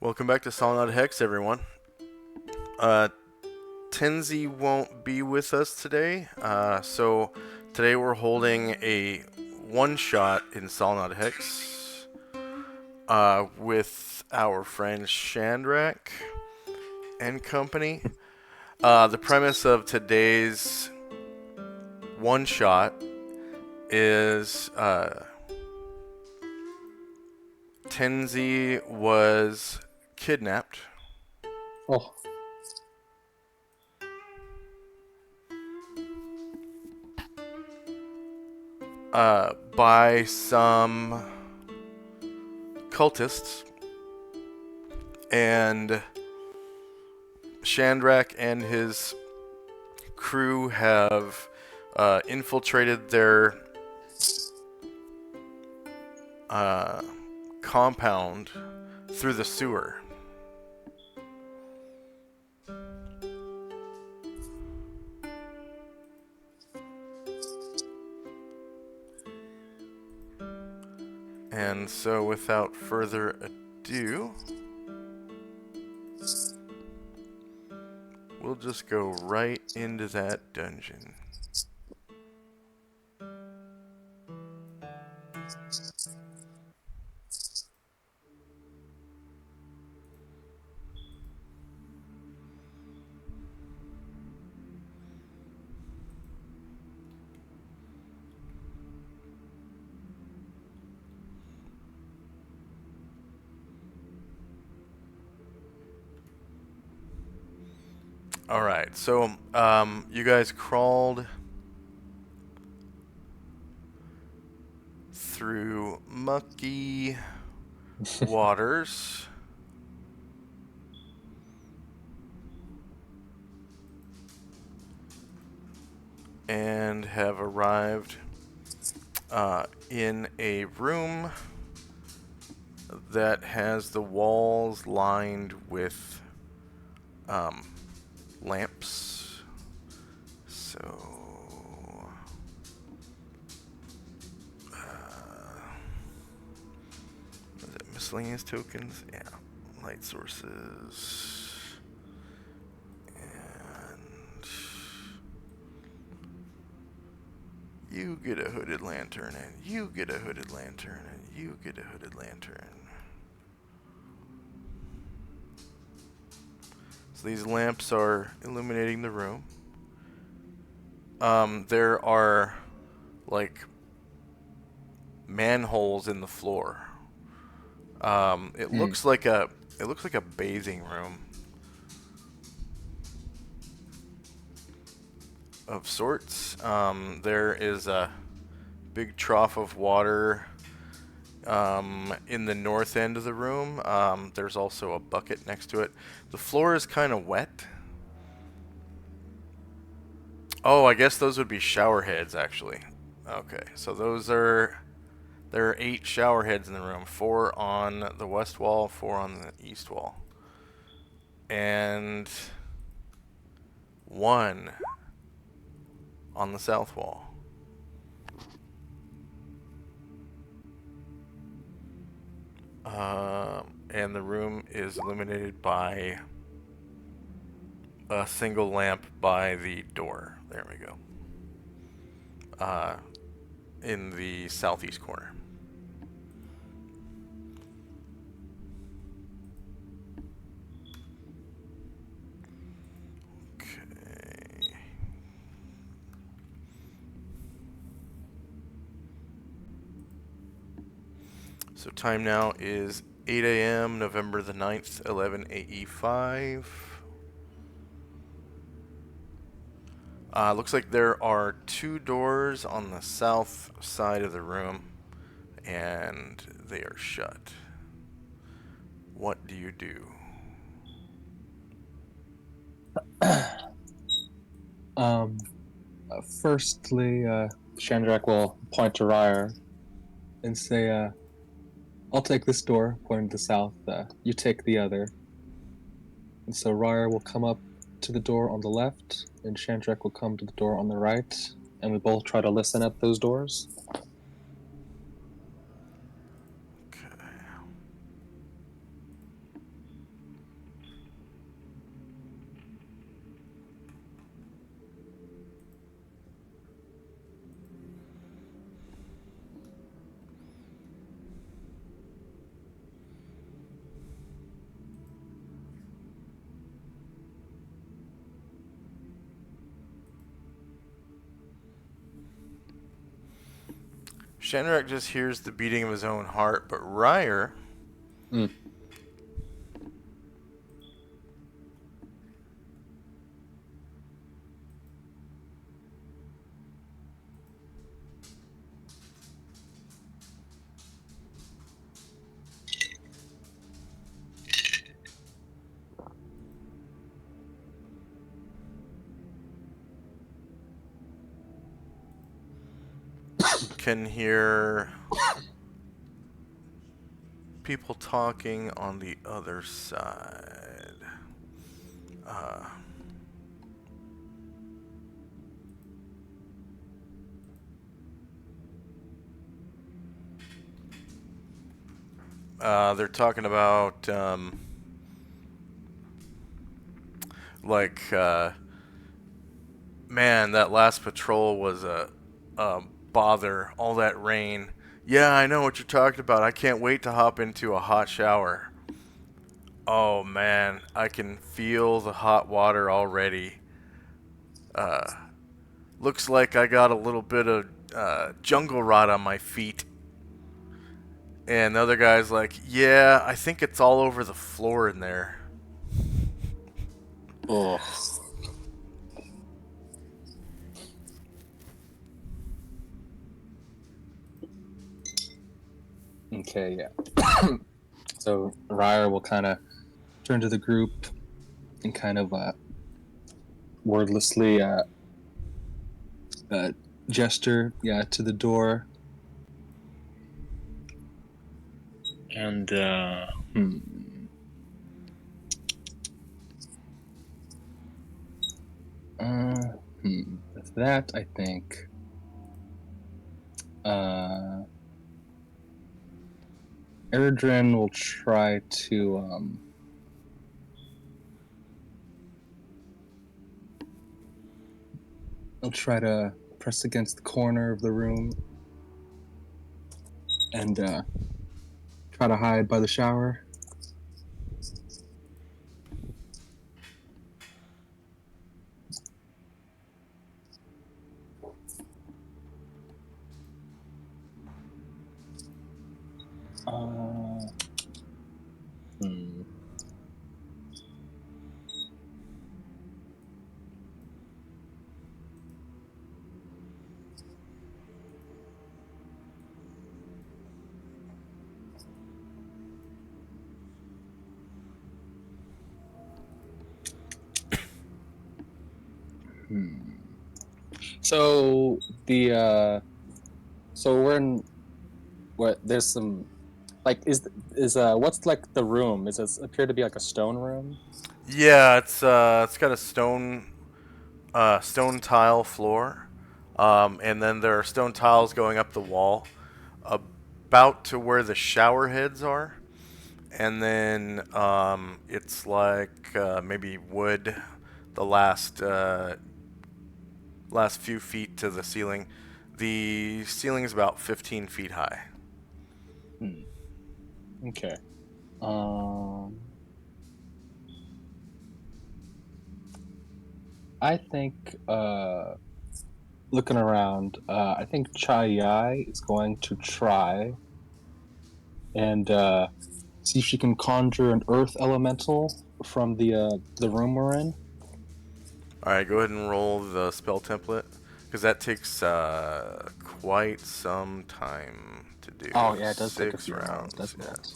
Welcome back to Solynod Hex, everyone. Uh, Tenzi won't be with us today, so today we're holding a one-shot in Solynod Hex with our friend Shandrak and company. The premise of today's one-shot is Tenzi was kidnapped. Oh, By some cultists, and Shandrak and his crew have infiltrated their compound through the sewer. And so, without further ado, we'll just go right into that dungeon. Alright, so you guys crawled through mucky waters. And have arrived in a room that has the walls lined with lamps. So, is it miscellaneous tokens? Yeah, light sources. And you get a hooded lantern, and you get a hooded lantern, and you get a hooded lantern. So these lamps are illuminating the room. There are like manholes in the floor. It looks like a bathing room of sorts. There is a big trough of water in the north end of the room. There's also a bucket next to it. The floor is kind of wet. Oh, I guess those would be shower heads, actually. Okay, so there are 8 shower heads in the room. 4 on the west wall, 4 on the east wall. And 1 on the south wall. And the room is illuminated by a single lamp by the door. There we go. In the southeast corner. Okay. So time now is 8 a.m. November the 9th, 11 AE5. Looks like there are 2 doors on the south side of the room, and they are shut. What do you do? um, firstly, Shandrak will point to Ryer and say, I'll take this door, pointing to the south. You take the other. And so Ryer will come up to the door on the left, and Shandrak will come to the door on the right, and we both try to listen at those doors. Okay. Shanrak just hears the beating of his own heart, but Ryer, Mm. can hear people talking on the other side. Uh, they're talking about, like, man, that last patrol was a bother. All that rain. Yeah, I know what you're talking about. I can't wait to hop into a hot shower. Oh man, I can feel the hot water already. Uh, Looks like I got a little bit of jungle rot on my feet. And the other guy's like, yeah, I think it's all over the floor in there. Oh. Okay, yeah. So Ryer will kind of turn to the group and kind of wordlessly gesture, yeah, to the door. And with that, I think Erdrin will try to he'll try to press against the corner of the room and try to hide by the shower. Uh, hmm. Hmm. So the so we're in what? There's some like is what's like the room? Is it appear to be like a stone room? Yeah, it's got a stone tile floor, and then there are stone tiles going up the wall, about to where the shower heads are, and then it's like maybe wood, the last few feet to the ceiling. The ceiling is about 15 feet high. Hmm. Okay. Um, I think looking around, I think Chai Yai is going to try and see if she can conjure an earth elemental from the room we're in. All right, go ahead and roll the spell template because that takes quite some time to do. Oh yeah, it does take a 6 few rounds, rounds, doesn't yeah. it?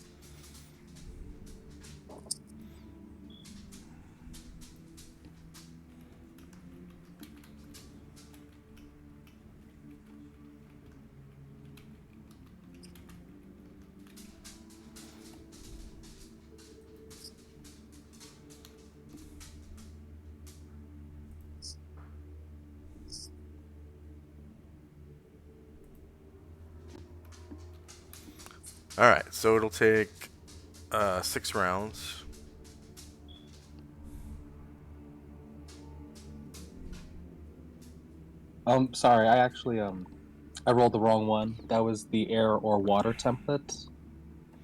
All right, so it'll take 6 rounds. Sorry, I actually I rolled the wrong one. That was the air or water template.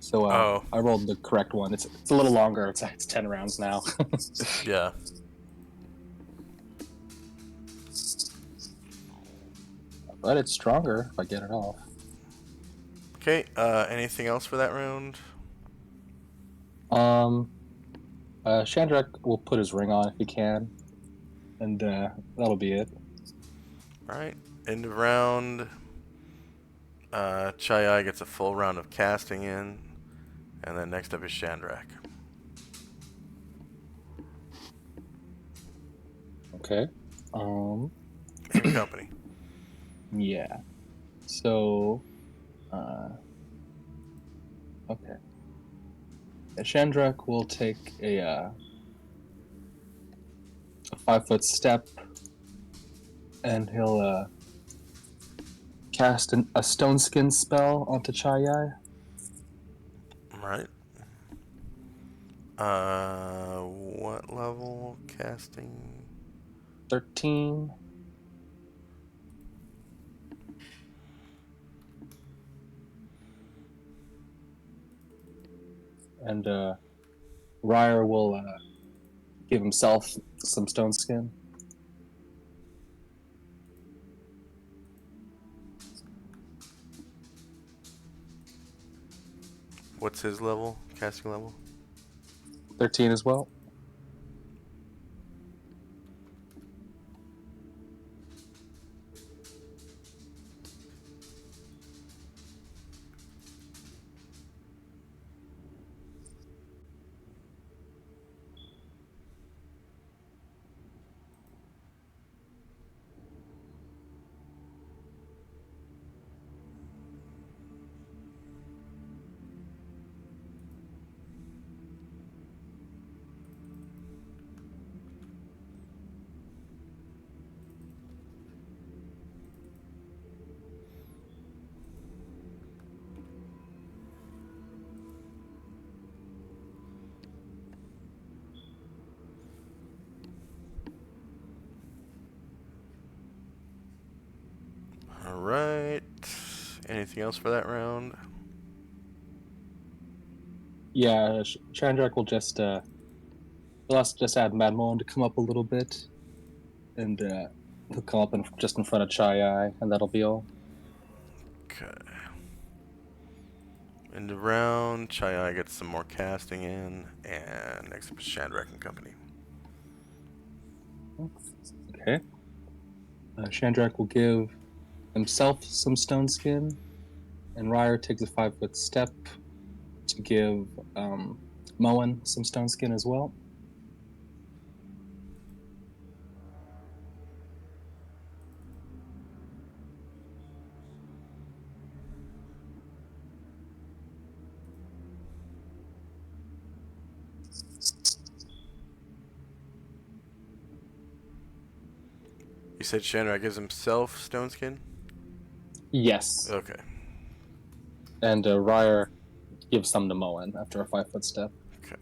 So Oh, I rolled the correct one. It's a little longer. It's 10 rounds now. yeah. But it's stronger if I get it off. Okay. Anything else for that round? Um, Shandrak will put his ring on if he can, and that'll be it. All right. End of round. Chai gets a full round of casting in, and then next up is Shandrak. Okay. Um, And company. yeah. So, okay. Shandrak will take a 5 foot step, and he'll cast a stone skin spell onto Chai. All right. What level casting? 13. And Ryer will give himself some stone skin. What's his level? Casting level? 13 as well. All right. Anything else for that round? Yeah, Chandrak will just add Madmon to come up a little bit, and he'll come up just in front of Chai, and that'll be all. Okay. End of round. Chai gets some more casting in, and next up is Shandrak and company. Okay. Chandrak will give himself some stone skin, and Ryer takes a 5 foot step to give Moen some stone skin as well. You said Shandrak gives himself stone skin? Yes. Okay. And Ryer gives some to Moen after a 5 foot step. Okay.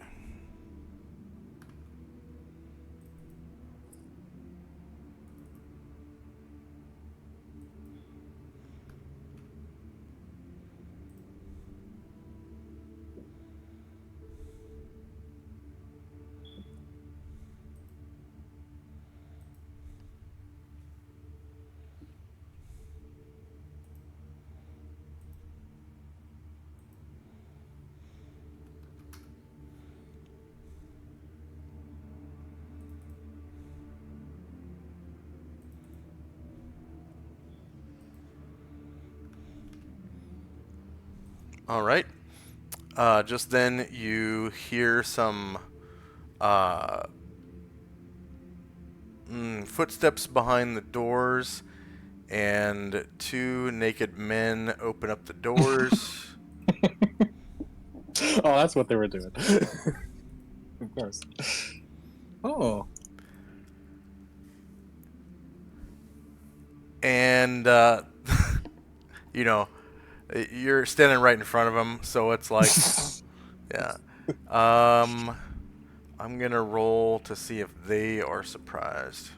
All right. Just then, you hear some uh, footsteps behind the doors, and two naked men open up the doors. Oh, that's what they were doing. Of course. Oh. And, you know, you're standing right in front of them, so it's like, yeah. Um, I'm going to roll to see if they are surprised.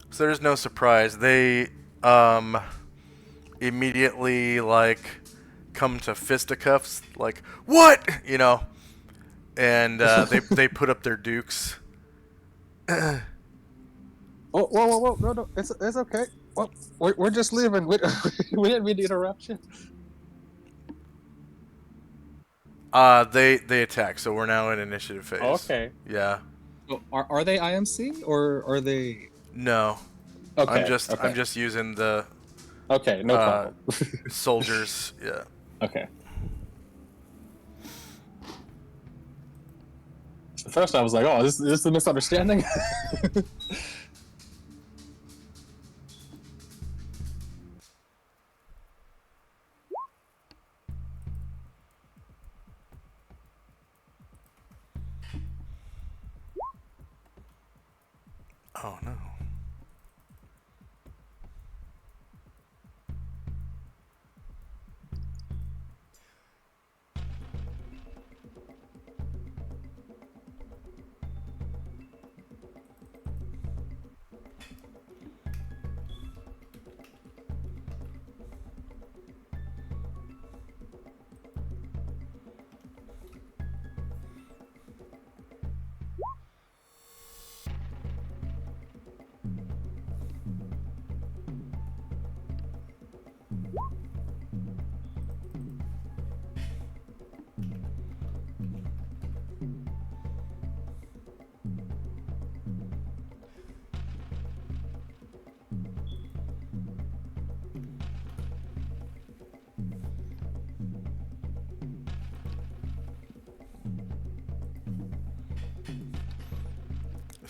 So there's no surprise. They immediately like come to fisticuffs, like what, you know, and they put up their dukes. Oh, whoa, no, it's okay. Well, we're just leaving. We didn't mean to interrupt you. They attack, so we're now in initiative Oh, phase. okay. Yeah. So are they IMC or are they? No, Okay, I'm okay, just using the okay. No uh, problem. soldiers. Yeah. Okay. At first, I was like, "Oh, this is a misunderstanding." Oh no.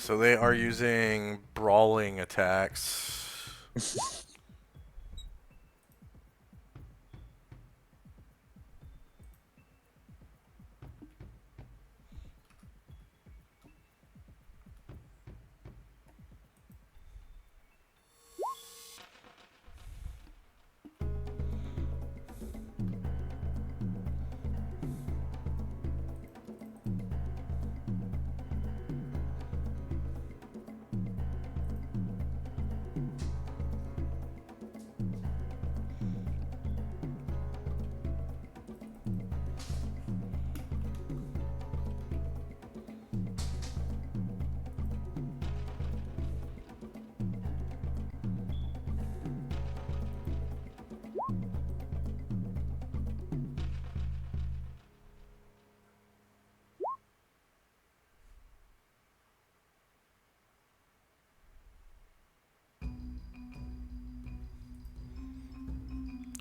So they are using brawling attacks.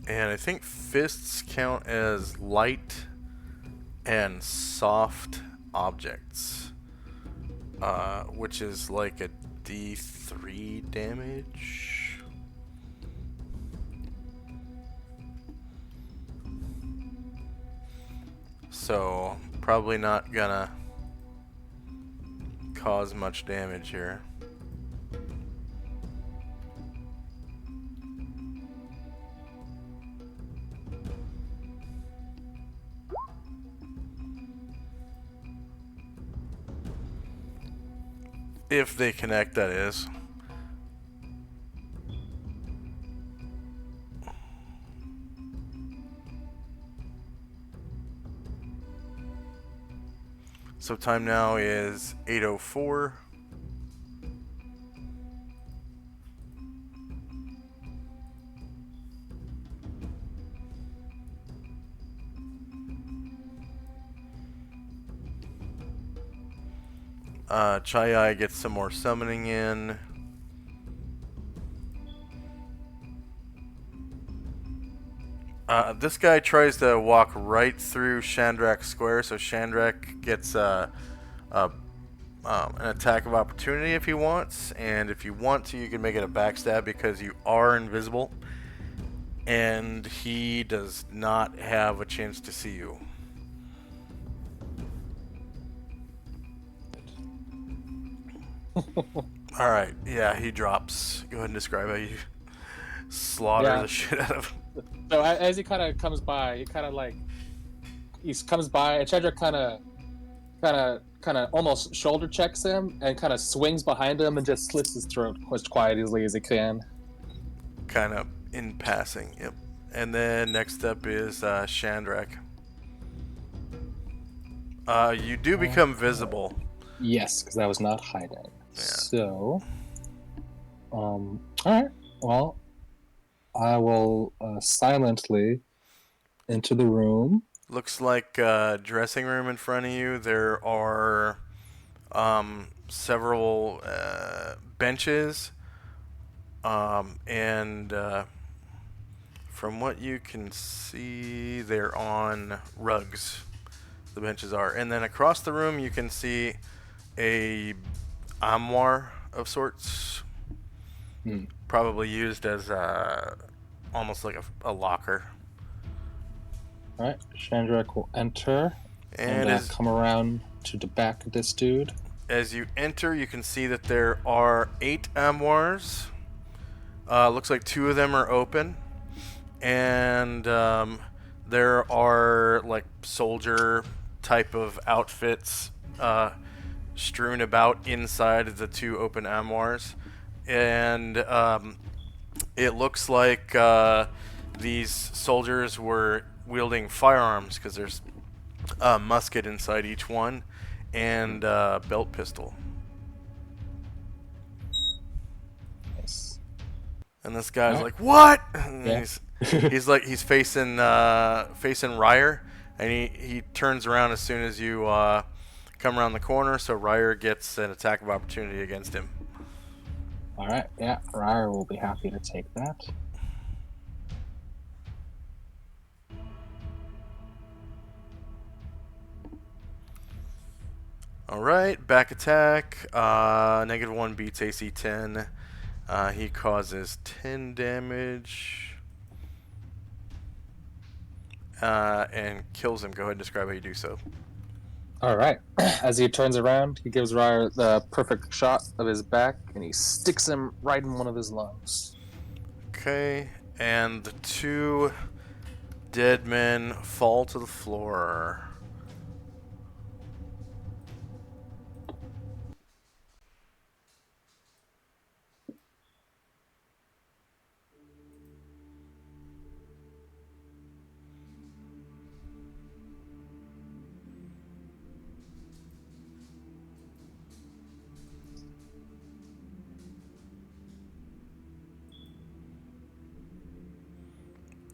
And I think fists count as light and soft objects, which is like a D3 damage. So probably not gonna cause much damage here. If they connect, that is. So time now is 8:04. Chai gets some more summoning in. This guy tries to walk right through Shandrak Square, so Shandrak gets an attack of opportunity if he wants, and if you want to, you can make it a backstab because you are invisible, and he does not have a chance to see you. All right, yeah, he drops. Go ahead and describe how you slaughter Yeah. the shit out of him. So as he kind of comes by, he comes by, and Chedrick kind of almost shoulder checks him and kind of swings behind him and just slits his throat as quietly as he can. Kind of in passing, yep. And then next up is Shandrak. You do become visible. Yes, because I was not hiding. Yeah. So, alright. Well, I will silently enter the room. Looks like a dressing room in front of you. There are several benches, and from what you can see, they're on rugs. The benches are, and then across the room you can see a armoire of sorts, Hmm. probably used as almost like a locker. Alright, Shandrak will enter and And come around to the back of this dude. as you enter, you can see that there are 8 armoires. Looks like 2 of them are open, and there are like soldier type of outfits strewn about inside the 2 open armoires, and it looks like these soldiers were wielding firearms because there's a musket inside each one and a belt pistol. Nice. And this guy's Alright. like, "What?" And Yeah. he's facing facing Ryer, and he turns around as soon as you come around the corner. So Ryer gets an attack of opportunity against him. Alright, yeah, Ryer will be happy to take that. All right, back attack. -1 beats AC 10. He causes 10 damage and kills him. Go ahead and describe how you do so. Alright, as he turns around, he gives Ryer the perfect shot of his back and he sticks him right in one of his lungs. Okay, and the 2 dead men fall to the floor.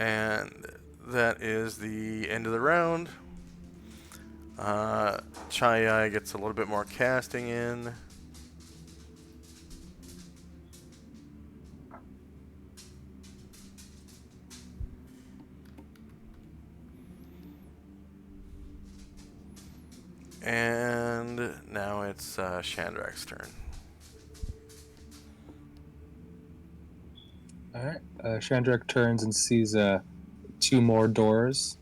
And that is the end of the round. Chai gets a little bit more casting in. And now it's Shandrak's turn. Alright, Shandrak turns and sees 2 more doors.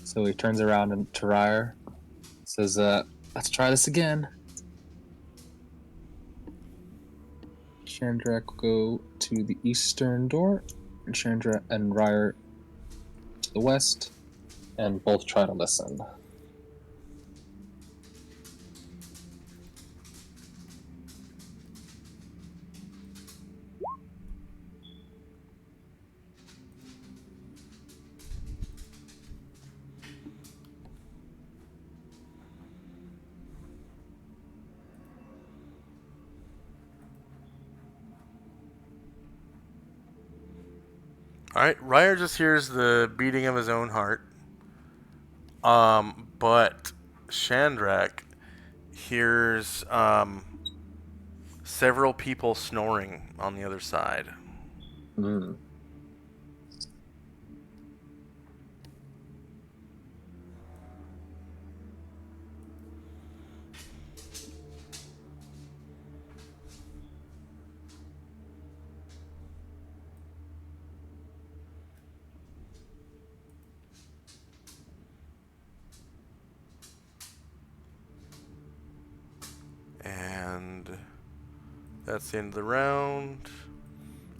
So he turns around and to Ryer says, let's try this again. Shandrak will go to the eastern door, and Shandrak and Ryer to the west, and both try to listen. Alright, Ryer just hears the beating of his own heart. But Shandrak hears several people snoring on the other side. Mm. And that's the end of the round.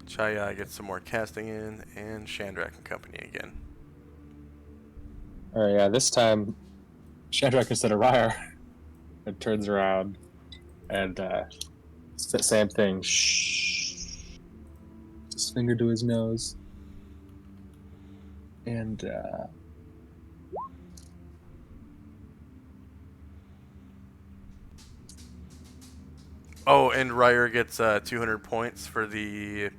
Chai gets some more casting in, and Shandrak and company again. Alright, yeah, this time Shandrak instead of Ryer and turns around and same thing. Shh. Just finger to his nose. And Oh, and Ryer gets 200 points for the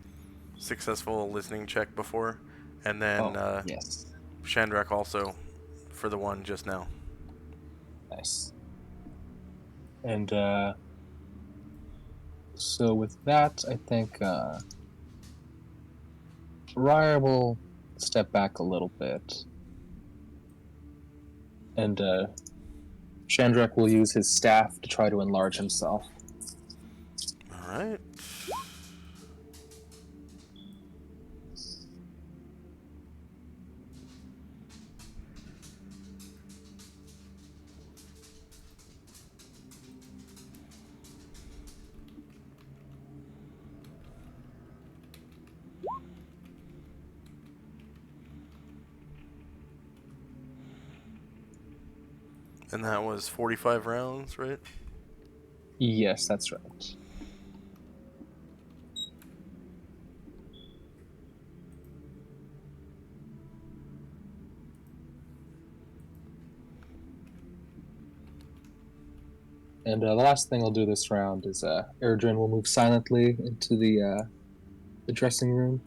successful listening check before, and then Oh, yes. Shandrak also for the one just now. Nice. And so with that, I think Ryer will step back a little bit. And Shandrak will use his staff to try to enlarge himself. All right. And that was 45 rounds, right? Yes, that's right. And the last thing I'll do this round is Erdrin will move silently into the dressing room.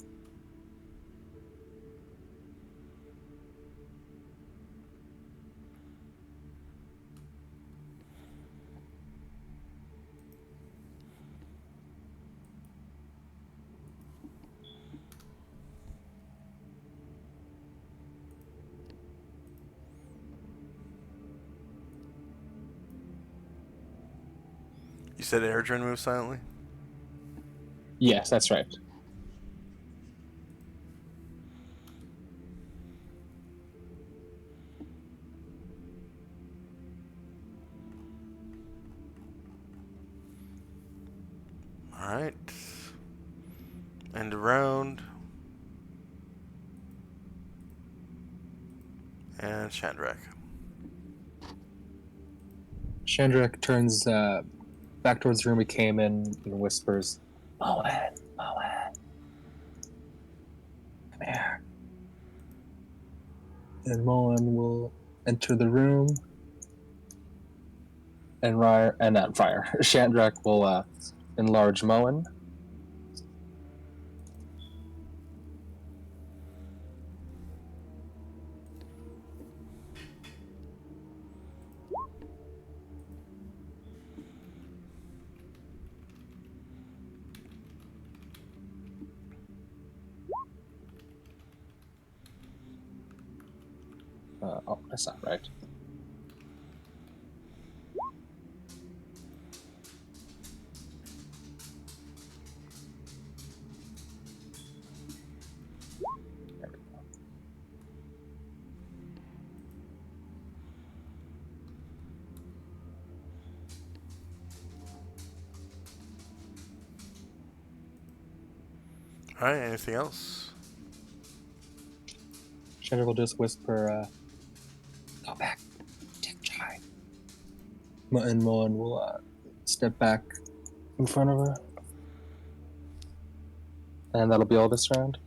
You said Airdrin moves silently? Yes, that's right. All right. End around. And Shandrak. Shandrak turns back towards the room he came in and whispers, Moen, Moen, come here. And Moen will enter the room, and not Ryer, Shandrak will enlarge Moen. Oh, that's not right. There we go. All right. Anything else? Shandrak will just whisper, go back, take Chai. And Moen will step back in front of her. And that'll be all this round.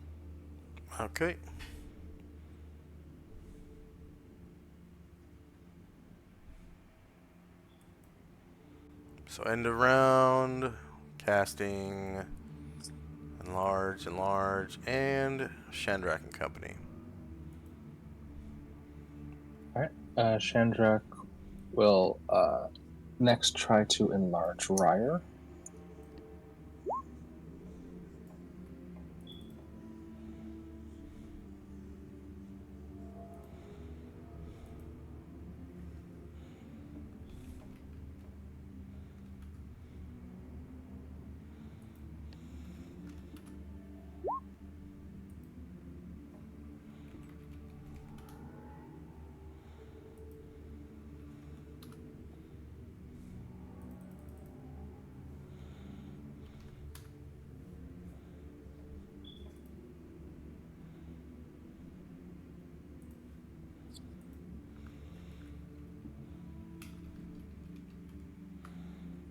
Okay. So end of round. Casting. Enlarge, and Shandrak and Company. Alright. Shandrak will next try to enlarge Ryer.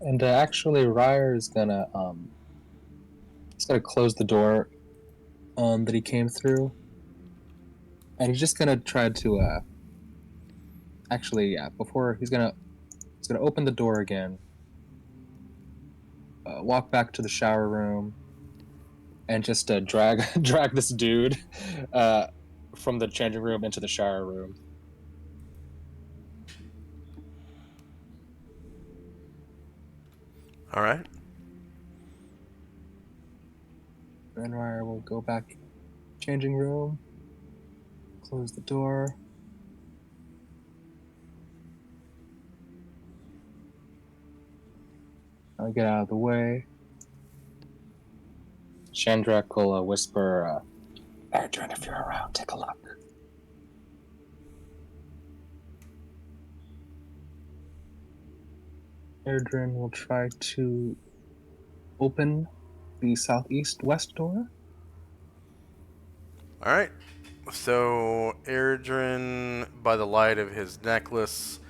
And actually, Ryer is gonna he's gonna close the door that he came through, and he's just gonna try to actually, yeah, before he's gonna open the door again, walk back to the shower room and just drag drag this dude uh, from the changing room into the shower room. All right. Renwire will go back changing room, close the door. I'll get out of the way. Chandrak will whisper, Adrian, if you're around, take a look. Adrian will try to open the southeast west door. All right. So Erdrin, by the light of his necklace,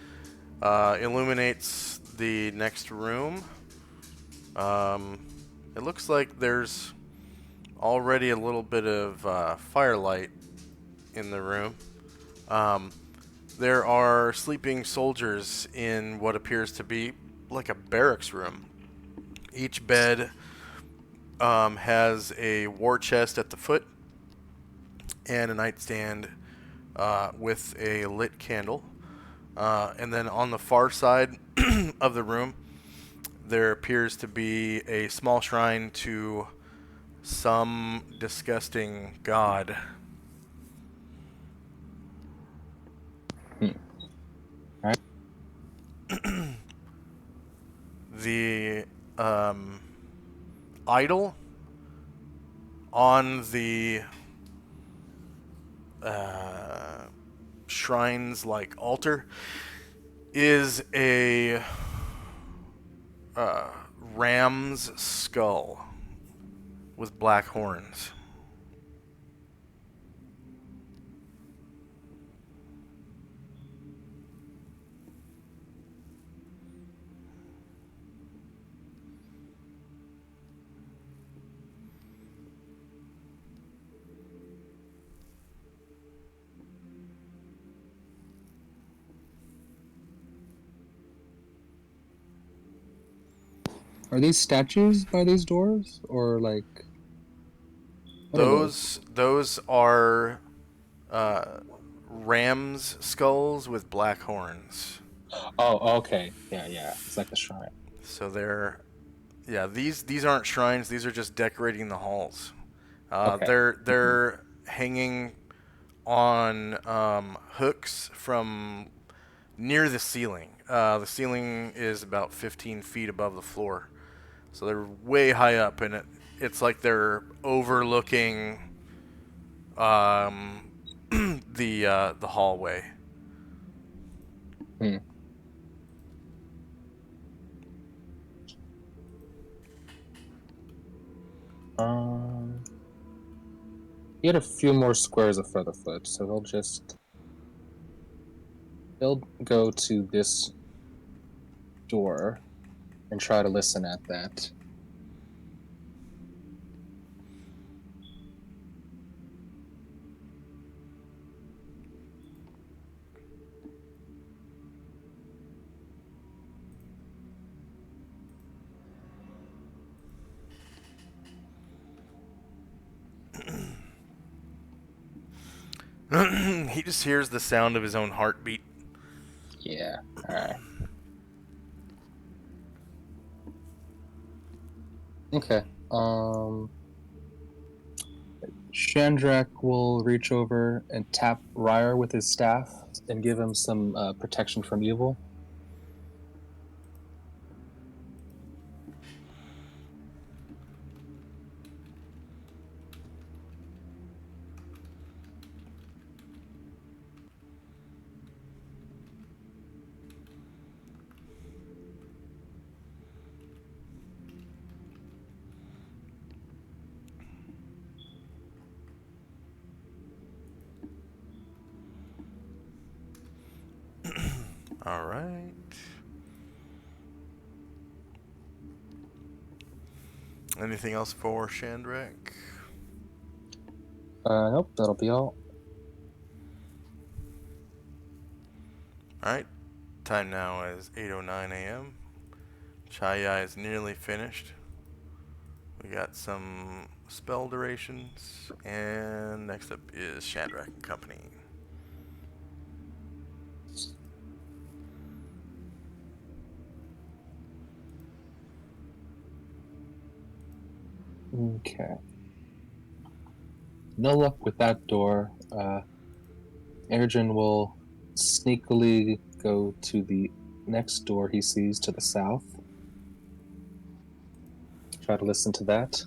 illuminates the next room. It looks like there's already a little bit of firelight in the room. There are sleeping soldiers in what appears to be like a barracks room. Each bed has a war chest at the foot and a nightstand with a lit candle. And then on the far side of the room, there appears to be a small shrine to some disgusting god. All right. The idol on the shrine's like altar is a ram's skull with black horns. Are these statues by these doors, or like what are those? Those are ram's skulls with black horns. Oh, okay. Yeah. It's like the shrine. So they're yeah, these aren't shrines, these are just decorating the halls. Okay. They're hanging on hooks from near the ceiling. The ceiling is about 15 feet above the floor, so they're way high up, and it's like they're overlooking um, the hallway. Hmm. Um, he had a few more squares of Featherfoot, so they'll go to this door and try to listen at that. He just hears the sound of his own heartbeat. Yeah. All right. Okay. Chandrak will reach over and tap Ryar with his staff and give him some protection from evil. All right. Anything else for Chandrak? Nope, that'll be all. All right. Time now is 8:09 a.m. Chaya is nearly finished. We got some spell durations, and next up is Shadrach and Company. Okay. No luck with that door. Erdrin will sneakily go to the next door he sees to the south. Try to listen to that.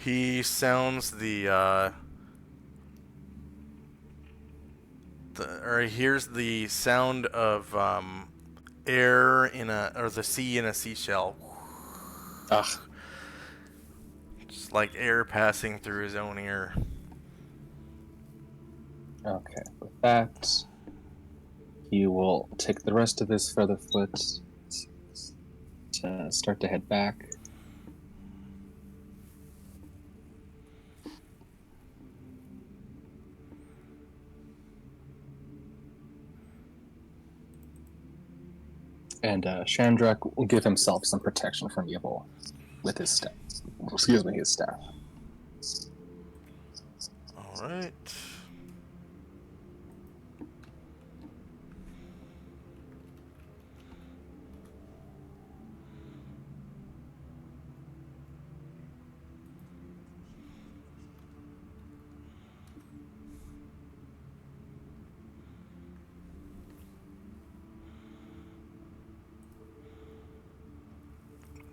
He sounds or he hears the sound of air or the sea in a seashell. Ah, Just like air passing through his own ear. okay. With that, he will take the rest of his feather foot to start to head back. And Shandrak will give himself some protection from evil with his staff. Excuse me, his staff. All right.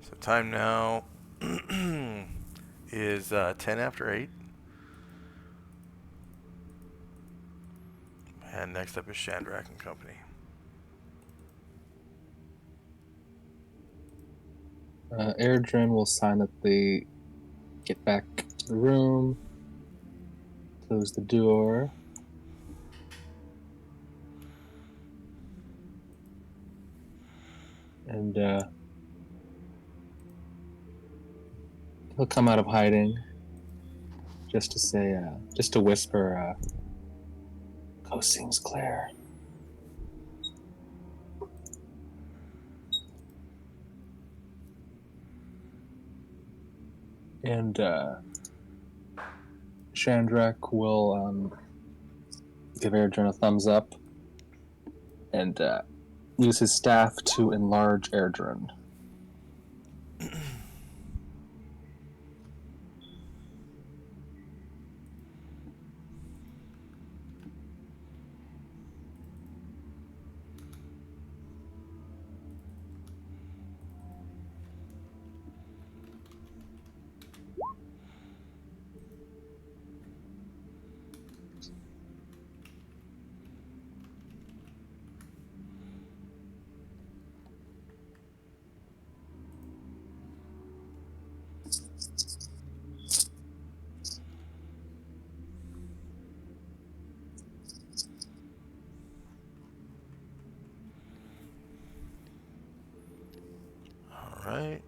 So time now is 10 after 8. And next up is Shadrach and Company. Erdrin will sign that they get back to the room, close the door, and he'll come out of hiding just to say, just to whisper, "Coast seems clear." And Shandrak will give Erdrin a thumbs up and use his staff to enlarge Erdrin. All right.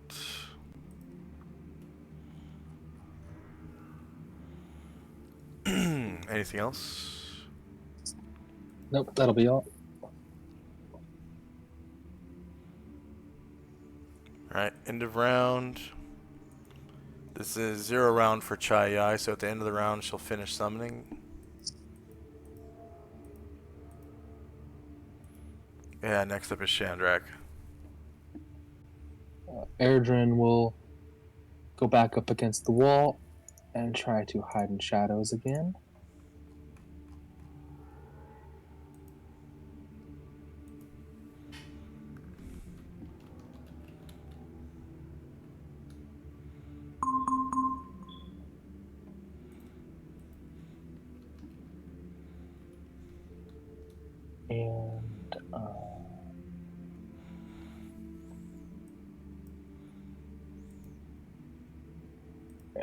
Anything else? Nope, that'll be all. All right. End of round. This is 0 round for Chai Yai, so at the end of the round, she'll finish summoning. Yeah, next up is Shandrak. Erdrin will go back up against the wall and try to hide in shadows again. And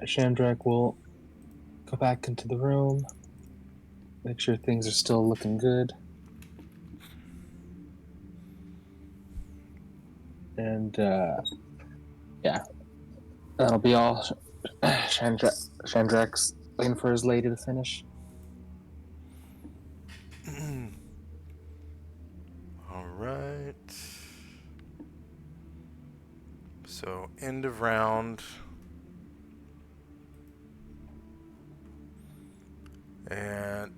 Shandrak will go back into the room, make sure things are still looking good. And yeah, That'll be all. Shandrak's waiting for his lady to finish. All right. So end of round. And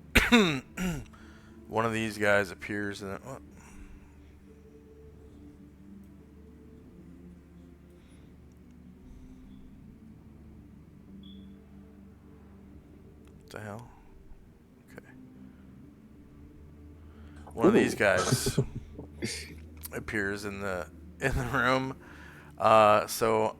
one of these guys appears in the, what the hell? Okay. One of these guys appears in the room. So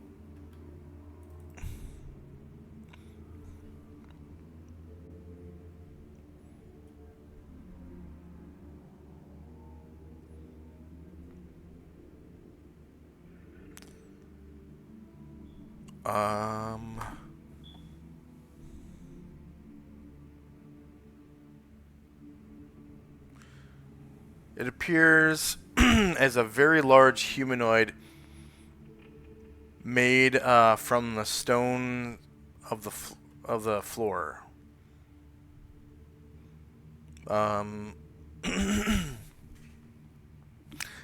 um it appears as a very large humanoid made from the stone of the floor. Um, it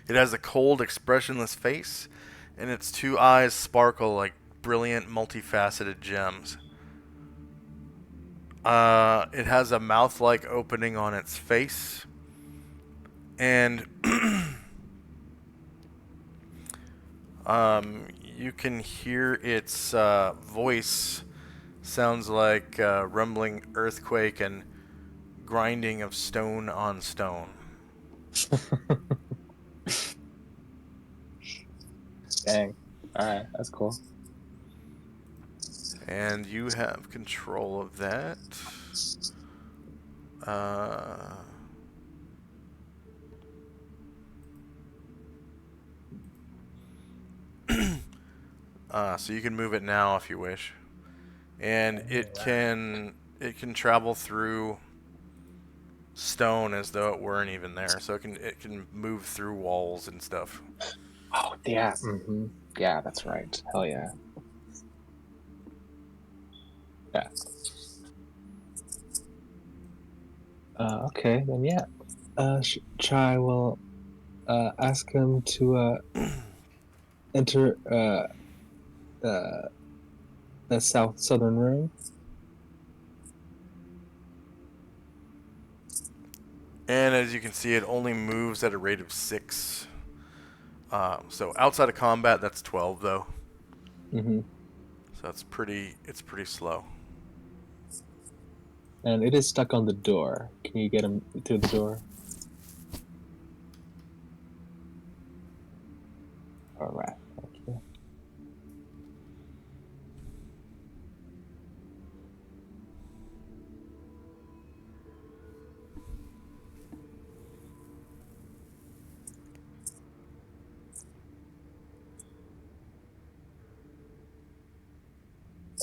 has a cold, expressionless face, and its two eyes sparkle like brilliant, multifaceted gems. It has a mouth-like opening on its face, and you can hear its voice sounds like rumbling earthquake and grinding of stone on stone. Dang. Alright, that's cool. And you have control of that. Uh, so you can move it now if you wish, and it can travel through stone as though it weren't even there. So it can move through walls and stuff. Oh, yeah. Yeah, that's right. Hell yeah. Yeah. Okay, then yeah. Chai will ask him to enter the southern room. And as you can see, it only moves at a rate of 6. So outside of combat, that's 12 though. Mm-hmm. So it's pretty slow. And it is stuck on the door. Can you get him through the door? All right. Okay.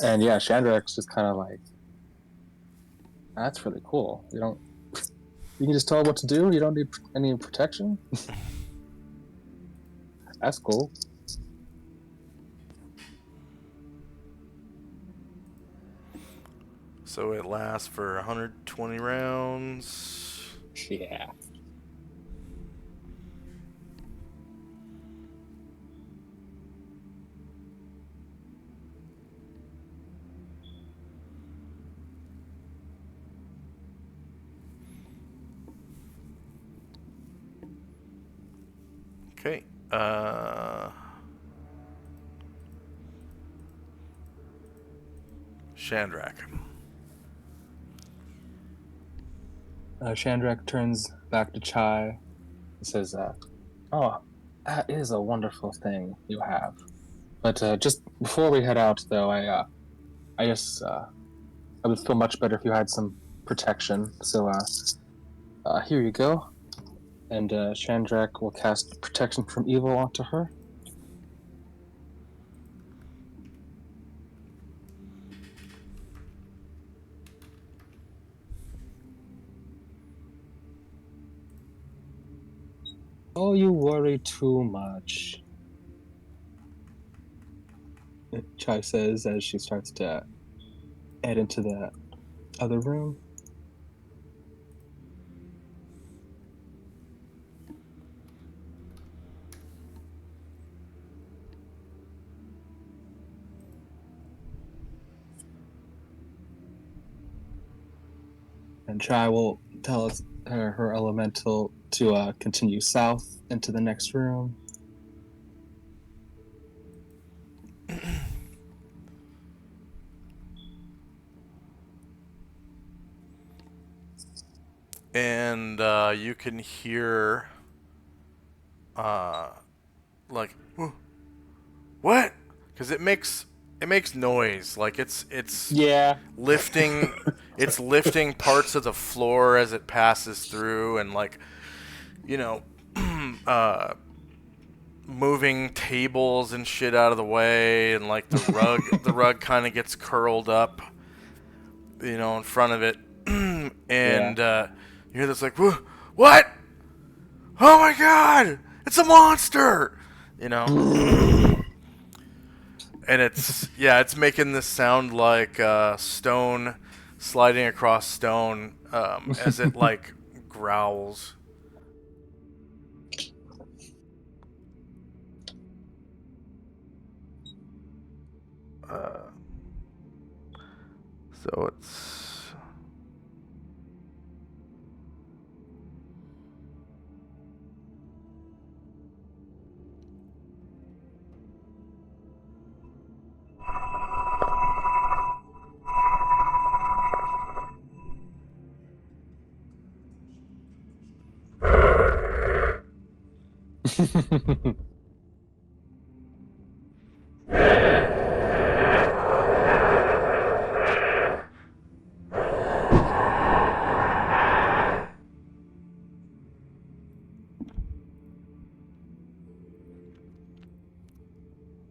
And yeah, Chandrak's just kind of like, that's really cool. You can just tell what to do. You don't need any protection. That's cool. So it lasts for 120 rounds. Yeah. Okay. Shandrak. Chandrak turns back to Chai and says, "Oh, that is a wonderful thing you have. But just before we head out, though, I just I would feel much better if you had some protection. So here you go." And Chandrak will cast protection from evil onto her. Oh, you worry too much. Chai says as she starts to head into the other room. And Chai will tell us her elemental to continue south into the next room. And you can hear, like, what? Because it makes noise. Like it's Yeah. lifting, it's lifting parts of the floor as it passes through, and like, you know, uh, moving tables and shit out of the way, and like the rug kind of gets curled up, in front of it, Yeah. and you hear this like, what? Oh my god, it's a monster, you know. And it's making this sound like stone sliding across stone, as it like growls. Uh, so it's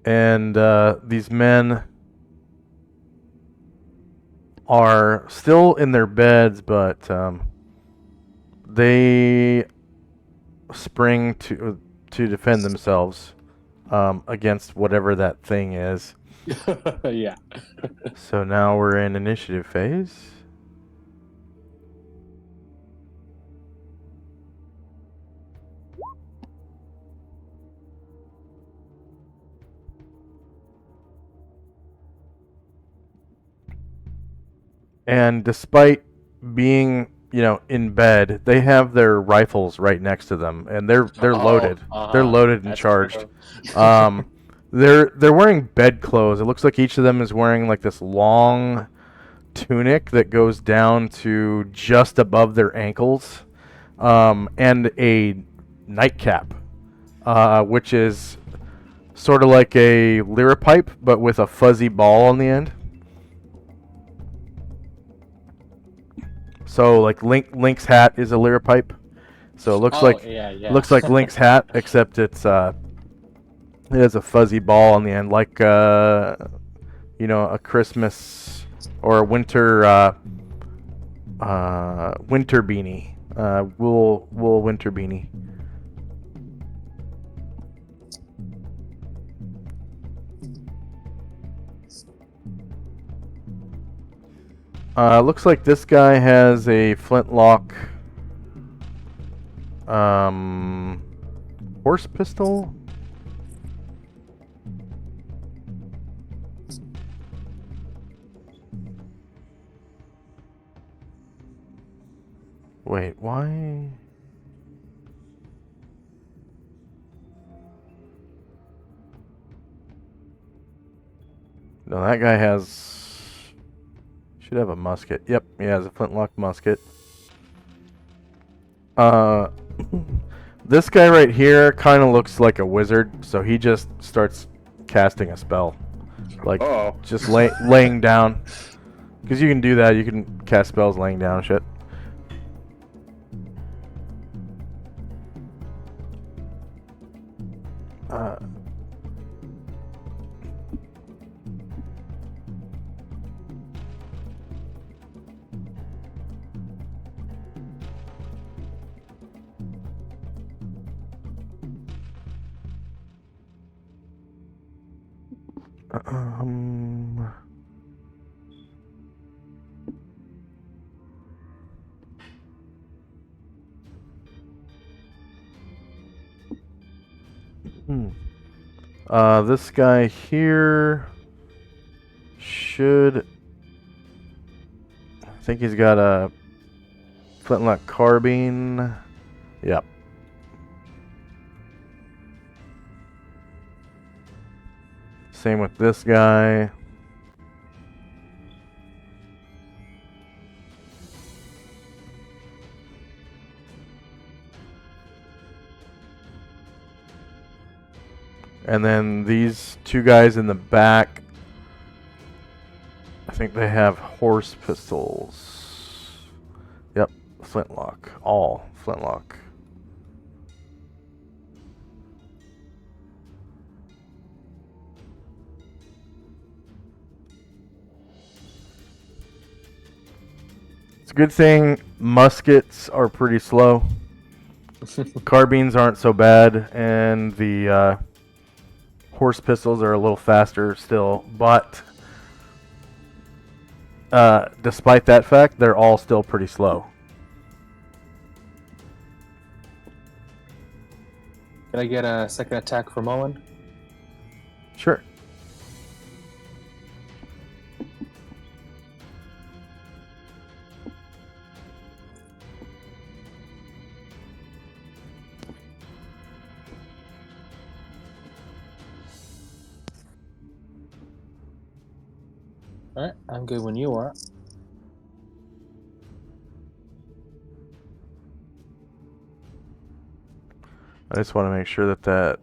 and these men are still in their beds, but they spring to defend themselves against whatever that thing is. Yeah. So now we're in initiative phase. And despite being, in bed, they have their rifles right next to them, and they're loaded. They're loaded and That's charged. true. They're wearing bed clothes. It looks like each of them is wearing like this long tunic that goes down to just above their ankles, and a nightcap, which is sort of like a lyre-pipe, but with a fuzzy ball on the end. So like Link's hat is a lyre-pipe. So it looks like yeah. looks like Link's hat, except it has a fuzzy ball on the end, like a Christmas or a winter beanie, wool winter beanie. Looks like this guy has a flintlock horse pistol. Wait, why? No, that guy should have a musket. Yep, he has a flintlock musket. This guy right here kind of looks like a wizard, so he just starts casting a spell. Like, just laying down. Because you can do that, you can cast spells laying down and shit. Um, this guy here should. I think he's got a flintlock carbine. Yep. Same with this guy. And then these two guys in the back, I think they have horse pistols. Yep, flintlock. All flintlock. It's a good thing muskets are pretty slow. Carbines aren't so bad, and the horse pistols are a little faster still, but despite that fact, they're all still pretty slow. Can I get a second attack from Owen? Sure. Alright, I'm good when you are. I just want to make sure that that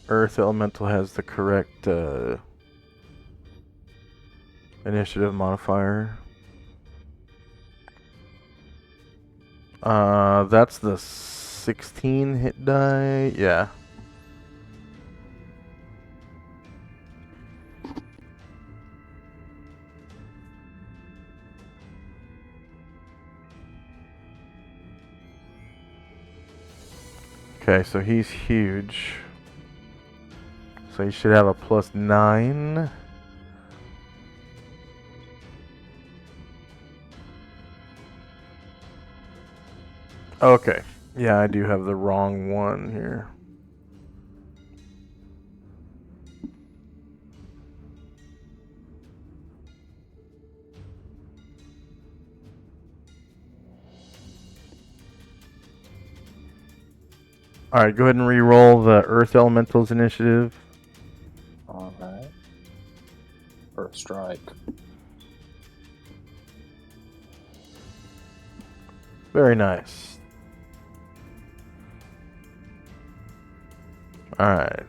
Earth Elemental has the correct initiative modifier. That's the 16 hit die. Yeah. Okay, so he's huge. So he should have a +9. Okay. Yeah, I do have the wrong one here. Alright, go ahead and re-roll the Earth Elemental's initiative. Alright. First strike. Very nice. Alright.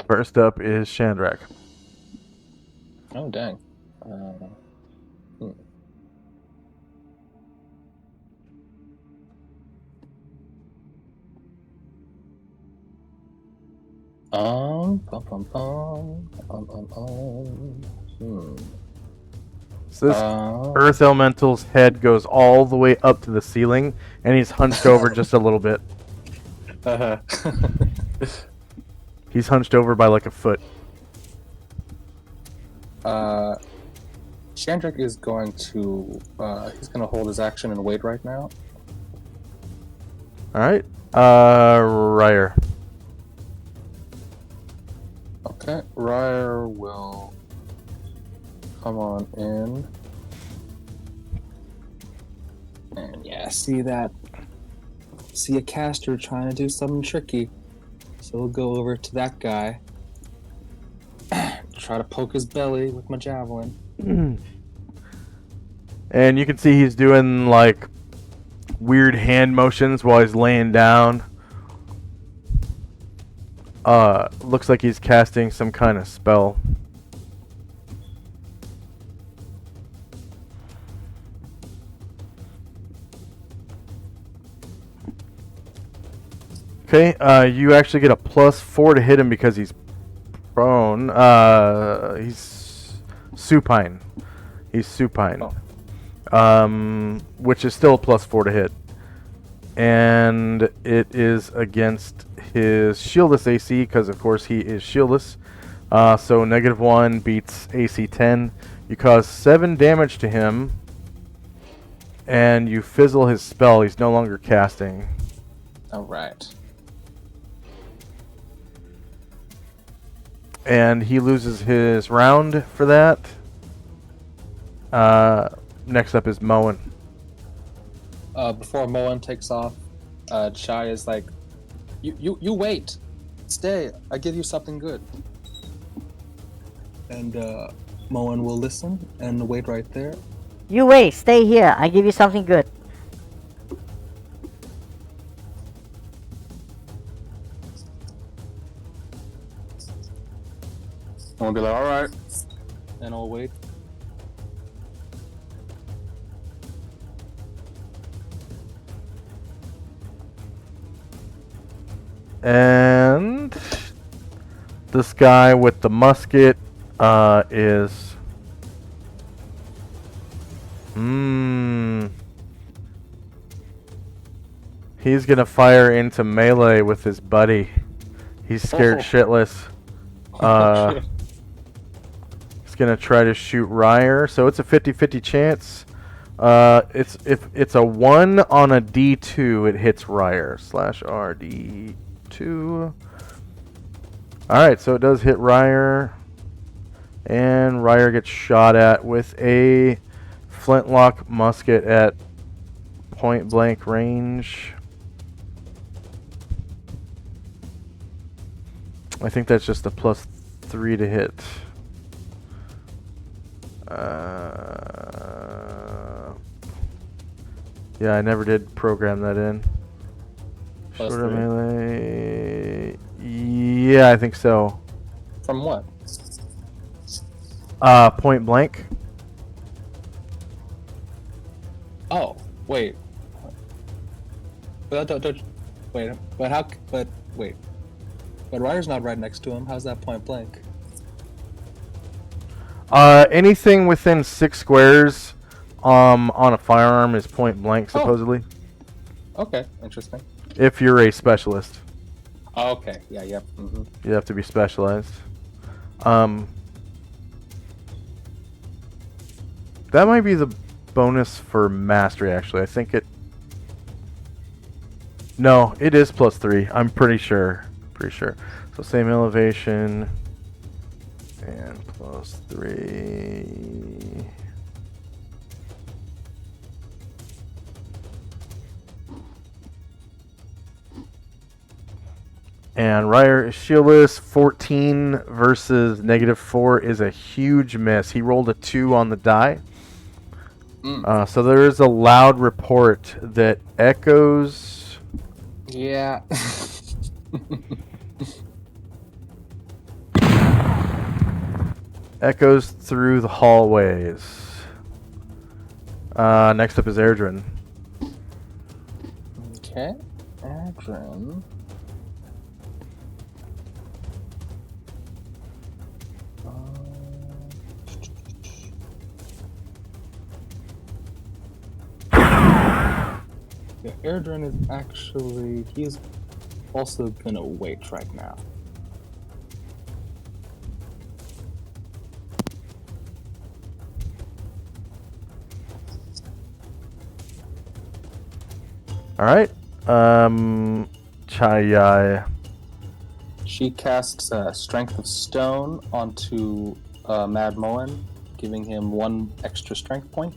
First up is Shandrak. Oh, dang. Pum, pum, pum, So this Earth Elemental's head goes all the way up to the ceiling, and he's hunched over just a little bit. He's hunched over by like a foot. Chandrik is going to he's going to hold his action and wait right now. All right, Ryer. Okay, Ryer will come on in. And yeah, see that? See a caster trying to do something tricky. So we'll go over to that guy. Try to poke his belly with my javelin. And you can see he's doing like weird hand motions while he's laying down. Looks like he's casting some kind of spell. Okay, you actually get a +4 to hit him because he's prone. He's supine. He's supine. Which is still a +4 to hit. And it is against his shieldless AC because, of course, he is shieldless. So -1 beats AC 10. You cause 7 damage to him. And you fizzle his spell. He's no longer casting. Alright. And he loses his round for that. Next up is Moen. Before Moen takes off, Chai is like, you wait, stay. I give you something good. And Moen will listen and wait right there. You wait, stay here. I give you something good. I'll be like, alright. And I'll wait. And this guy with the musket is... He's gonna fire into melee with his buddy. He's scared shitless. He's gonna try to shoot Ryer, so it's a 50-50 chance. If it's a 1 on a D2, it hits Ryer. /RD2. Alright, so it does hit Ryer. And Ryer gets shot at with a flintlock musket at point blank range. I think that's just a +3 to hit. Yeah, I never did program that in. Shorter melee. Yeah, I think so. From what? Point blank. Oh, wait. But wait. But how? But wait. But Ryder's not right next to him. How's that point blank? Anything within 6 squares, on a firearm is point blank, supposedly. Okay, interesting. If you're a specialist. Oh, okay. Yeah. Yep. You have to be specialized. That might be the bonus for mastery, actually. I think it... No, it is +3. I'm pretty sure. So same elevation. And +3. And Ryer is shieldless. 14 versus -4 is a huge miss. He rolled a 2 on the die. So there is a loud report that echoes. Yeah. Echoes through the hallways. Next up is Erdrin. Okay. Erdrin. Yeah, Erdrin is actually... He's also gonna wait right now. Alright. Chai. She casts Strength of Stone onto Mad Moen, giving him 1 extra strength point.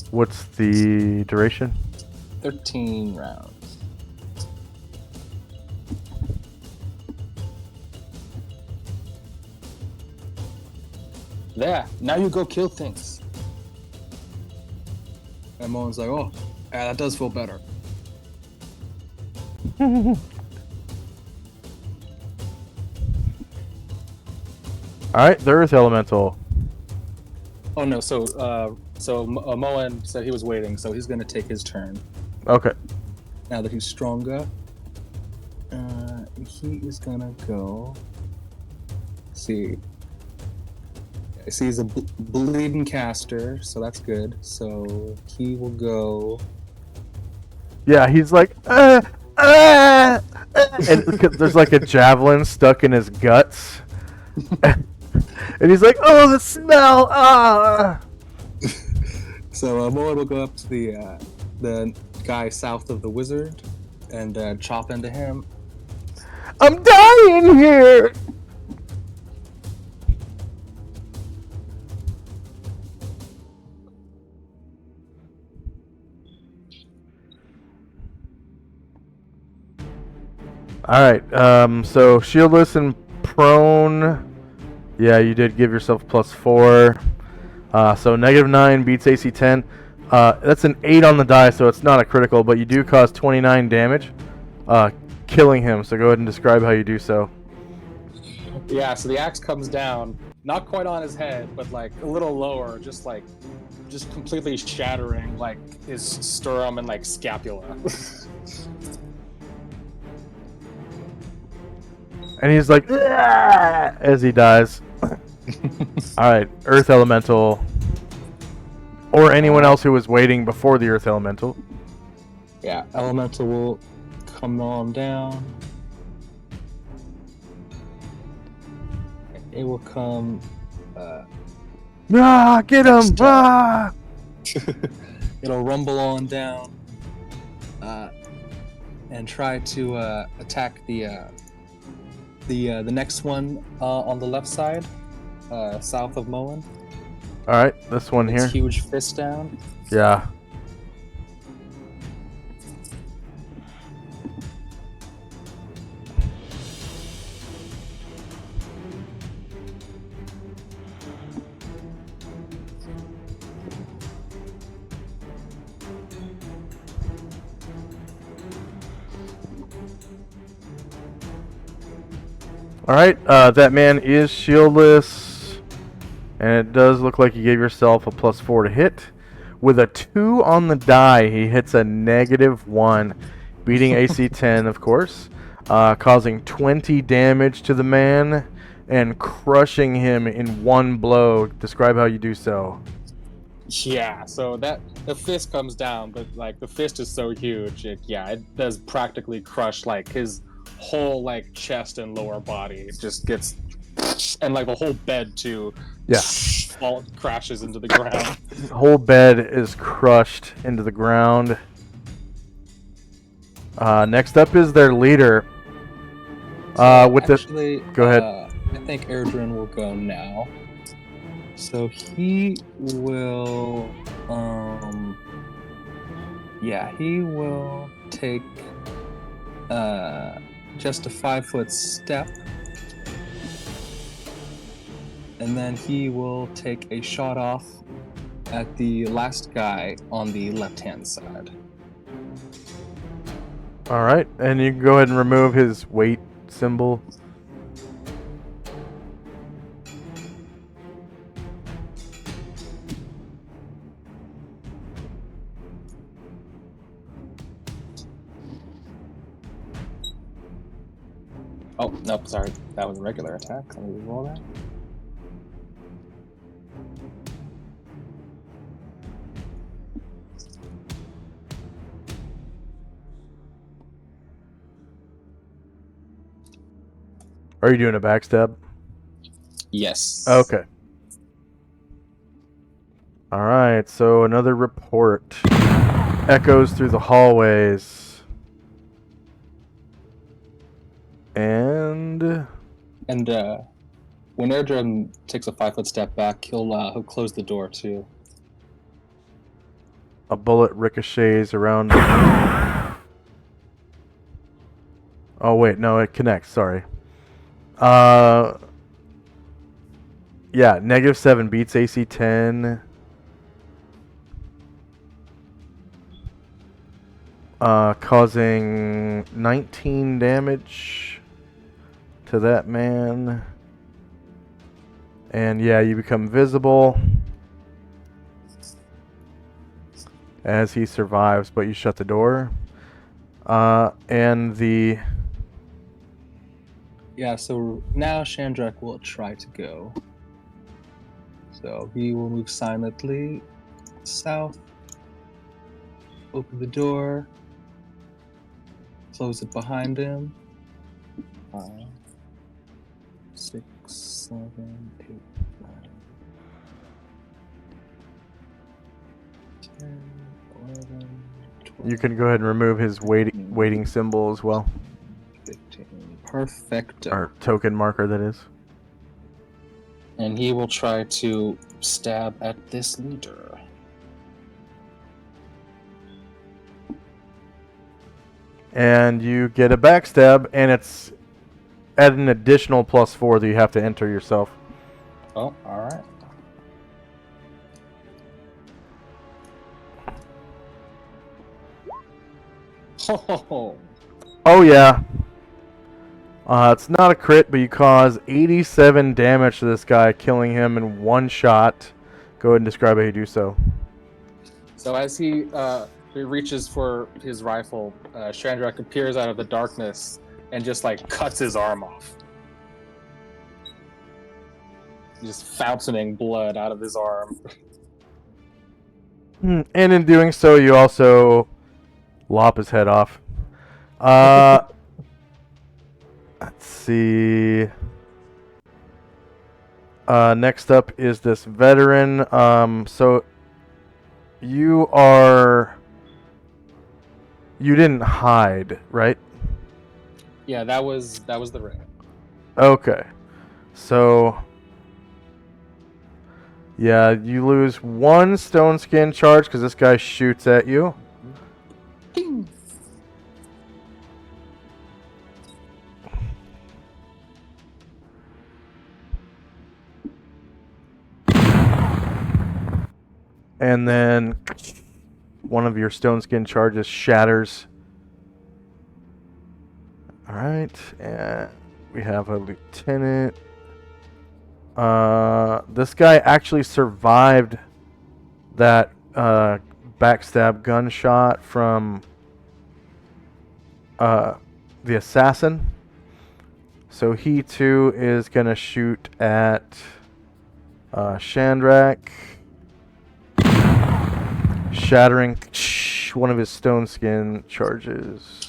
What's the duration? 13 rounds. There, now you go kill things. And Moen's like, oh, yeah, that does feel better. Alright, the Earth Elemental. Oh no, so Moen said he was waiting, so he's gonna take his turn. Okay. Now that he's stronger, he is gonna go. See, I see he's a bleeding caster, so that's good. So he will go. Yeah, he's like, and there's like a javelin stuck in his guts. And he's like, oh, the smell, ah! So Moen will go up to the guy south of the wizard and chop into him. I'm dying here! Alright, so shieldless and prone. Yeah, you did give yourself +4. So -9 beats AC 10. That's an 8 on the die, so it's not a critical, but you do cause 29 damage, killing him. So go ahead and describe how you do so. Yeah, so the axe comes down, not quite on his head, but like a little lower, just completely shattering like his sternum and like scapula. And he's like, "Ah!" as he dies. Alright, Earth Elemental. Or anyone else who was waiting before the Earth Elemental. Yeah, Elemental will come on down. It will come. Ah, get him! Ah! It'll rumble on down, and try to attack the next one on the left side, south of Moen. Alright, this one Its here. huge fist down. Yeah. Alright, that man is shieldless, and it does look like you gave yourself a +4 to hit. With a 2 on the die, he hits a -1, beating AC 10, of course, causing 20 damage to the man and crushing him in one blow. Describe how you do so. Yeah, so the fist comes down, but like the fist is so huge, it does practically crush like his whole like chest and lower body. It just gets, and like the whole bed too. Yeah. All crashes into the ground. The whole bed is crushed into the ground. Next up is their leader. Go ahead. I think Erdrin will go now. So he will, he will take just a 5-foot step, and then he will take a shot off at the last guy on the left-hand side. Alright, and you can go ahead and remove his weight symbol. Oh, nope, sorry. That was a regular attack. Let me roll that. Are you doing a backstab? Yes. Okay. Alright, so another report echoes through the hallways. And when Erdrin takes a 5-foot step back, he'll close the door too. a bullet ricochets around. Oh wait, no, it connects, sorry. Yeah, -7 beats AC 10. Causing 19 damage to that man. And yeah, you become visible as he survives, but you shut the door. And the... Yeah, so now Shandrak will try to go. So he will move silently south, open the door, close it behind him. 5, 6, 7, 8, 9, 10, 11, 12, You can go ahead and remove his waiting symbol as well. 15. Perfect. Or token marker, that is. And he will try to stab at this leader. And you get a backstab, and it's at an additional +4 that you have to enter yourself. Oh, alright. Ho. Oh yeah. It's not a crit, but you cause 87 damage to this guy, killing him in one shot. Go ahead and describe how you do so. So as he reaches for his rifle, Shandrak appears out of the darkness and just like cuts his arm off. Just fountaining blood out of his arm. And in doing so, you also lop his head off. Let's see. Next up is this veteran. So you didn't hide, right? Yeah, that was the ring. Okay. So yeah, you lose 1 stone skin charge because this guy shoots at you. Ding. And then one of your stone skin charges shatters. Alright, and we have a lieutenant. This guy actually survived that backstab gunshot from the assassin. So he too is gonna shoot at Shandrak, shattering one of his stone skin charges.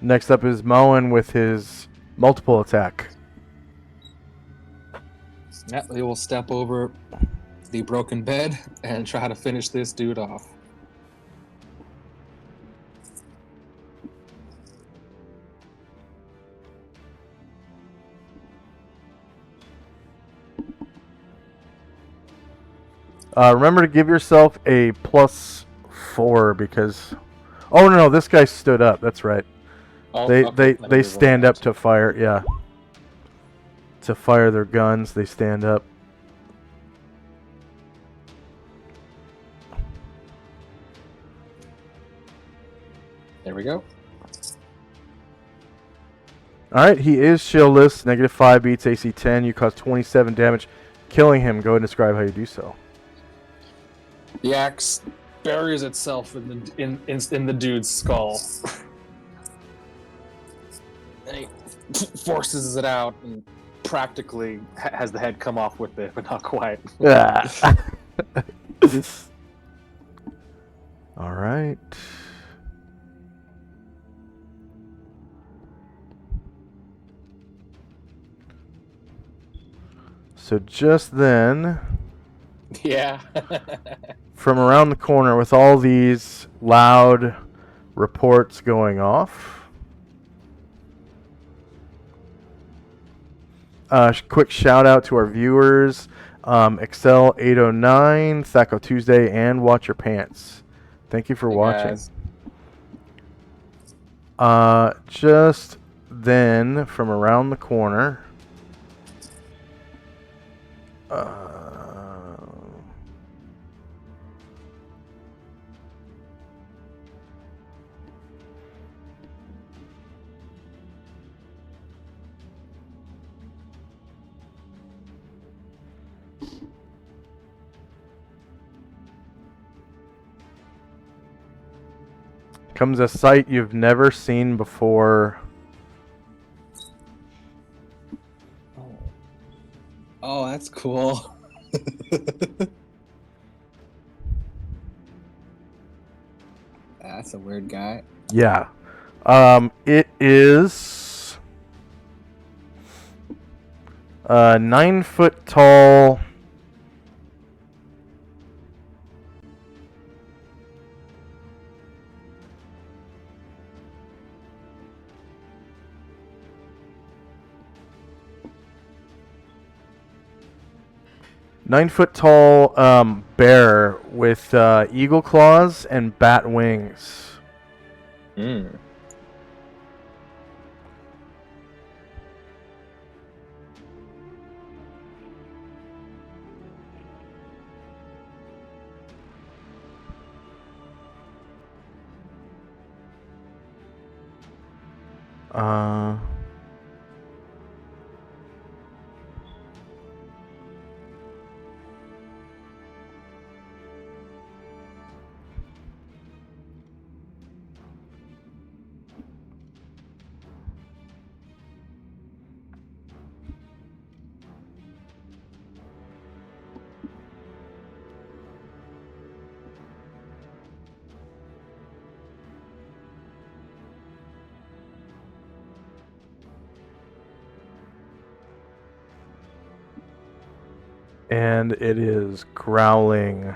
Next up is Moen with his multiple attack. Yeah, he will step over the broken bed and try to finish this dude off. Remember to give yourself a +4 because... Oh no, this guy stood up. That's right. Oh, They okay, let me they reroll stand that. up to fire. Yeah. To fire their guns, they stand up. There we go. Alright, he is shieldless. -5 beats AC 10. You cause 27 damage, killing him. Go ahead and describe how you do so. The axe buries itself in the dude's skull. And he forces it out and practically has the head come off with it, but not quite. Alright. So just then, Yeah. from around the corner with all these loud reports going off, quick shout out to our viewers, Excel 809, Thaco Tuesday, and Watch Your Pants. Thank you for Hey, watching. guys. Just then, from around the corner, comes a sight you've never seen before. Oh, that's cool. That's a weird guy. Yeah. It is 9 foot tall. Bear with eagle claws and bat wings. Mm. Uh, and it is growling.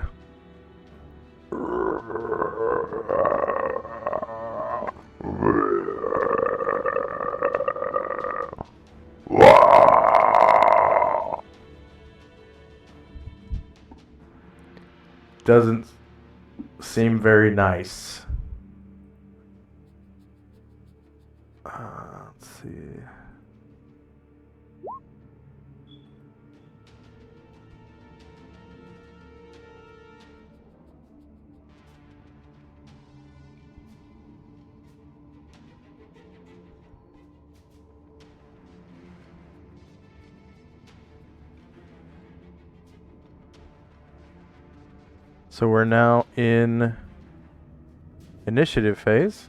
Doesn't seem very nice. Let's see. So we're now in initiative phase.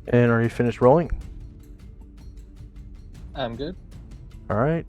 And are you finished rolling? I'm good. All right.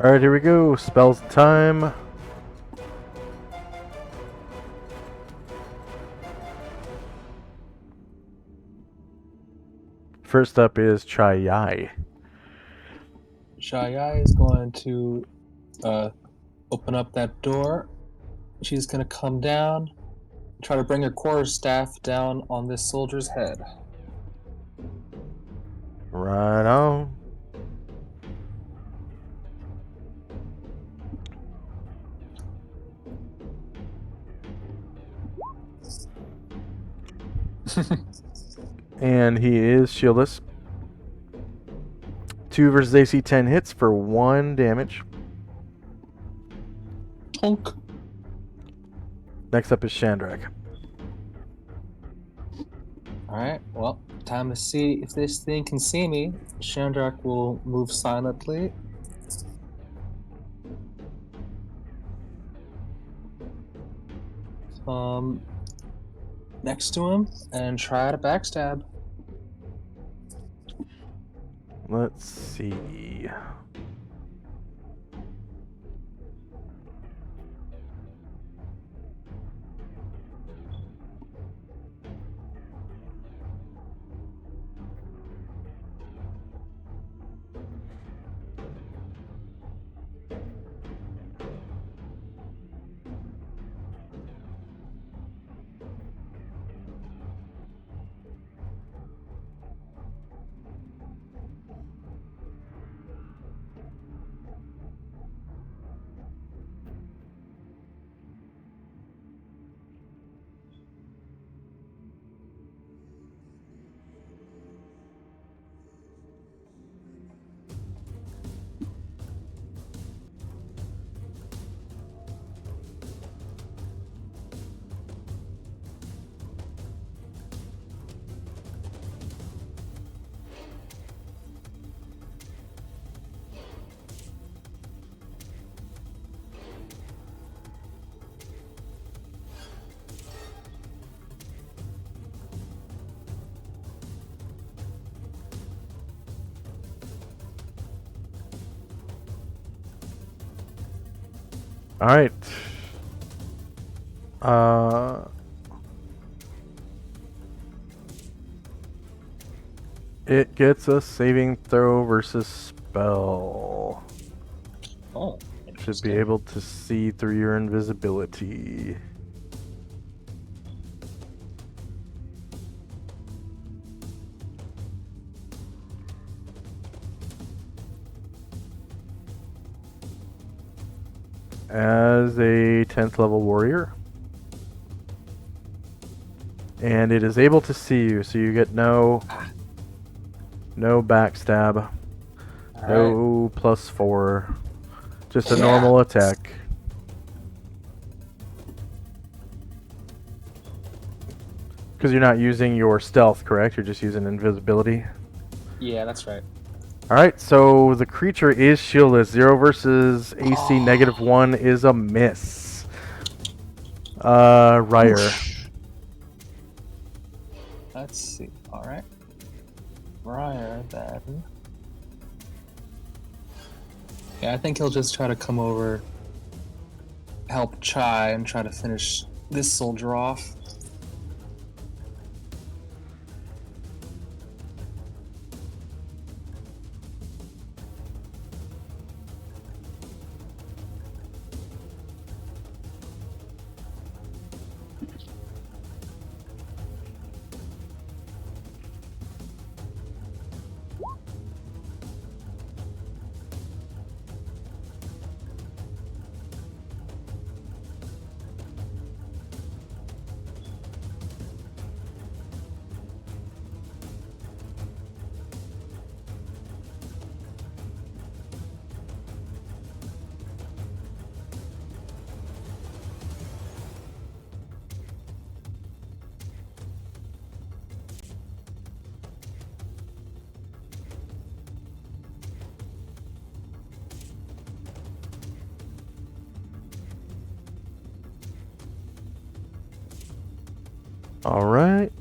All right, here we go. Spells time. First up is Chai Yai. Shayai is going to open up that door. She's going to come down, try to bring her quarterstaff down on this soldier's head. Right on. And he is shieldless. 2 versus AC 10 hits for 1 damage. Tonk. Next up is Shandrak. Alright, well, time to see if this thing can see me. Shandrak will move silently. Next to him and try to backstab. Let's see. All right. It gets a saving throw versus spell. Oh, Should interesting. be able to see through your invisibility. As a 10th level warrior. And it is able to see you, so you get no backstab. Alright. No +4. Just a Yeah. normal attack. Because you're not using your stealth, correct? You're just using invisibility. Yeah, that's right. Alright, so the creature is shieldless. 0 versus AC -1 is a miss. Ryer. Whoosh. Let's see. Alright. Ryer, then. Yeah, I think he'll just try to come over, help Chai, and try to finish this soldier off. All right.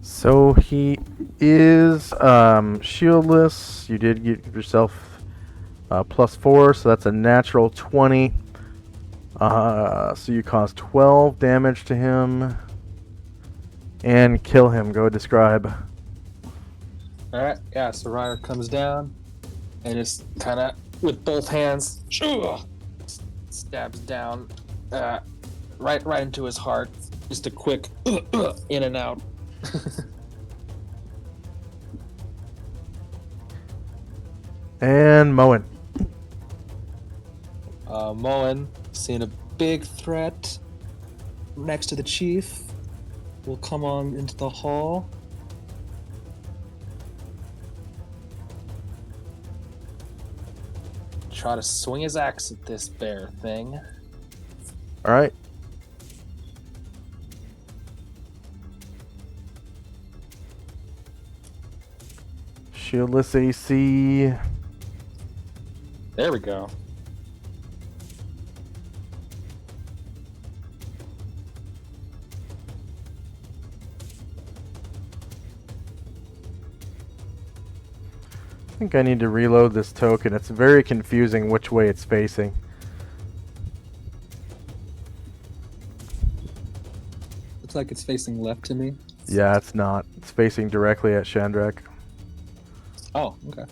So he is shieldless. You did get yourself +4, so that's a natural 20. So you cause 12 damage to him and kill him. Go describe. Alright, yeah, so Ryder comes down and just kind of, with both hands, stabs down right into his heart. Just a quick in and out. And Moen. Mullen, seeing a big threat next to the chief, will come on into the hall. Try to swing his axe at this bear thing. All right. Shieldless AC. There we go. I think I need to reload this token. It's very confusing which way it's facing. Looks like it's facing left to me. Yeah, it's not. It's facing directly at Shandrak. Oh, okay.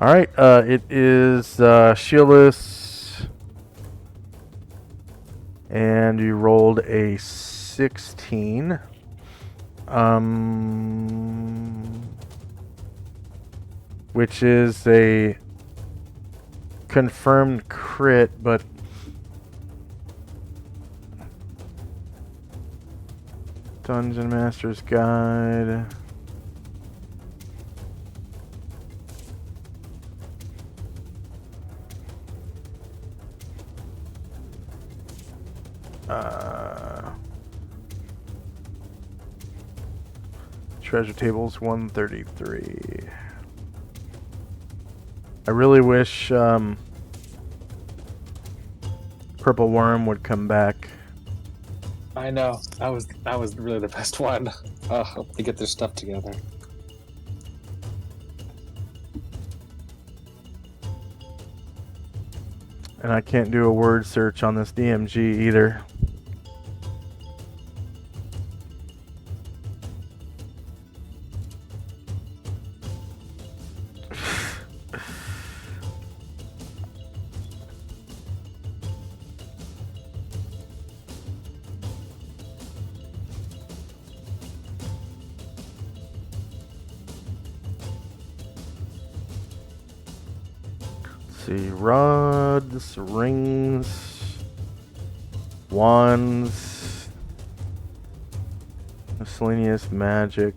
All right. It is shieldless, and you rolled a 16. Which is a confirmed crit, but Dungeon Master's Guide. Treasure table's 133. I really wish Purple Worm would come back. I know. That was really the best one. Hope they get their stuff together. And I can't do a word search on this DMG either. See, rods, rings, wands, miscellaneous magic.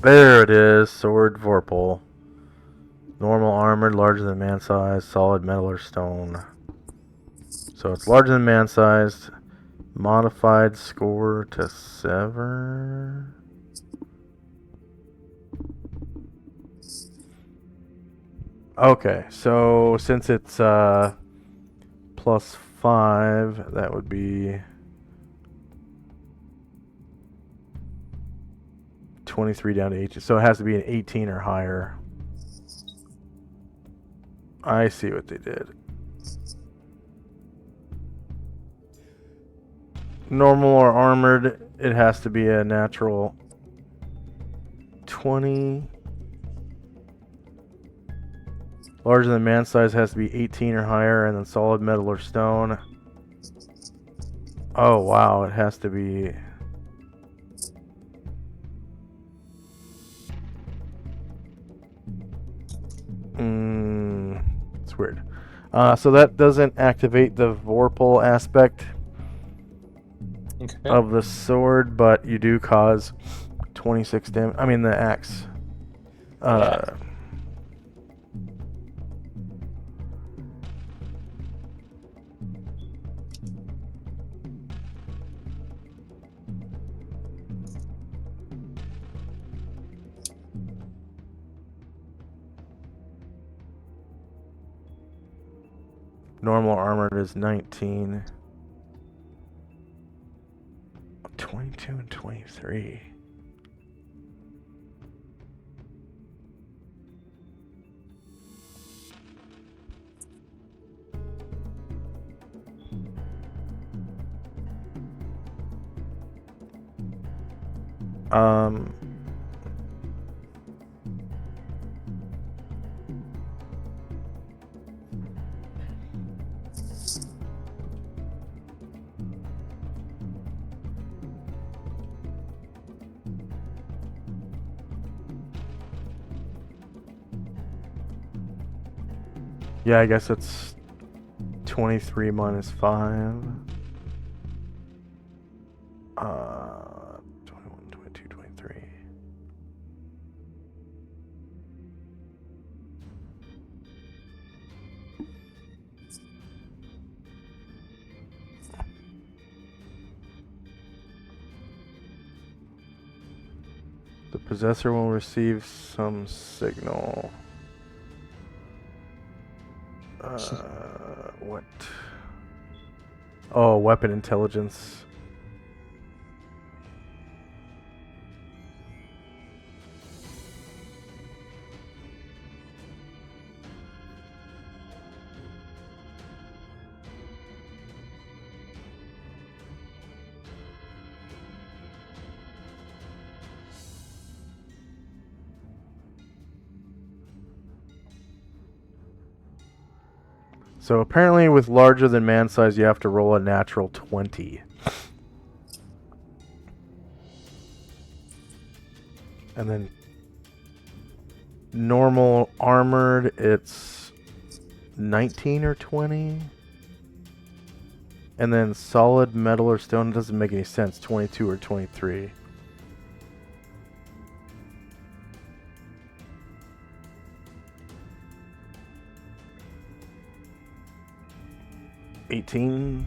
There it is, sword Vorpal. Normal armored, larger than man sized, solid metal or stone. So it's larger than man sized. Modified score to sever. Okay, so since it's +5, that would be 23 down to 18. So it has to be an 18 or higher. I see what they did. Normal or armored, it has to be a natural 20. Larger than man size has to be 18 or higher, and then solid metal or stone. Oh wow, it has to be. It's weird. So that doesn't activate the Vorpal aspect Okay. of the sword, but you do cause 26 damage. I mean the axe. Normal armored is 19. 22 and 23. Yeah, I guess it's 23 minus 5. 21, 22, 23. The possessor will receive some signal. What? Oh, weapon intelligence. So apparently with larger than man size, you have to roll a natural 20. And then normal armored, it's 19 or 20. And then solid metal or stone, doesn't make any sense, 22 or 23. $18.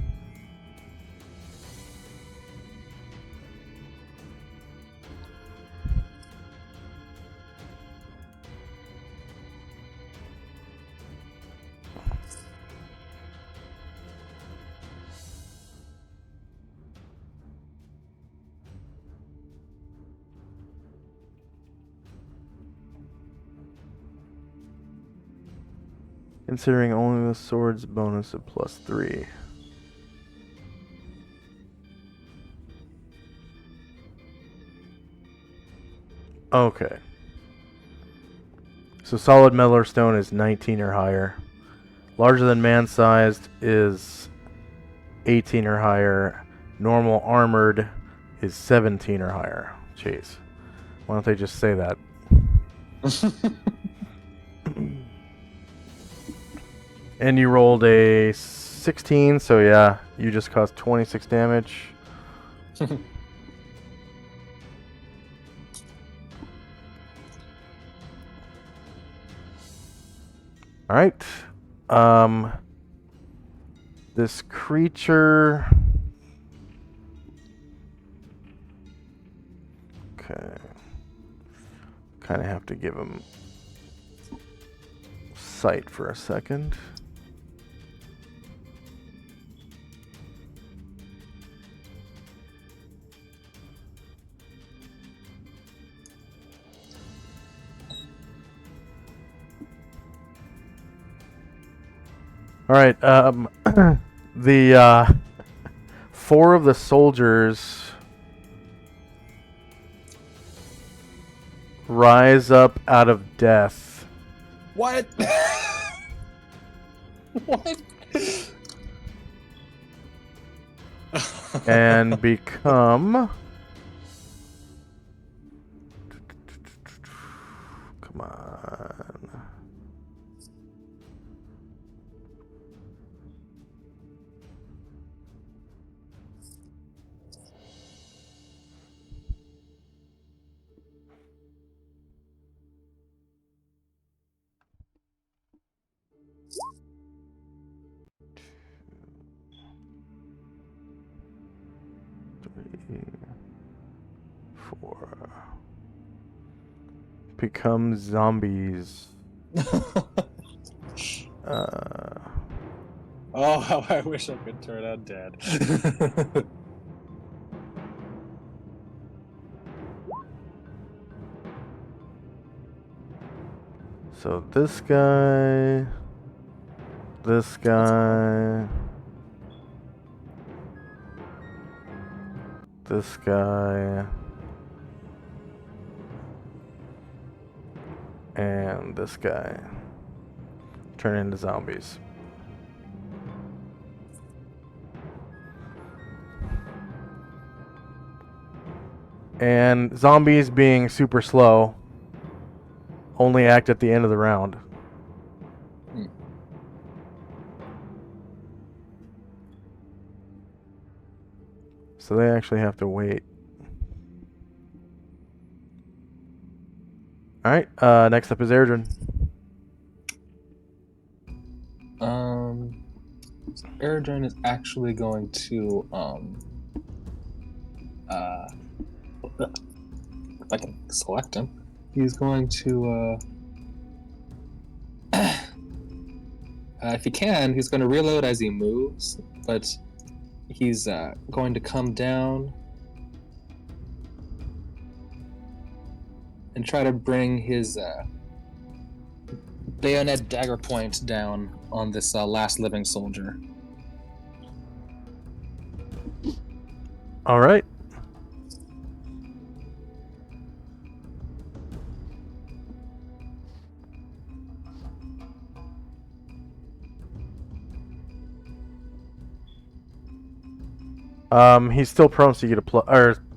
Considering only the sword's bonus of +3. Okay. So solid metal or stone is 19 or higher. Larger than man-sized is 18 or higher. Normal armored is 17 or higher. Jeez. Why don't they just say that? And you rolled a 16, so yeah, you just caused 26 damage. Alright. This creature... Okay. Kind of have to give him sight for a second. All right. The 4 of the soldiers rise up out of death. What? What? and become. Come on. Three, 4. Become zombies. Oh, how I wish I could turn undead. So this guy, this guy, this guy, and this guy turn into zombies. And zombies being super slow only act at the end of the round. So they actually have to wait. Alright, next up is Erdrin. Erdrin is actually going to if I can select him, he's going to if he can, he's going to reload as he moves, but he's going to come down and try to bring his bayonet dagger point down on this last living soldier. All right. He's still prone, so you get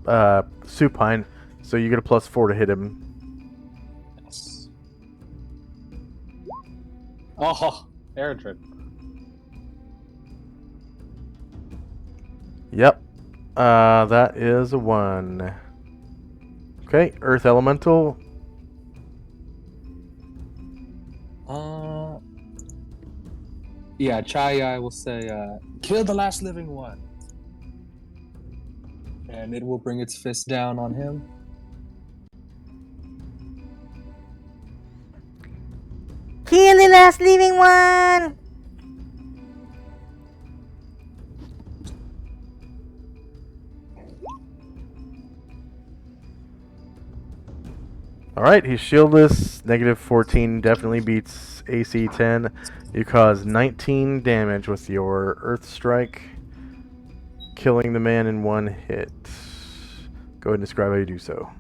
a supine, so you get a +4 to hit him. Yes. Oh, Erdrin. Yep. That is a 1. Okay, Earth Elemental. Yeah, Chai will say, kill the last living one. And it will bring its fist down on him. Kill the last living one! Alright, he's shieldless. -14 definitely beats AC 10. You cause 19 damage with your Earth Strike, killing the man in 1 hit. Go ahead and describe how you do so.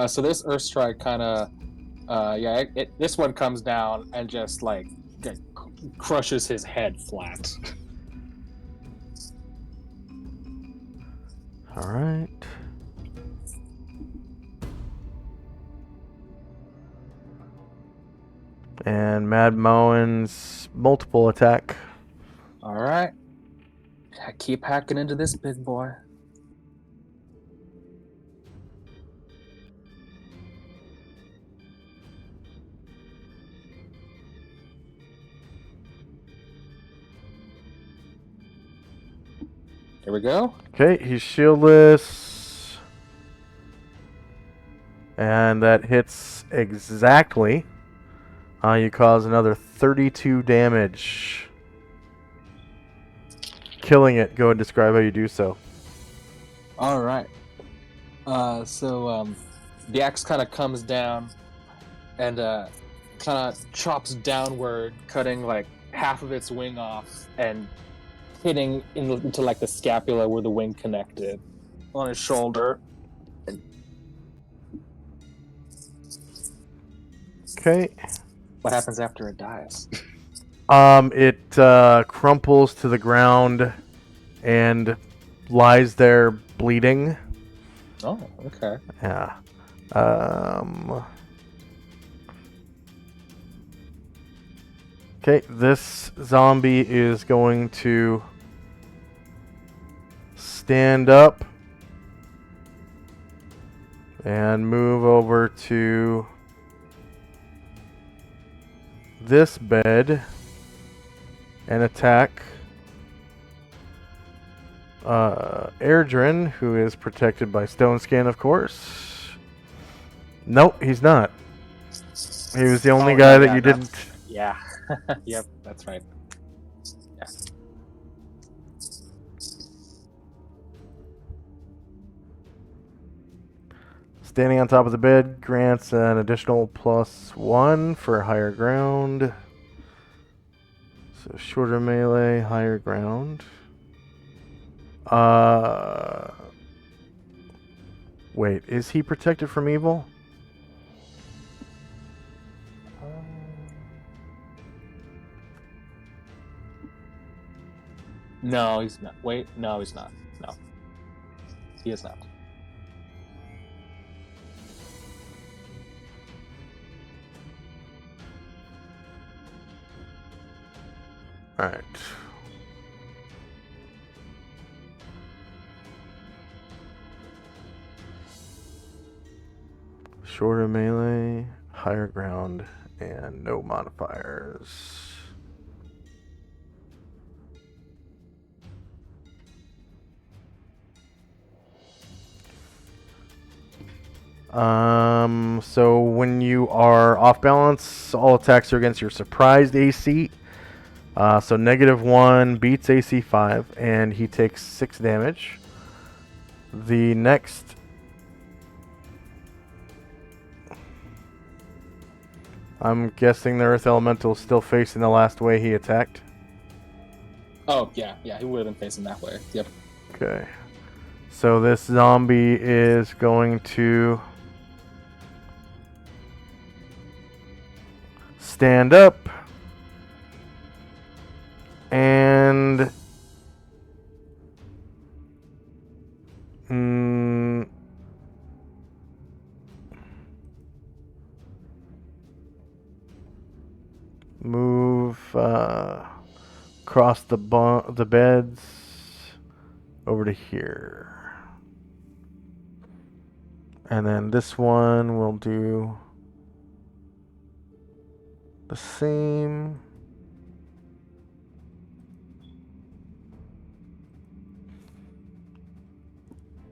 So this Earth Strike kind of, this one comes down and just like crushes his head flat. Alright. And Mad Mowen's multiple attack. All right. Keep hacking into this big boy. Here we go. Okay, he's shieldless. And that hits exactly. You cause another 32 damage. Killing it. Go ahead and describe how you do so. All right. So the axe kind of comes down and kind of chops downward, cutting like half of its wing off and hitting into like the scapula where the wing connected on his shoulder. Okay. What happens after it dies? It crumples to the ground and lies there bleeding. Oh, okay. Yeah. Okay, this zombie is going to stand up and move over to this bed and attack Airdrin, who is protected by Stone Skin, of course. Nope, he's not. He was the only guy that you didn't... Yeah. Yep, that's right. Yeah. Standing on top of the bed grants an additional +1 for higher ground. So shorter melee, higher ground. Wait, is he protected from evil? No, he's not. Wait, no, he's not. No. He is not. Alright. Shorter melee, higher ground, and no modifiers. So when you are off balance, all attacks are against your surprised AC. So -1 beats AC 5, and he takes 6 damage. The next... I'm guessing the Earth Elemental is still facing the last way he attacked. Oh, yeah, he would have been facing that way. Yep. Okay. So this zombie is going to stand up and move across the beds over to here. And then this one will do the same.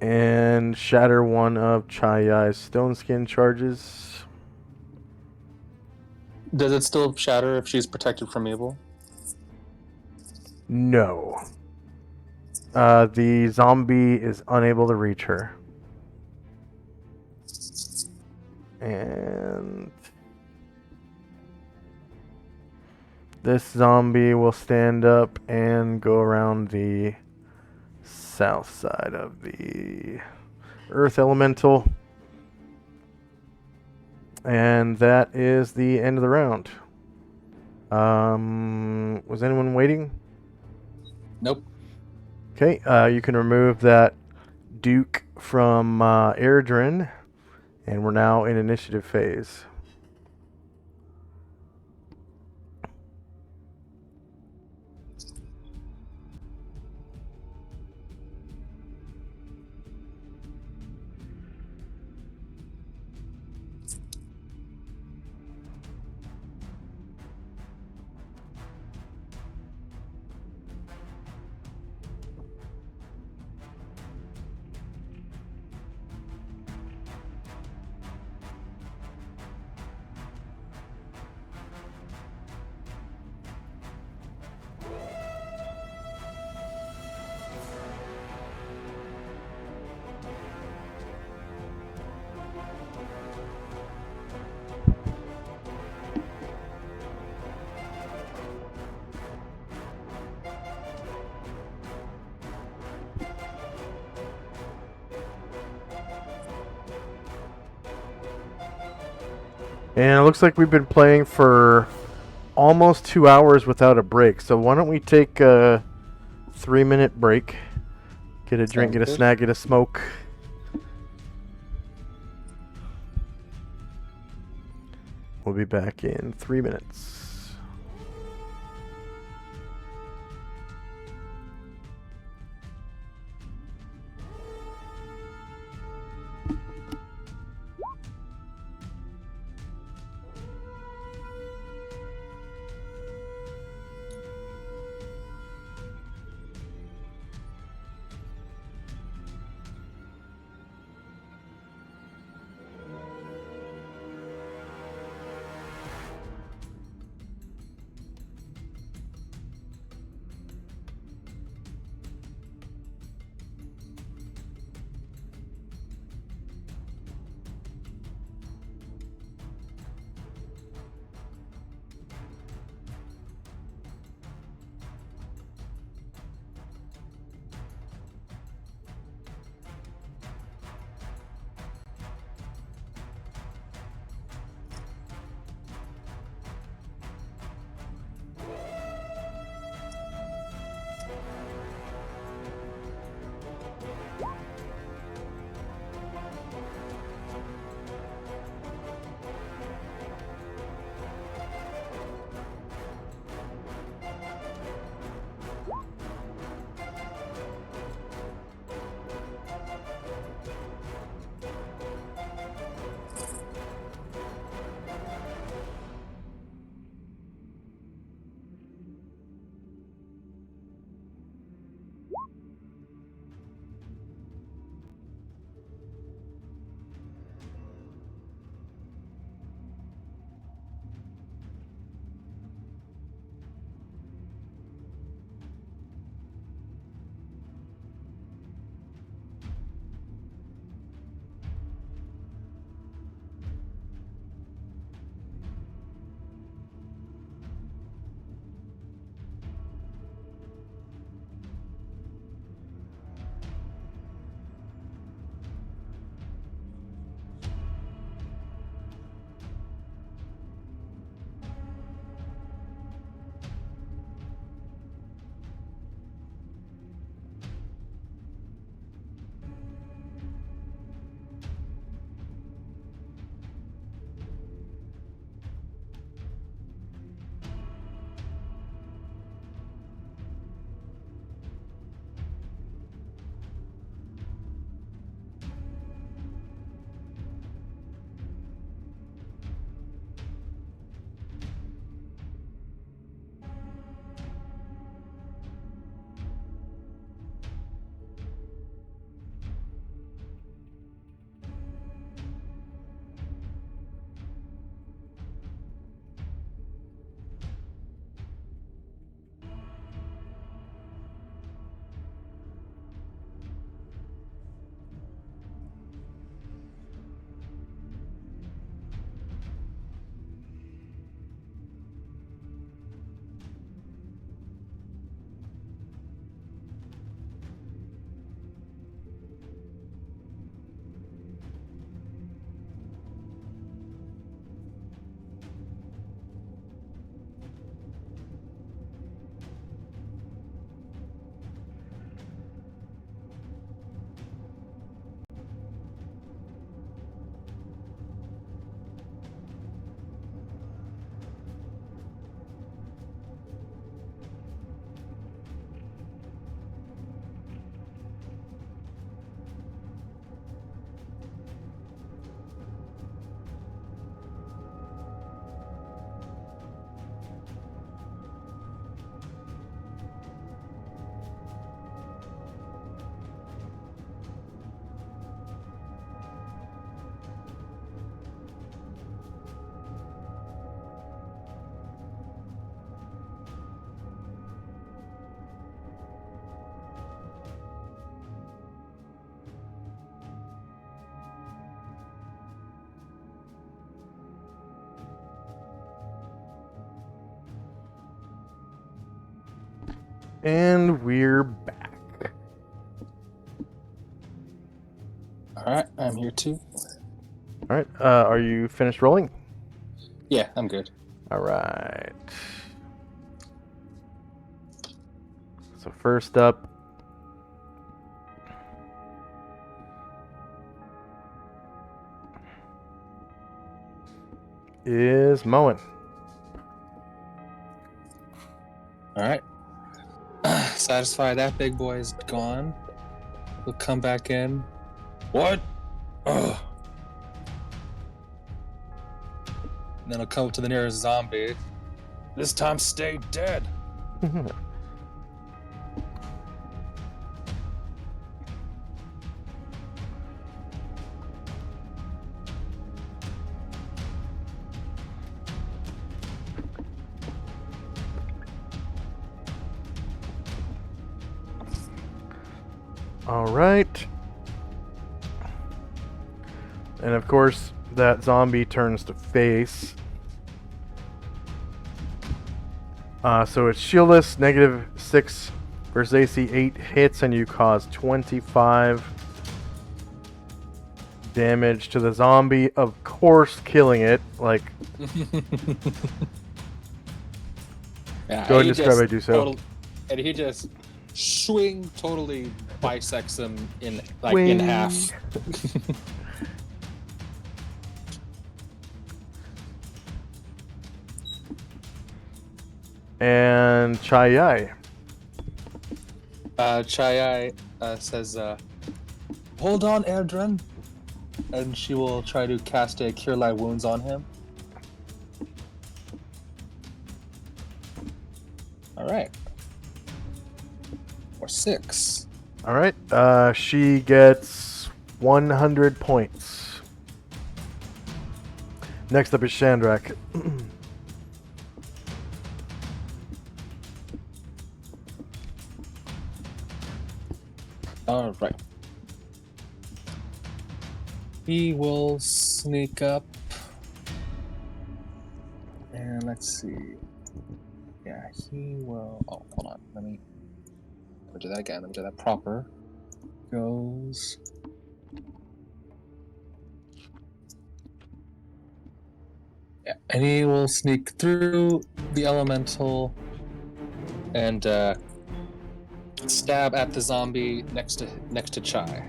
And shatter one of Chai-Yai's stone skin charges. Does it still shatter if she's protected from evil? No. The zombie is unable to reach her. And this zombie will stand up and go around the south side of the Earth Elemental. And that is the end of the round. Was anyone waiting? Nope. Okay, you can remove that Duke from Airdrin, and we're now in initiative phase. And it looks like we've been playing for almost 2 hours without a break. So why don't we take 3-minute break. Get a drink, Sounds get a good. snack, get a smoke. We'll be back in 3 minutes. And we're back. Alright, I'm here too. All right. Are you finished rolling? Yeah, I'm good. All right. So first up is Moen. All right. Satisfied that big boy is gone. We'll come back in. What? Ugh. And then I'll come to the nearest zombie. This time stay dead. All right. And of course, that zombie turns to face. So it's shieldless, -6 versus AC 8 hits, and you cause 25 damage to the zombie. Of course, killing it. Like, Yeah, go ahead and he describe just how you do so. and he just swing totally bisects him in Wing. half. And Chai. Chai says, "Hold on, Erdrin," and she will try to cast a Cure Light Wounds on him. All right. Or 6. All right. She gets 100 points. Next up is Shandrak. All right. He will sneak up. And let's see. Yeah, he will. Oh, hold on. Let me do that again. Let me do that proper. Goes. Yeah, and he will sneak through the elemental and stab at the zombie next to Chai.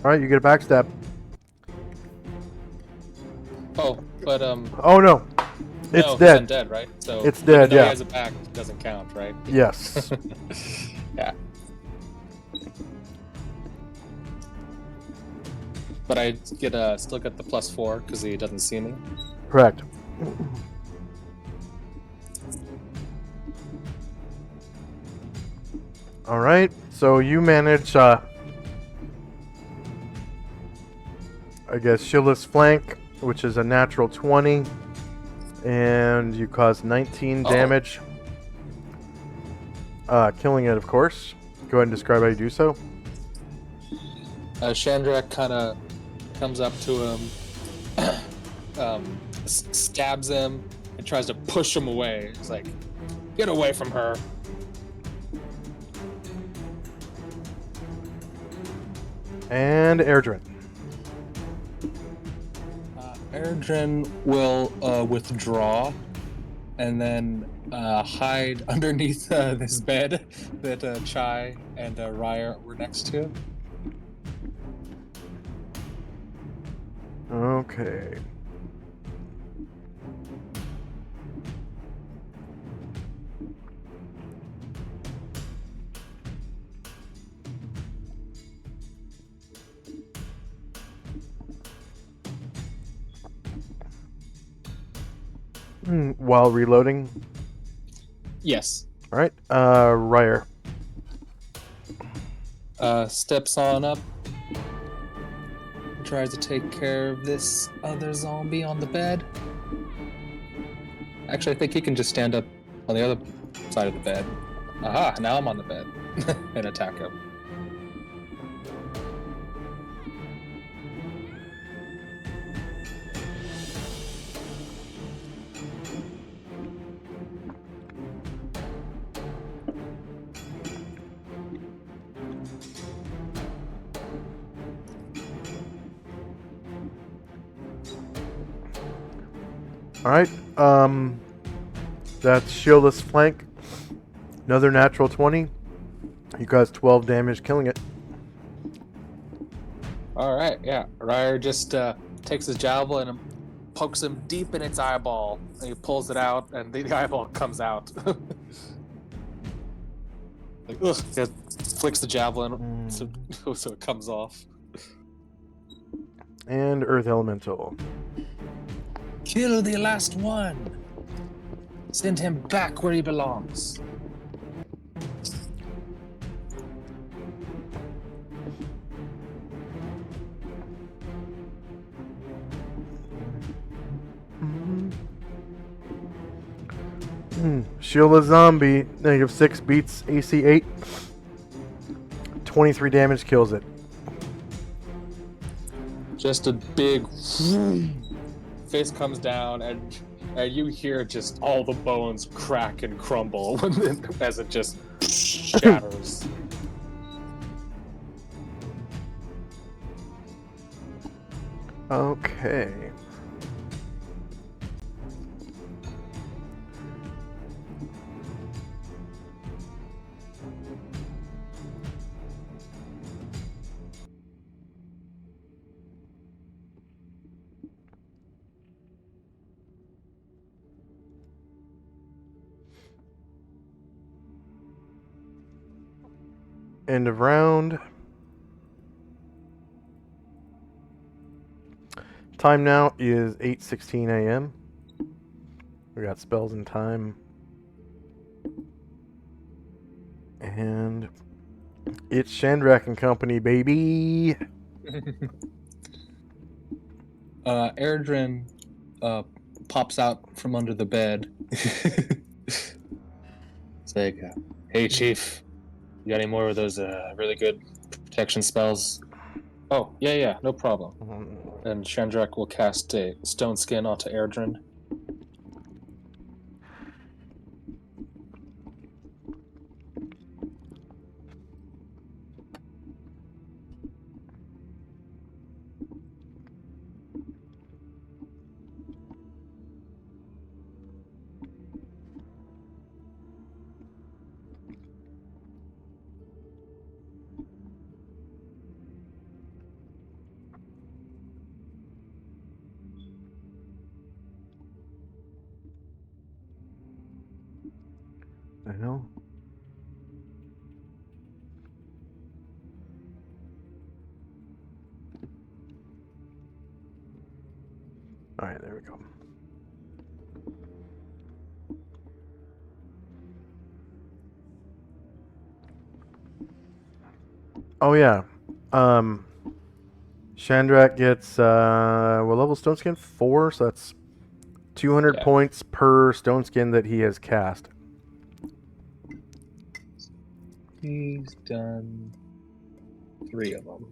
All right, you get a backstab. Oh, but Oh no, it's no, dead. He's undead, right? So It's even dead, though yeah. He has a back, it doesn't count, right? Yes. Yeah. But I get still get the +4 because he doesn't see me. Correct. All right, so you manage, I guess, shieldless flank, which is a natural 20, and you cause 19 damage. Killing it, of course. Go ahead and describe how you do so. Chandrak kind of comes up to him, stabs him, and tries to push him away. He's like, "Get away from her!" And Erdrin. Erdrin will withdraw and then hide underneath this bed that Chai and Raya were next to. Okay. While reloading. Yes. All right. Ryer. Steps on up. Tries to take care of this other zombie on the bed. Actually, I think he can just stand up on the other side of the bed. Aha, now I'm on the bed. And attack him. All right. That's shieldless flank. Another natural 20. You guys 12 damage, killing it. All right, yeah. Ryer just takes his javelin and pokes him deep in its eyeball. And he pulls it out, and the eyeball comes out. Like, ugh, he flicks the javelin so it comes off. And Earth Elemental. Kill the last one. Send him back where he belongs. Shieldless zombie. -6 beats AC 8. 23 damage, kills it. Just a big face comes down, and you hear just all the bones crack and crumble as it just shatters. Okay. End of round. Time now is 8:16 a.m. We got spells and time. And it's Shandrak and Company, baby. Erdrin pops out from under the bed. It's like, hey, Chief, you got any more of those really good protection spells? Oh, yeah, no problem. And Shandrak will cast a stone skin onto Erdrin. The hell? Alright, there we go. Oh yeah. Shandrak gets what level stone skin? 4, so that's 200 points per stone skin that he has cast. He's done 3 of them.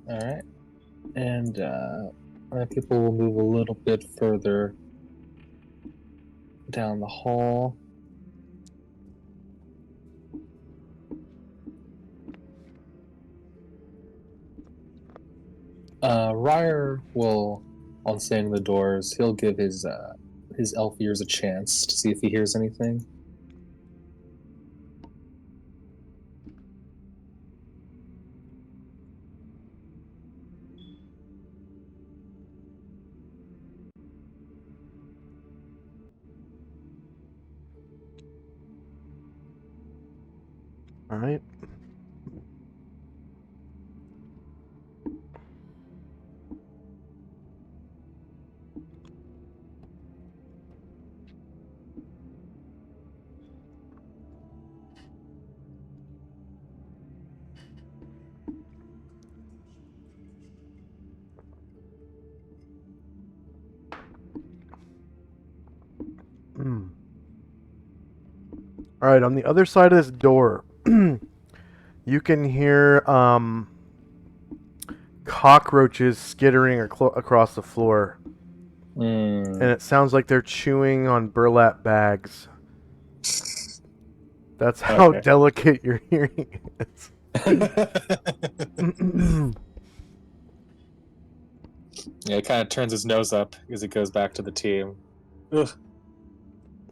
Alright. And people will move a little bit further down the hall. Ryer will, on seeing the doors, he'll give his elf ears a chance to see if he hears anything. Alright. Alright, on the other side of this door, you can hear cockroaches skittering across the floor. Hmm. And it sounds like they're chewing on burlap bags. That's how Okay. delicate your hearing is. Yeah, he kind of turns his nose up as he goes back to the team. Ugh.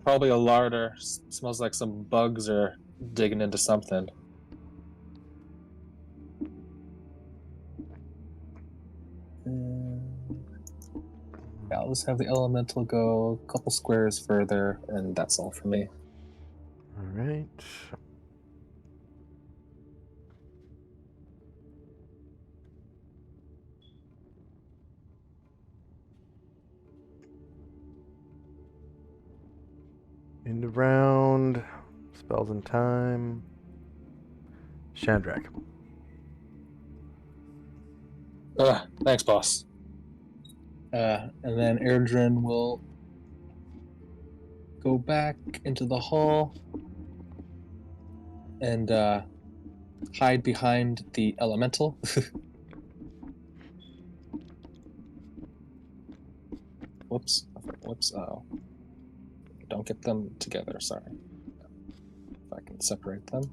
Probably a larder. Smells like some bugs are digging into something. Yeah, I'll just have the elemental go a couple squares further, and that's all for me. All right. End of round. Spells in time. Shandrak. Thanks, boss. And then Airdrin will go back into the hall and hide behind the elemental. Whoops. Whoops. Oh. Don't get them together. Sorry. If I can separate them.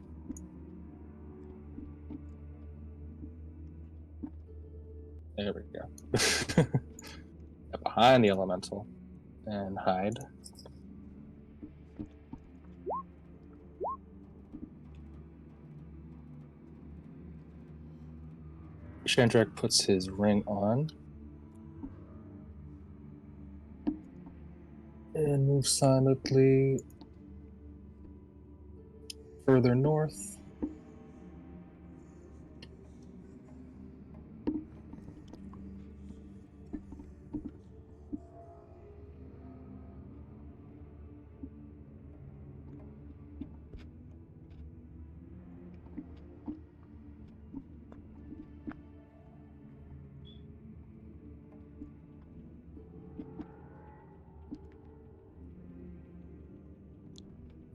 There we go. Behind the elemental and hide. Shandrak puts his ring on and moves silently further north.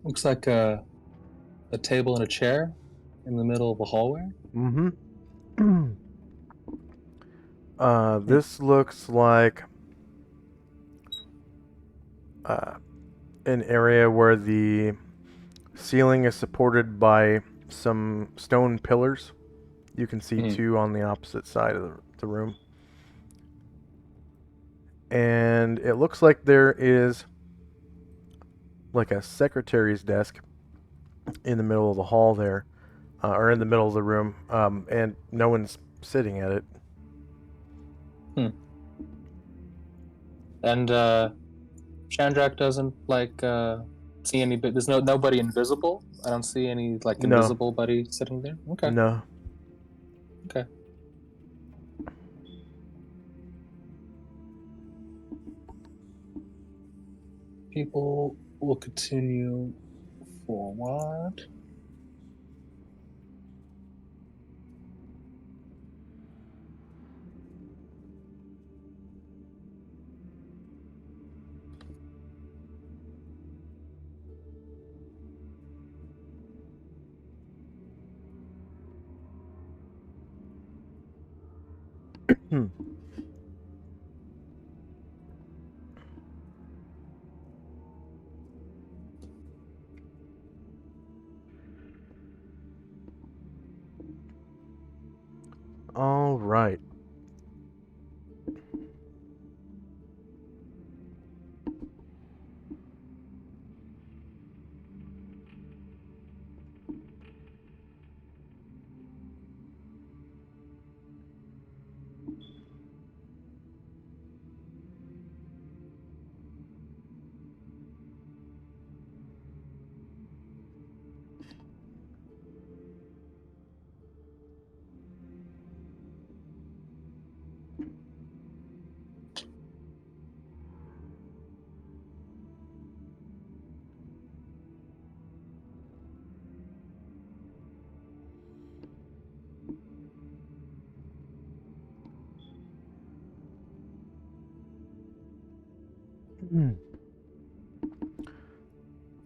Looks like a table and a chair in the middle of a hallway. Mm-hmm. This looks like an area where the ceiling is supported by some stone pillars. You can see two on the opposite side of the room. And it looks like there is like a secretary's desk in the middle of the hall there, or in the middle of the room, and no one's sitting at it. And Shandrak doesn't see any. There's nobody invisible. I don't see any No. invisible buddy sitting there. Okay. No. Okay. People will continue forward. All right.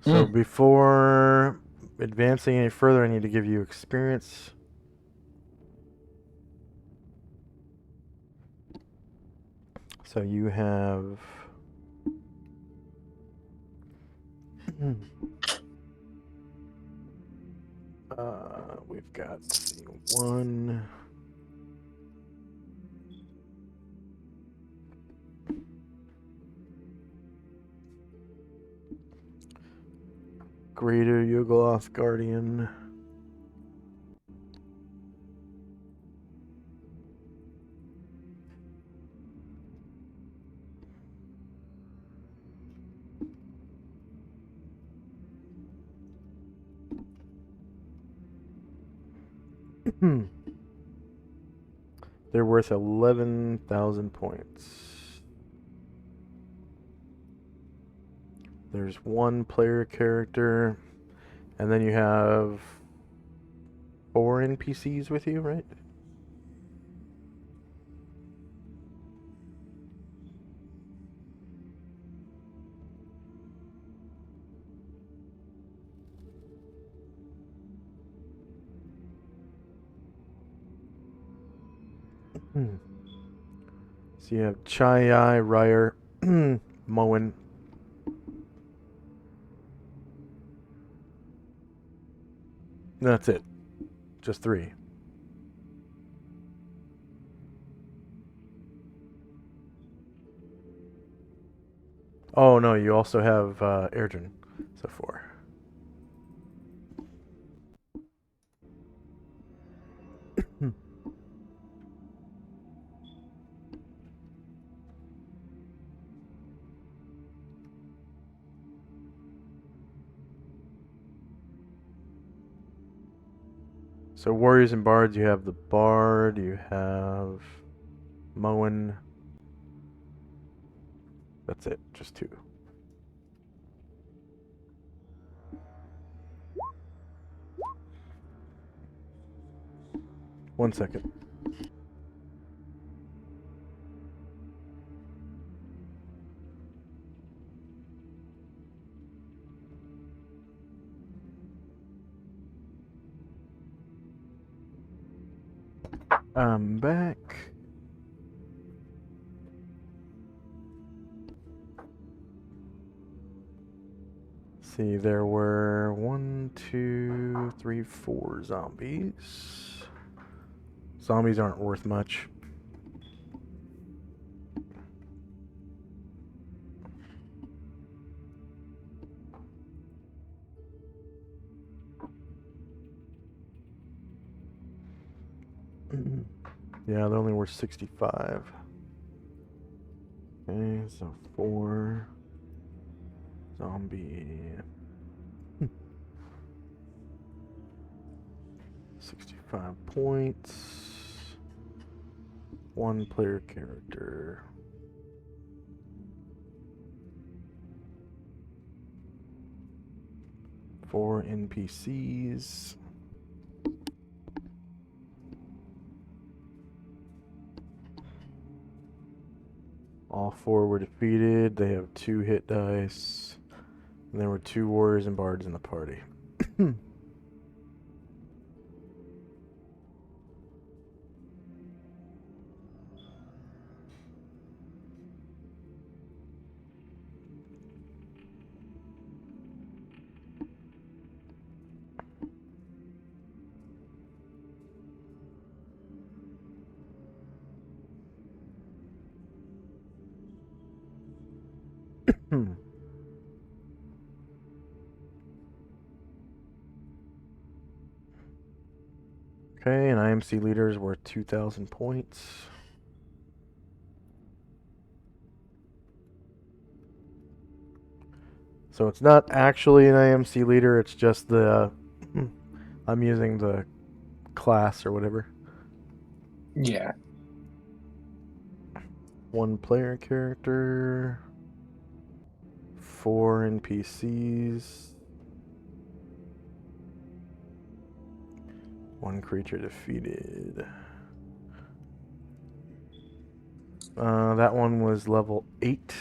So before advancing any further, I need to give you experience. So you have we've got one. Greater Yugoloth Guardian. They're worth 11,000 points. There's one player character, and then you have 4 NPCs with you, right? So you have Chai, Ryer, Moen. That's it. Just 3. Oh no, you also have Erdrin. So 4. So warriors and bards, you have the bard, you have Moen. That's it, just 2. One second. I'm back. See, there were 1, 2, 3, 4 zombies. Zombies aren't worth much. Yeah, they're only worth 65. Okay, so 4 zombie. 65 points. 1 player character. Four NPCs. All 4 were defeated. They have 2 hit dice. And there were 2 warriors and bards in the party. Okay, and IMC leaders were 2,000 points. So it's not actually an IMC leader, it's just the... I'm using the class or whatever. Yeah. 1 player character. 4 NPCs. 1 creature defeated. That one was level 8.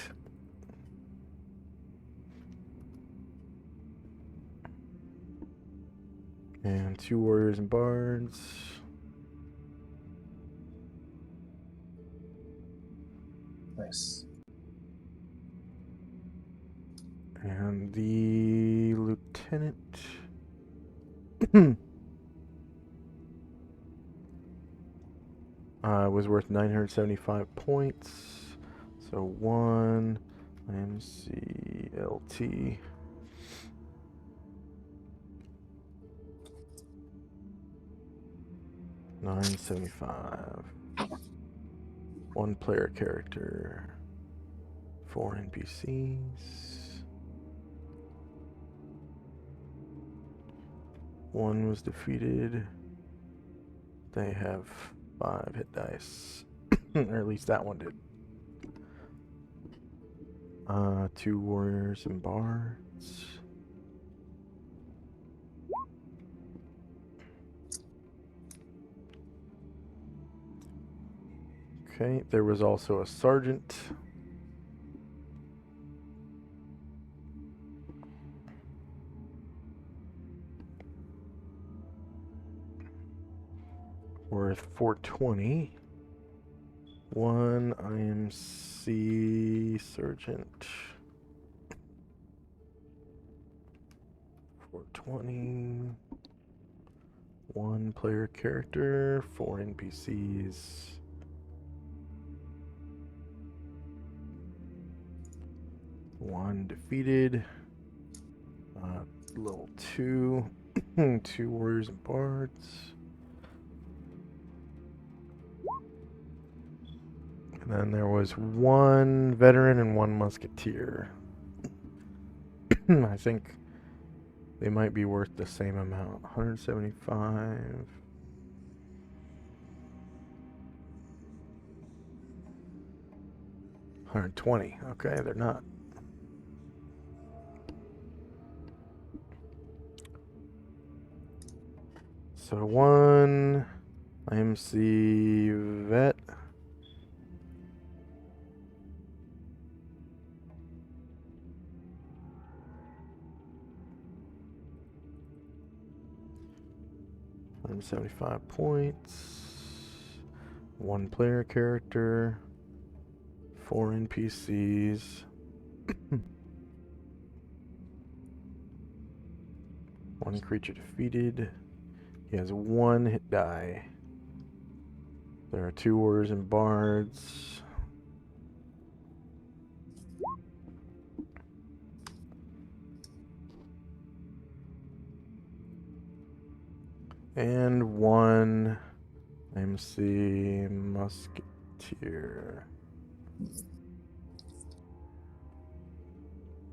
And 2 warriors and bards. Nice. And the lieutenant was worth 975 points. So 1 MCLT. $975. 1 player character. 4 NPCs. 1 was defeated. They have 5 hit dice. Or at least that one did. 2 warriors and bards. Okay, there was also a sergeant. Worth 420. 1 IMC sergeant. 420. 1 player character. 4 NPCs. 1 defeated. Level 2. 2 warriors and bards. And then there was 1 veteran and 1 musketeer. I think they might be worth the same amount. 175. 120. Okay, they're not. So 1 IMC vet. $175 points. 1 player character. 4 NPCs. 1 creature defeated. He has 1 hit die. There are 2 warriors and bards. And 1 MC musketeer.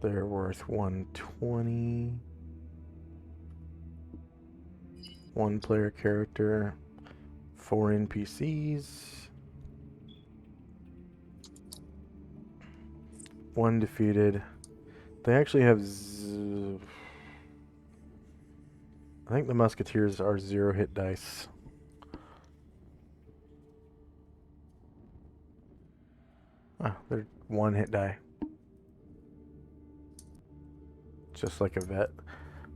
They're worth 120. 1 player character. 4 NPCs. 1 defeated. They actually have I think the musketeers are 0 hit dice. Ah, they're 1 hit die. Just like a vet.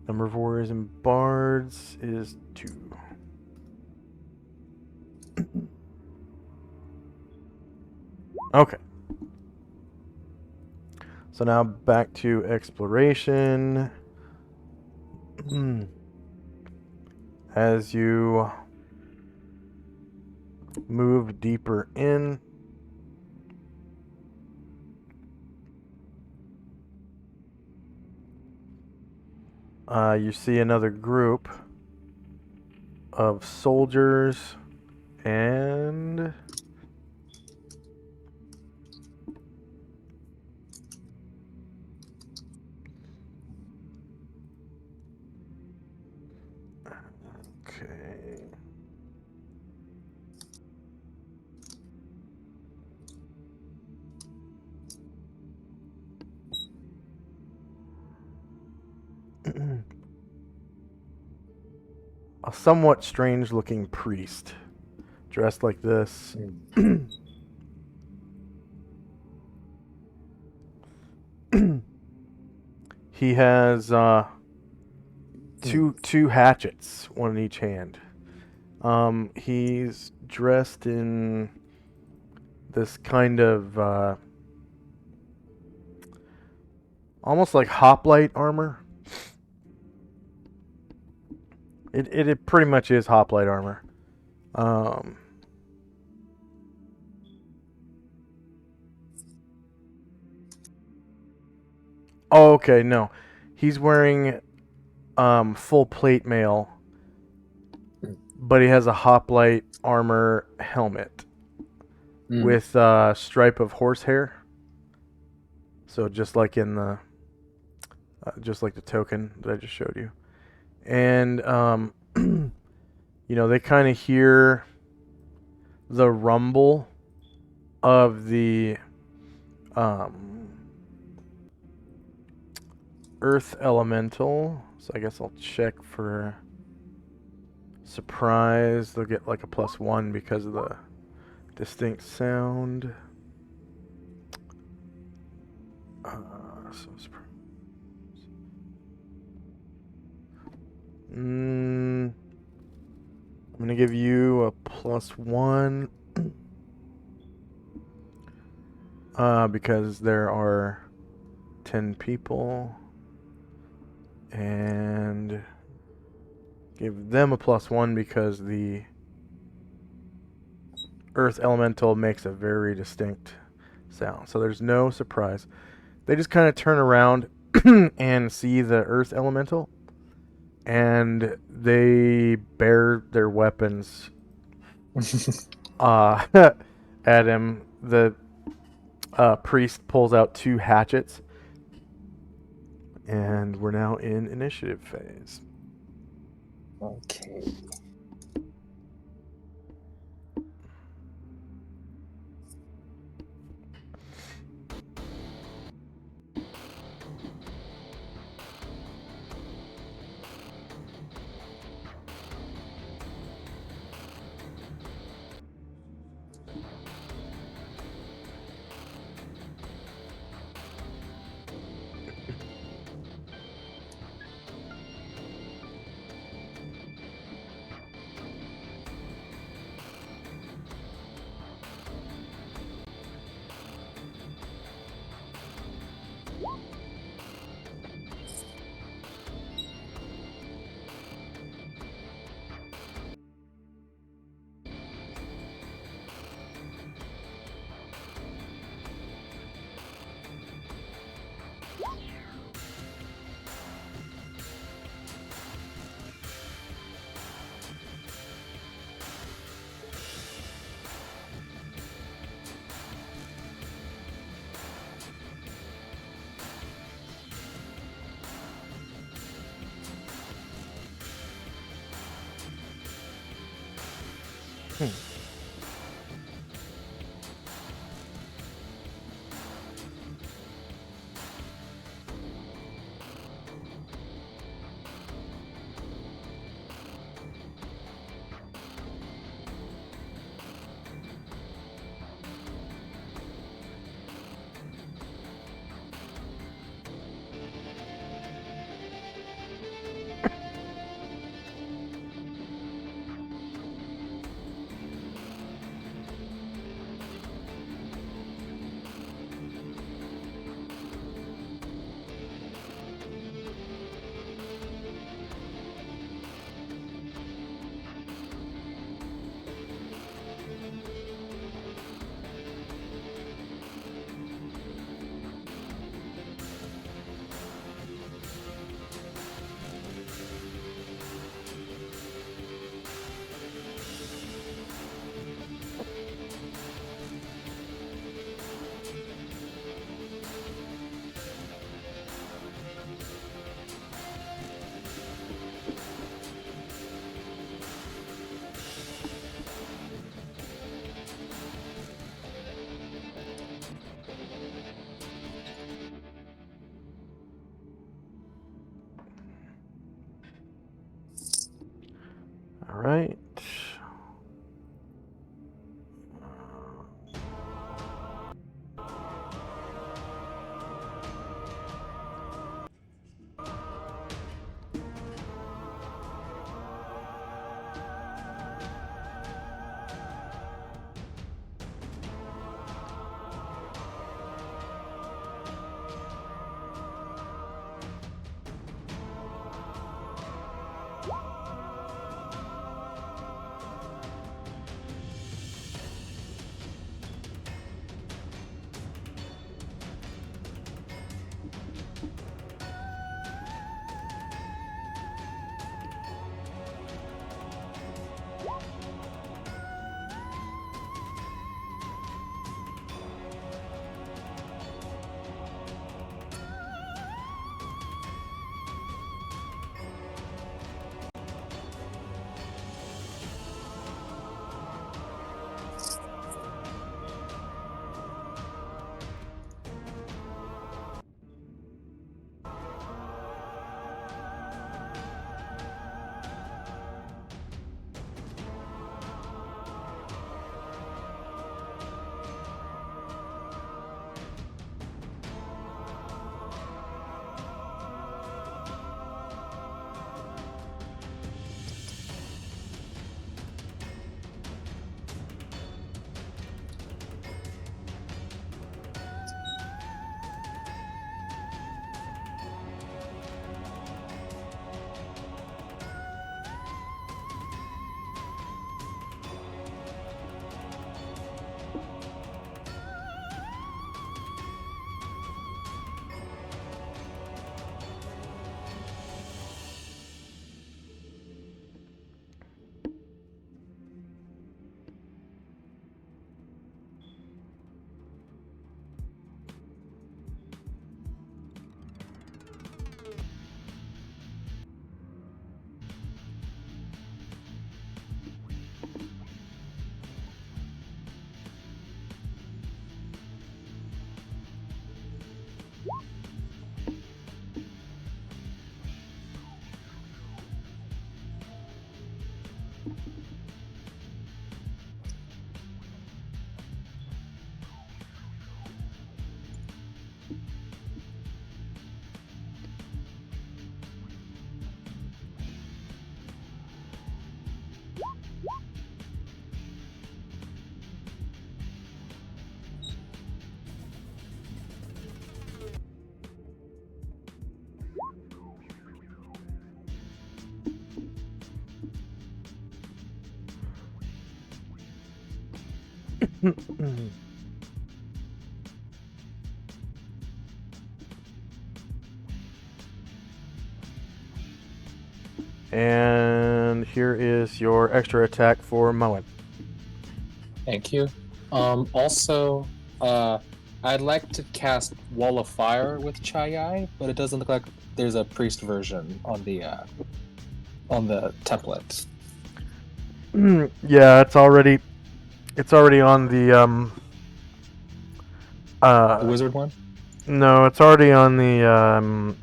Number of warriors and bards is 2. Okay. So now back to exploration. As you move deeper in, you see another group of soldiers and okay. A somewhat strange looking priest dressed like this. He has two hatchets, one in each hand. He's dressed in this kind of almost like hoplite armor. It pretty much is hoplite armor. Oh, okay, no. He's wearing full plate mail, but he has a hoplite armor helmet with stripe of horsehair. So just like in the just like the token that I just showed you. And you know, they kind of hear the rumble of the earth elemental. So I guess I'll check for surprise. They'll get like a +1 because of the distinct sound. So surprise. I'm gonna give you a +1 because there are 10 people, and give them a +1 because the earth elemental makes a very distinct sound. So there's no surprise. They just kind of turn around and see the earth elemental, and they bear their weapons at him. The priest pulls out 2 hatchets, and we're now in initiative phase. Okay. All right. And here is your extra attack for Moen. Thank you. Also, I'd like to cast Wall of Fire with Chai, but it doesn't look like there's a priest version on the template. Yeah, it's already on the The wizard one? no, it's already on the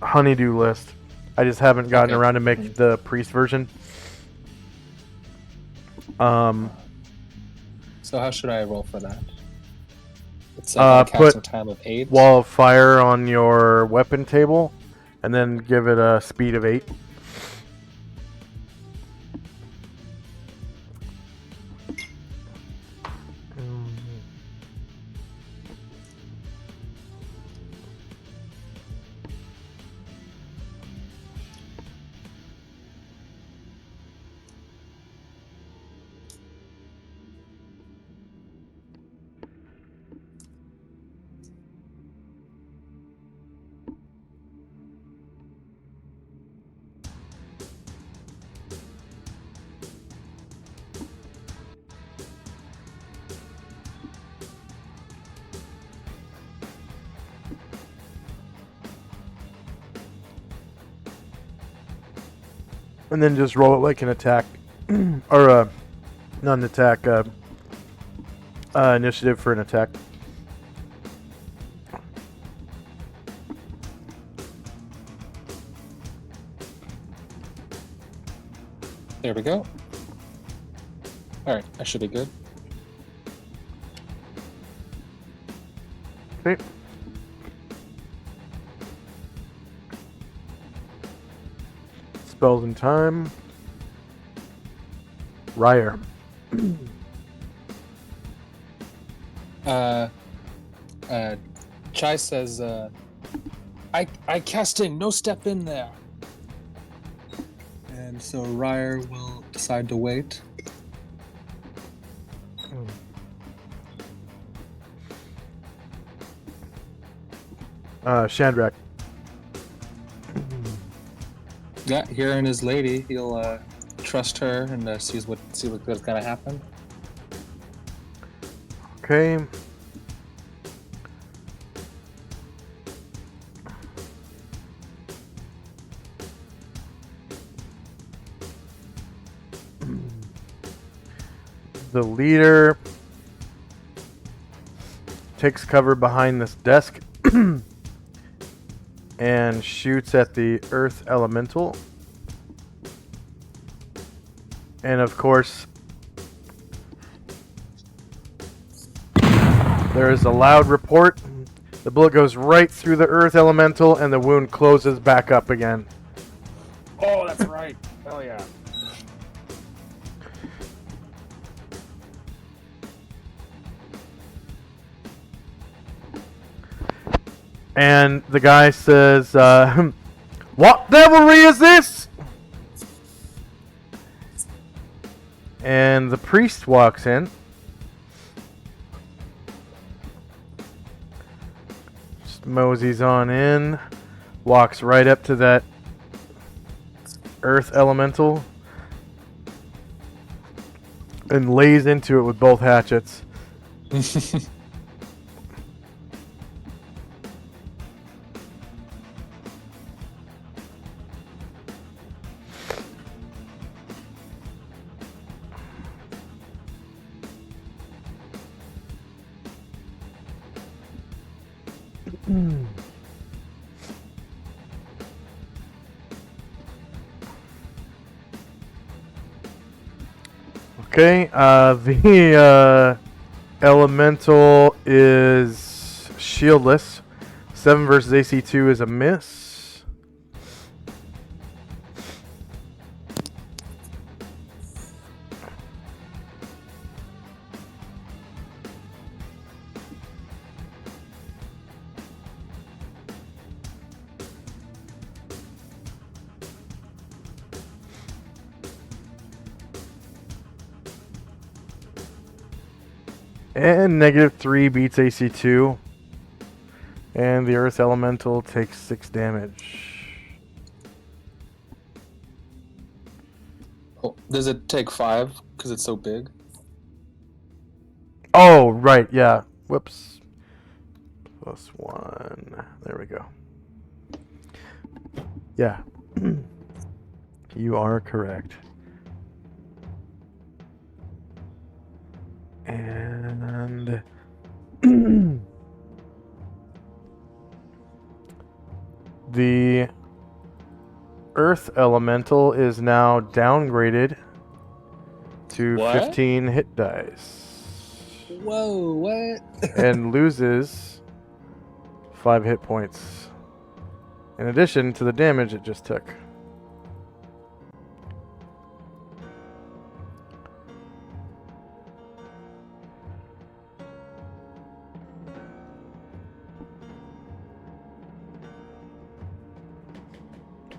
honeydew list. I just haven't gotten Okay. around to make the priest version. So how should I roll for that? It's a casting time of 8. Wall of Fire on your weapon table, and then give it a speed of 8. And then just roll it like an attack, or not an attack, initiative for an attack. There we go. Alright, I should be good. Okay. Spells in time. Ryer. Chai says, I cast in, no step in there. And so Ryer will decide to wait. Shandrak. Yeah, hearing his lady, he'll trust her and see what's gonna happen. Okay. The leader takes cover behind this desk and shoots at the earth elemental. And of course, there is a loud report. The bullet goes right through the earth elemental and the wound closes back up again. Oh, that's right. Hell yeah. And the guy says, what devilry is this? And the priest walks in. Just moseys on in. Walks right up to that earth elemental. And lays into it with both hatchets. Okay, the elemental is shieldless. 7 versus AC 2 is a miss. And -3 beats AC2. And the Earth Elemental takes 6 damage. Oh, does it take 5 because it's so big? Oh, right, yeah. Whoops. +1. There we go. Yeah. You are correct. And the Earth Elemental is now downgraded to What? 15 hit dice. Whoa, what? And loses 5 hit points. In addition to the damage it just took.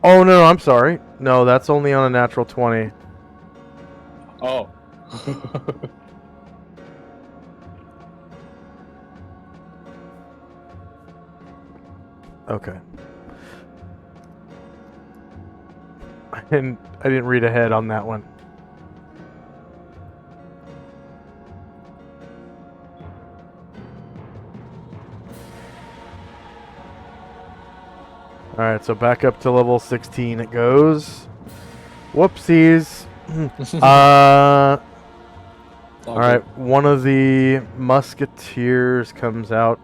Oh no, I'm sorry. No, that's only on a natural 20. Oh. Okay. I didn't read ahead on that one. Alright, so back up to level 16 it goes. Whoopsies. Alright, one of the musketeers comes out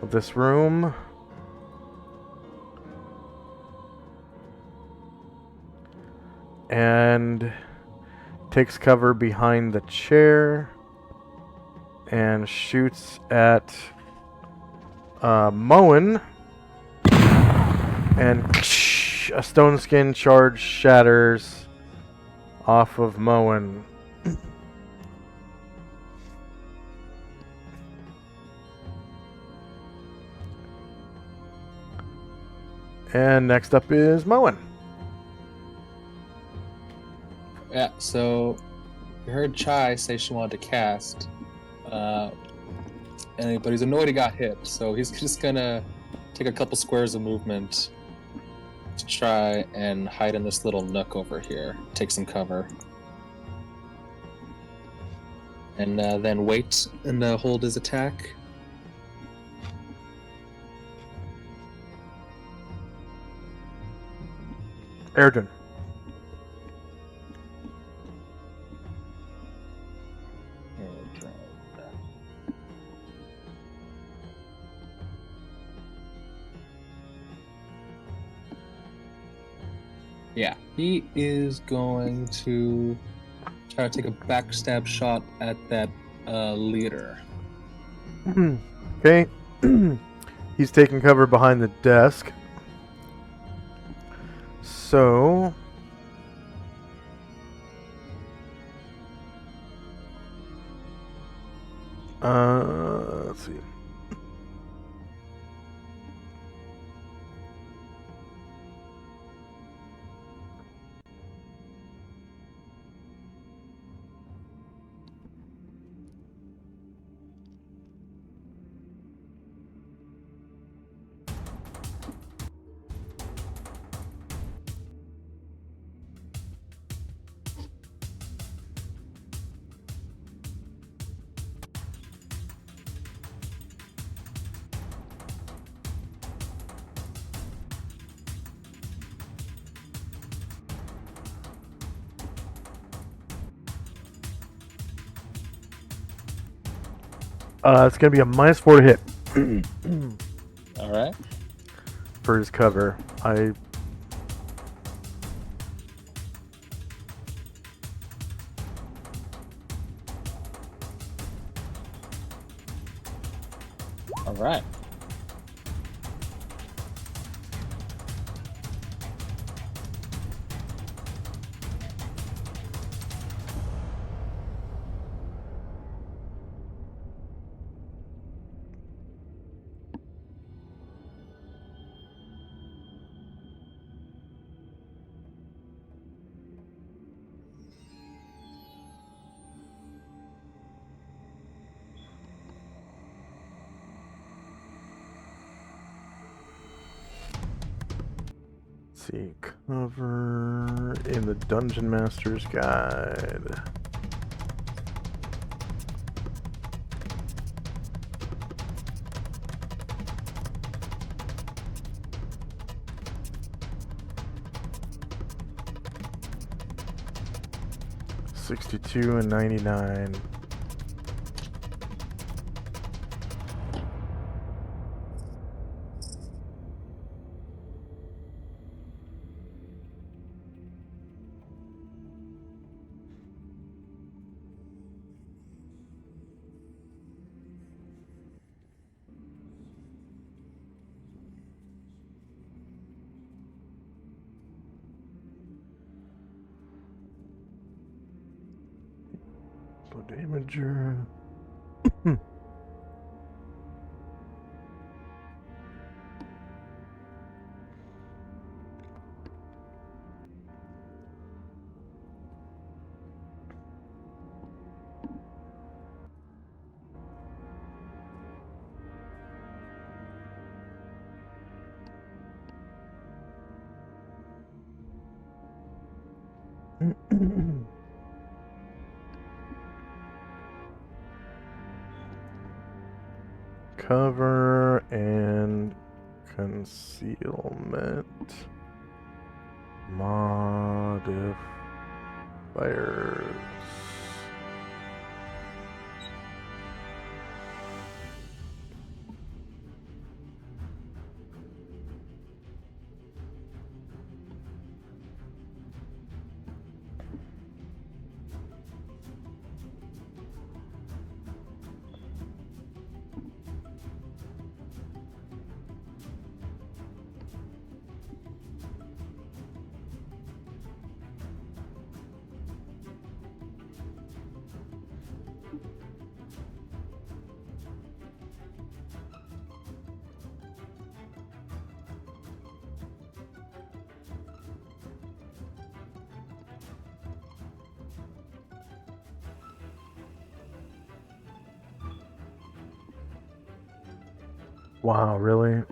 of this room. And takes cover behind the chair. And shoots at Moen. And a stone skin charge shatters off of Moen. And next up is Moen. Yeah, so you heard Chai say she wanted to cast. But he's annoyed he got hit, so he's just gonna take a couple squares of movement to try and hide in this little nook over here, take some cover. And then wait and hold his attack. Erdrin. Yeah, he is going to try to take a backstab shot at that leader. Okay. He's taking cover behind the desk. So... let's see. It's going to be a -4 to hit. All right. For his cover. All right. see. Cover in the Dungeon Master's Guide. $62 and $99. Damager. Cover and concealment modifiers. Wow, really?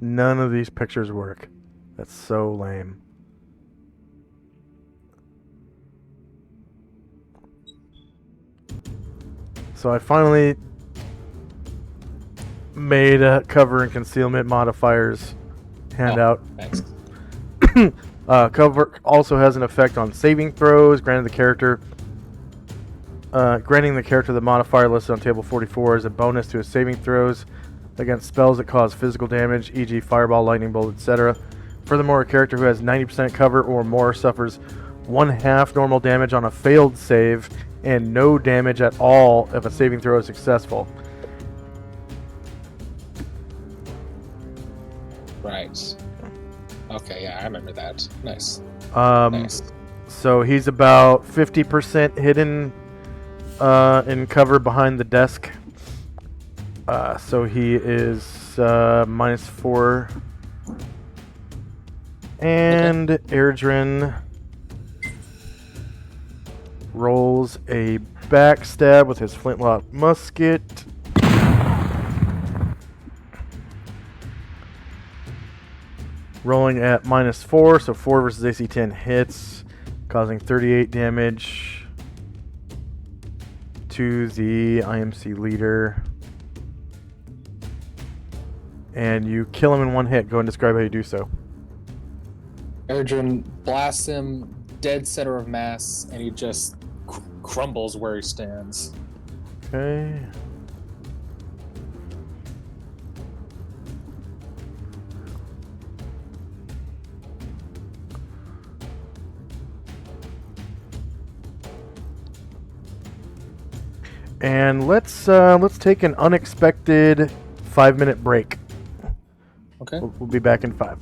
None of these pictures work. That's so lame. So I finally made a cover and concealment modifiers handout. Thanks. Cover also has an effect on saving throws, granting the character the modifier listed on table 44 as a bonus to his saving throws against spells that cause physical damage, e.g. fireball, lightning bolt, etc. Furthermore, a character who has 90% cover or more suffers 1/2 normal damage on a failed save and no damage at all if a saving throw is successful. Right. Okay, yeah, I remember that. Nice. Nice. So he's about 50% hidden in cover behind the desk. So he is -4. And Airdrin rolls a backstab with his flintlock musket. Rolling at -4, so 4 versus AC 10 hits, causing 38 damage to the IMC leader. And you kill him in 1 hit. Go and describe how you do so. Erdrin blasts him dead center of mass, and he just crumbles where he stands. Okay. And let's take an unexpected 5-minute break. Okay. We'll be back in 5.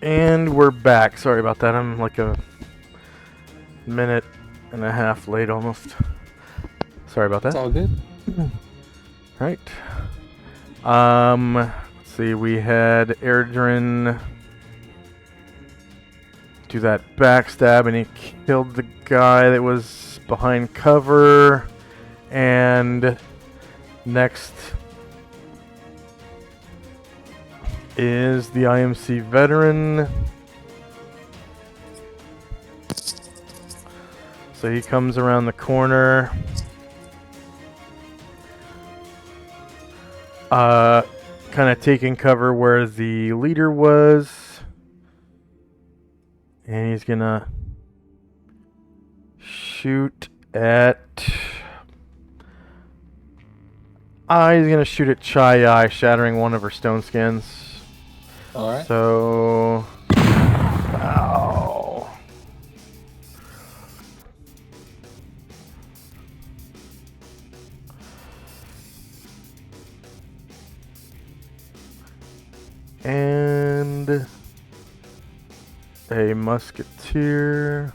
And we're back. Sorry about that. I'm like a minute and a half late almost. Sorry about It's that. all good. Right. Let's see. We had Erdrin do that backstab, and he killed the guy that was behind cover. And next is the IMC veteran. So he comes around the corner. Kind of taking cover where the leader was. And he's gonna shoot at... he's gonna shoot at Chai, shattering one of her stone skins. Alright. So... Ow. And... a musketeer.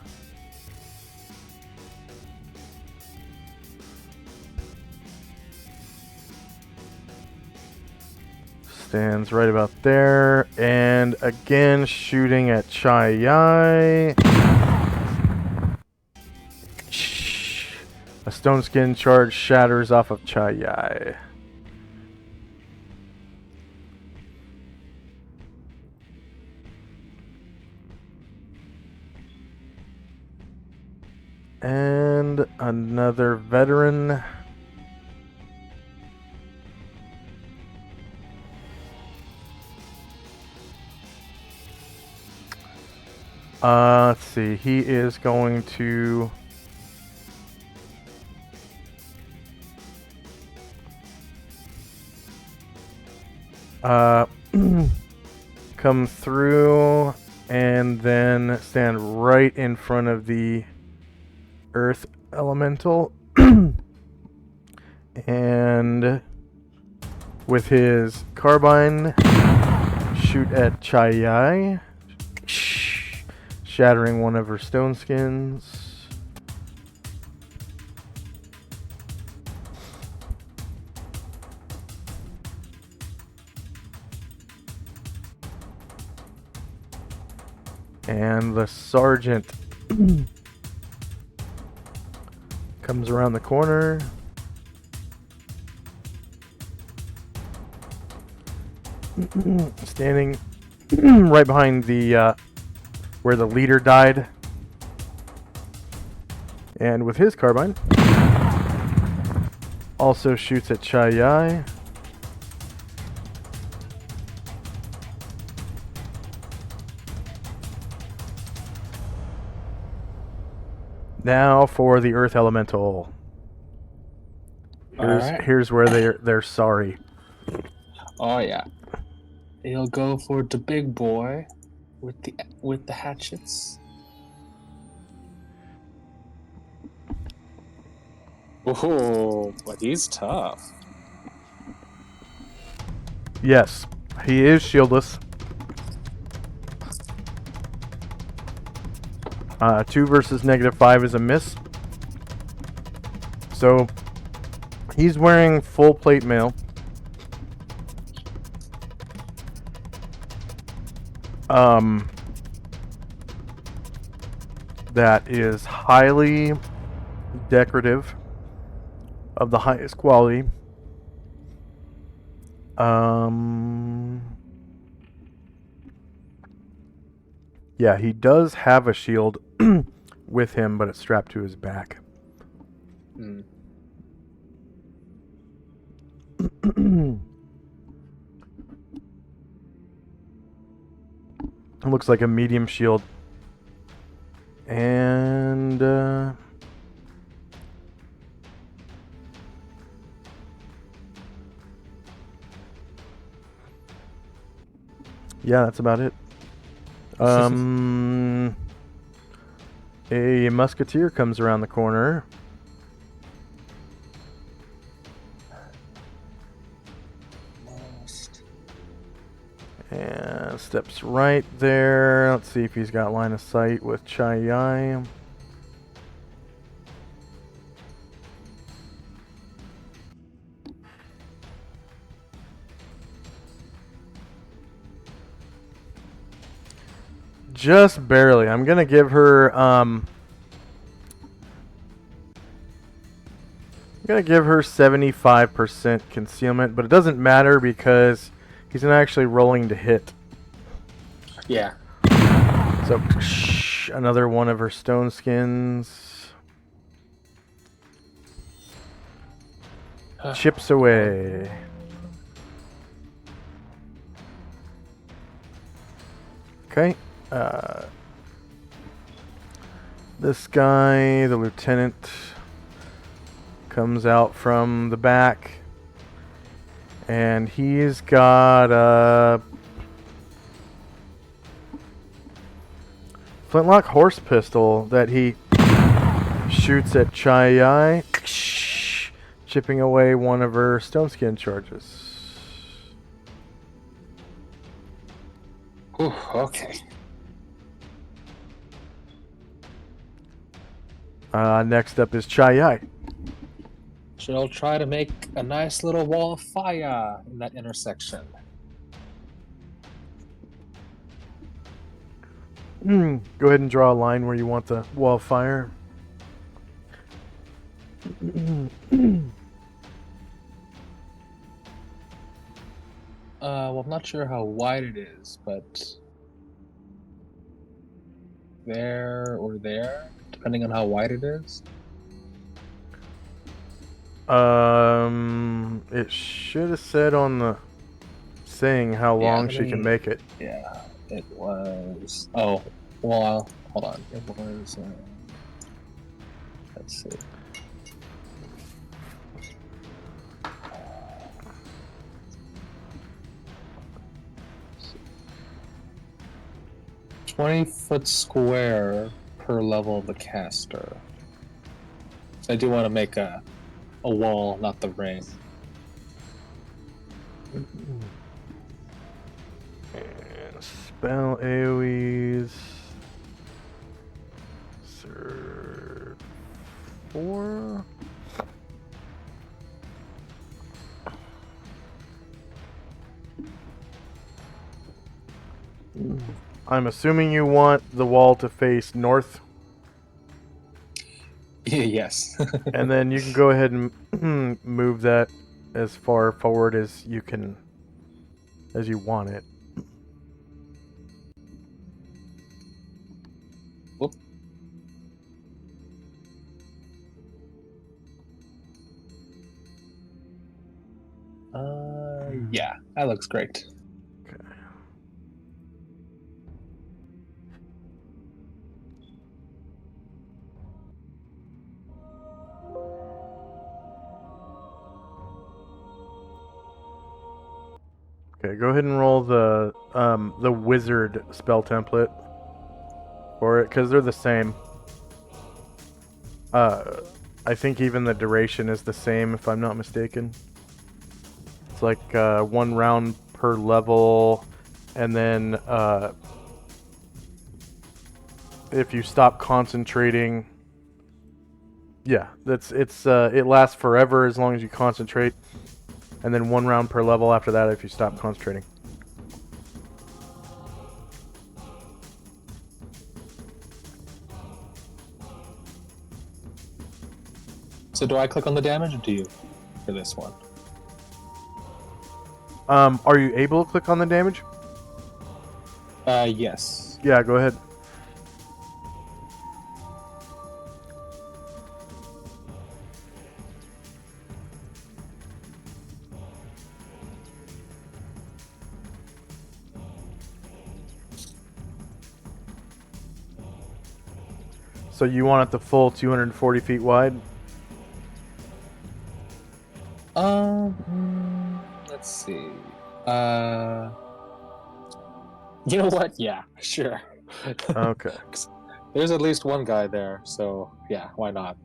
Stands right about there, and again shooting at Chai. A stone skin charge shatters off of Chai. And another veteran. Let's see. He is going to... come through and then stand right in front of the Earth Elemental. And with his carbine, shoot at Chai, shattering one of her stone skins. And the sergeant comes around the corner. Standing right behind the where the leader died. And with his carbine, also shoots at Chai. Now for the Earth Elemental. Here's where they're sorry. Oh yeah. He'll go for the big boy with the hatchets. Oh, but he's tough. Yes, he is shieldless. 2 versus -5 is a miss. So he's wearing full plate mail. That is highly decorative, of the highest quality. Yeah, he does have a shield with him, but it's strapped to his back. Hmm. It looks like a medium shield. And yeah, that's about it. A musketeer comes around the corner. And Steps right there. Let's see if he's got line of sight with Chai Yai. Just barely. I'm gonna give her 75% concealment, but it doesn't matter because he's not actually rolling to hit. Yeah. So another one of her stone skins chips away. Okay. This guy, the lieutenant, comes out from the back, and he's got a flintlock horse pistol that he shoots at Chai Yai, chipping away one of her stone skin charges. Ooh, okay. Next up is Chai Yai. She'll try to make a nice little wall of fire in that intersection. Go ahead and draw a line where you want the wall of fire. Well, I'm not sure how wide it is, but there or there, depending on how wide it is. It should have said on the thing how long she can make it. Yeah, it was. Oh, well, hold on. It was. Let's see. $20 square per level of the caster. So I do want to make a wall, not the ring. Spell AoEs. Third 4. I'm assuming you want the wall to face north. Yes. And then you can go ahead and move that as far forward as you can, as you want it. Whoop. Yeah, that looks great. Okay. Okay, go ahead and roll the wizard spell template for it, because they're the same. I think even the duration is the same, if I'm not mistaken. It's like 1 round per level, and then if you stop concentrating, yeah, it lasts forever as long as you concentrate, and then 1 round per level after that if you stop concentrating. So do I click on the damage, or do you for this one? Are you able to click on the damage? Yes. Yeah, go ahead. So you want it the full 240 feet wide? Let's see. You know what? Yeah, sure. Okay. There's at least one guy there, so yeah, why not?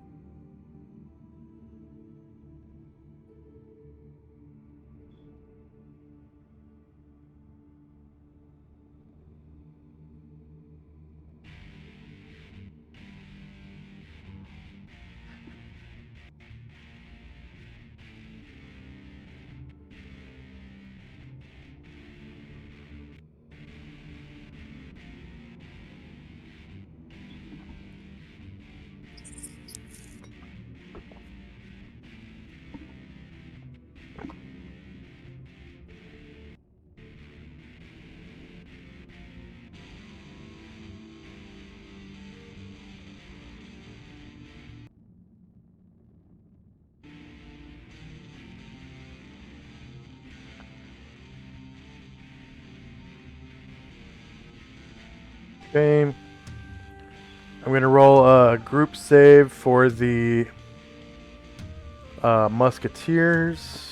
Okay. I'm going to roll a group save for the Musketeers.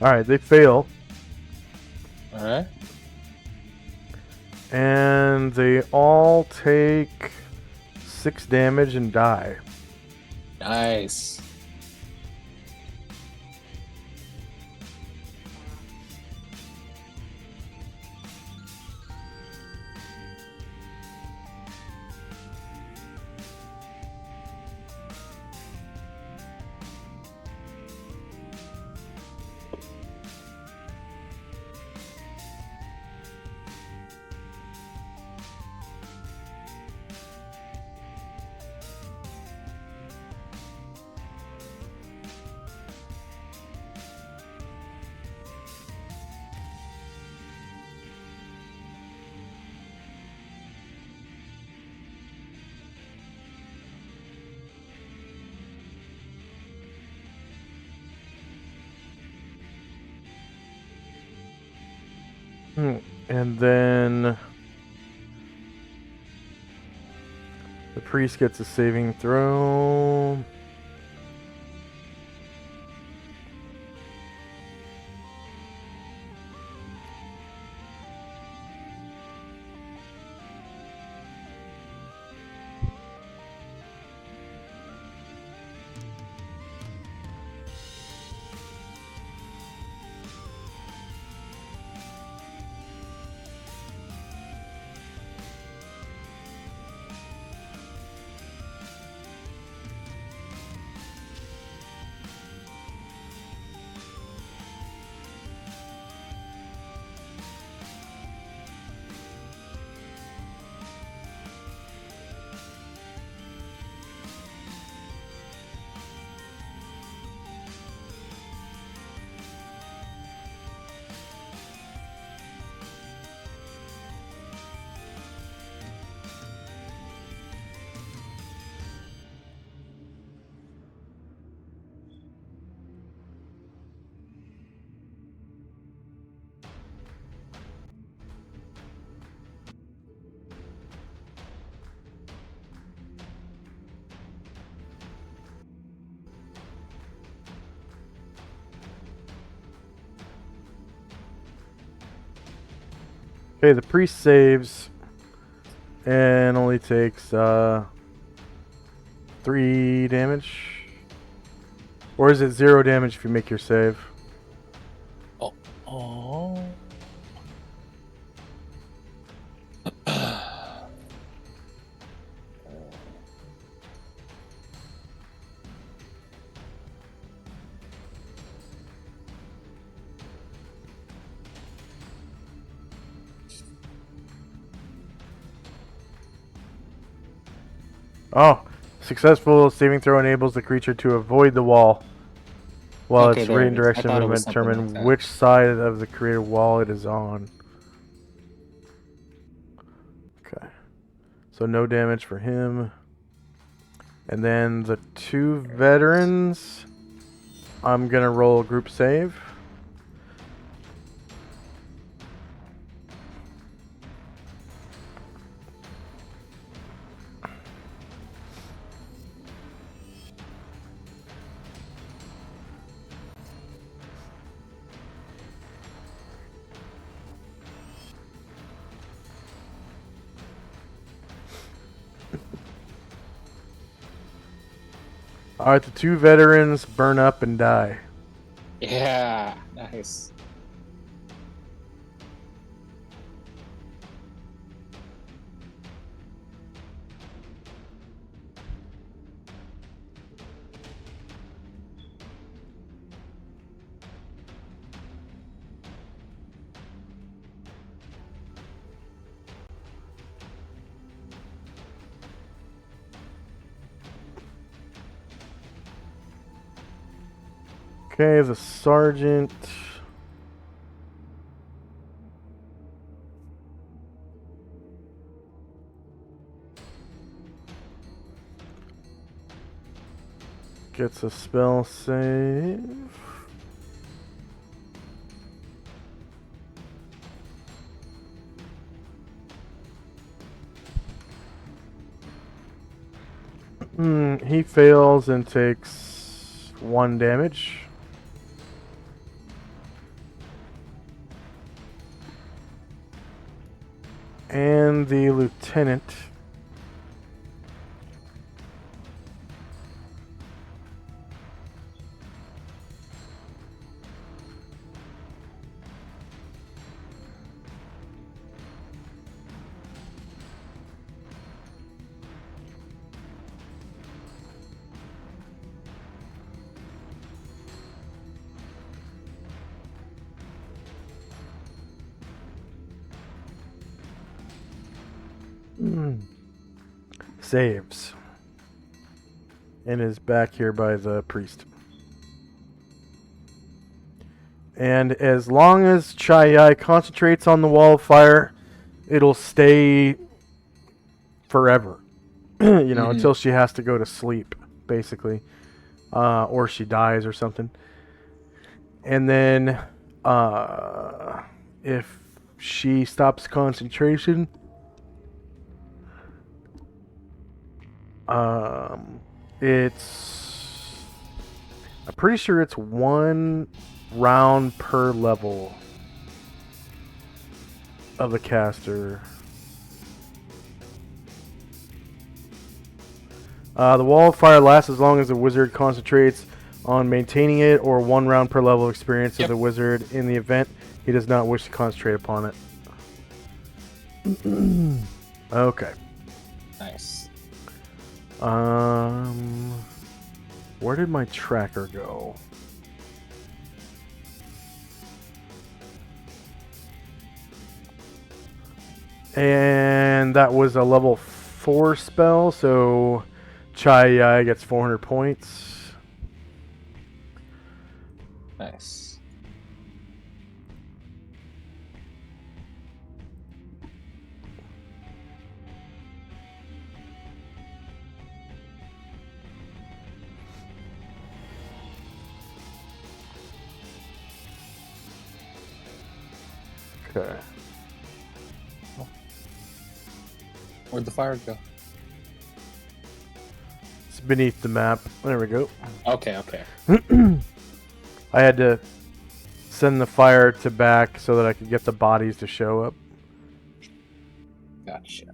Alright, they fail. Alright. And they all take 6 damage and die. Nice. And then the priest gets a saving throw. Okay, the priest saves and only takes 3 damage. Or is it 0 damage if you make your save? Oh. Oh, successful saving throw enables the creature to avoid the wall while Okay, its there rate it and is. I direction thought it movement was something like determine that. which side of the created wall it is on. Okay. So no damage for him. And then the 2 veterans, I'm going to roll a group save. Alright, the 2 veterans burn up and die. Yeah, nice. Okay, the sergeant. Gets a spell save. He fails and takes 1 damage. And the lieutenant. Saves. And is back here by the priest. And as long as Chai concentrates on the wall of fire, it'll stay forever. Until she has to go to sleep, basically. Or she dies or something. And then, if she stops concentration, I'm pretty sure it's 1 round per level of the caster. The wall of fire lasts as long as the wizard concentrates on maintaining it, or 1 round per level of experience of the wizard in the event he does not wish to concentrate upon it. Okay. Nice. Where did my tracker go? And that was a level 4 spell, so Chai gets 400 points. Nice. Okay. Where'd the fire go? It's beneath the map. There we go. Okay. I had to send the fire to back so that I could get the bodies to show up. Gotcha.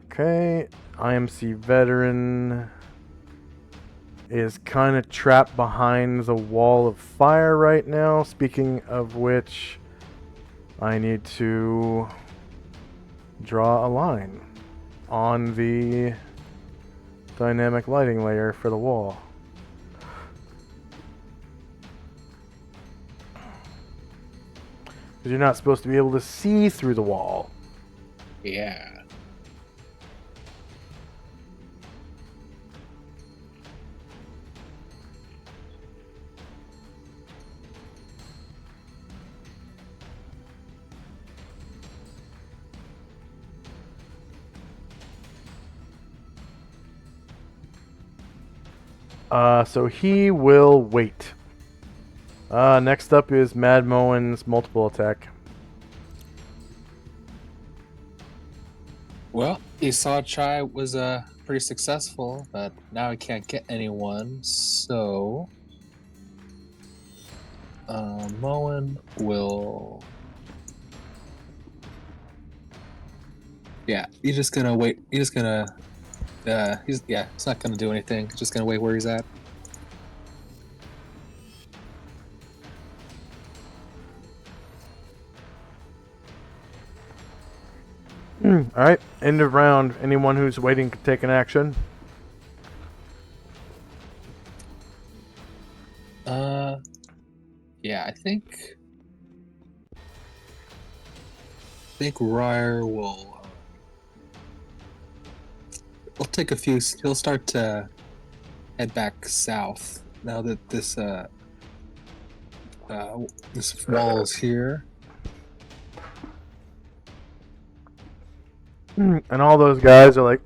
Okay. IMC veteran is kind of trapped behind the wall of fire right now. Speaking of which, I need to draw a line on the dynamic lighting layer for the wall. Because you're not supposed to be able to see through the wall. Yeah. So he will wait. Next up is Mad Moen's multiple attack. Well, he saw Chai was pretty successful, but now he can't get anyone, so Moen will. Yeah, he's just gonna wait. He's just gonna. He's not gonna do anything. He's just gonna wait where he's at. Alright, end of round. Anyone who's waiting can take an action. Yeah, I think Ryer will take a few. He'll start to head back south now that this This wall is here. And all those guys are like,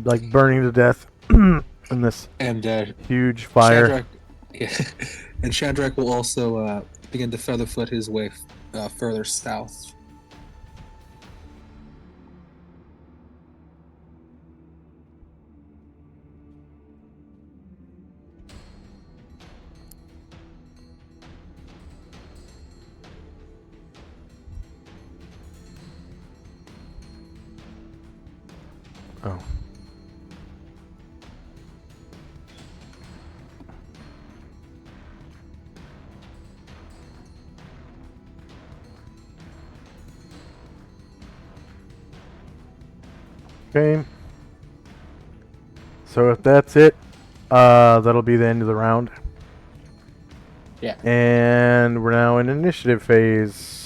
like burning to death in this And huge fire. Shadrach, yeah, and Shadrach will also begin to featherfoot his way further south. Oh. Okay. So if that's it, that'll be the end of the round. Yeah. And we're now in initiative phase.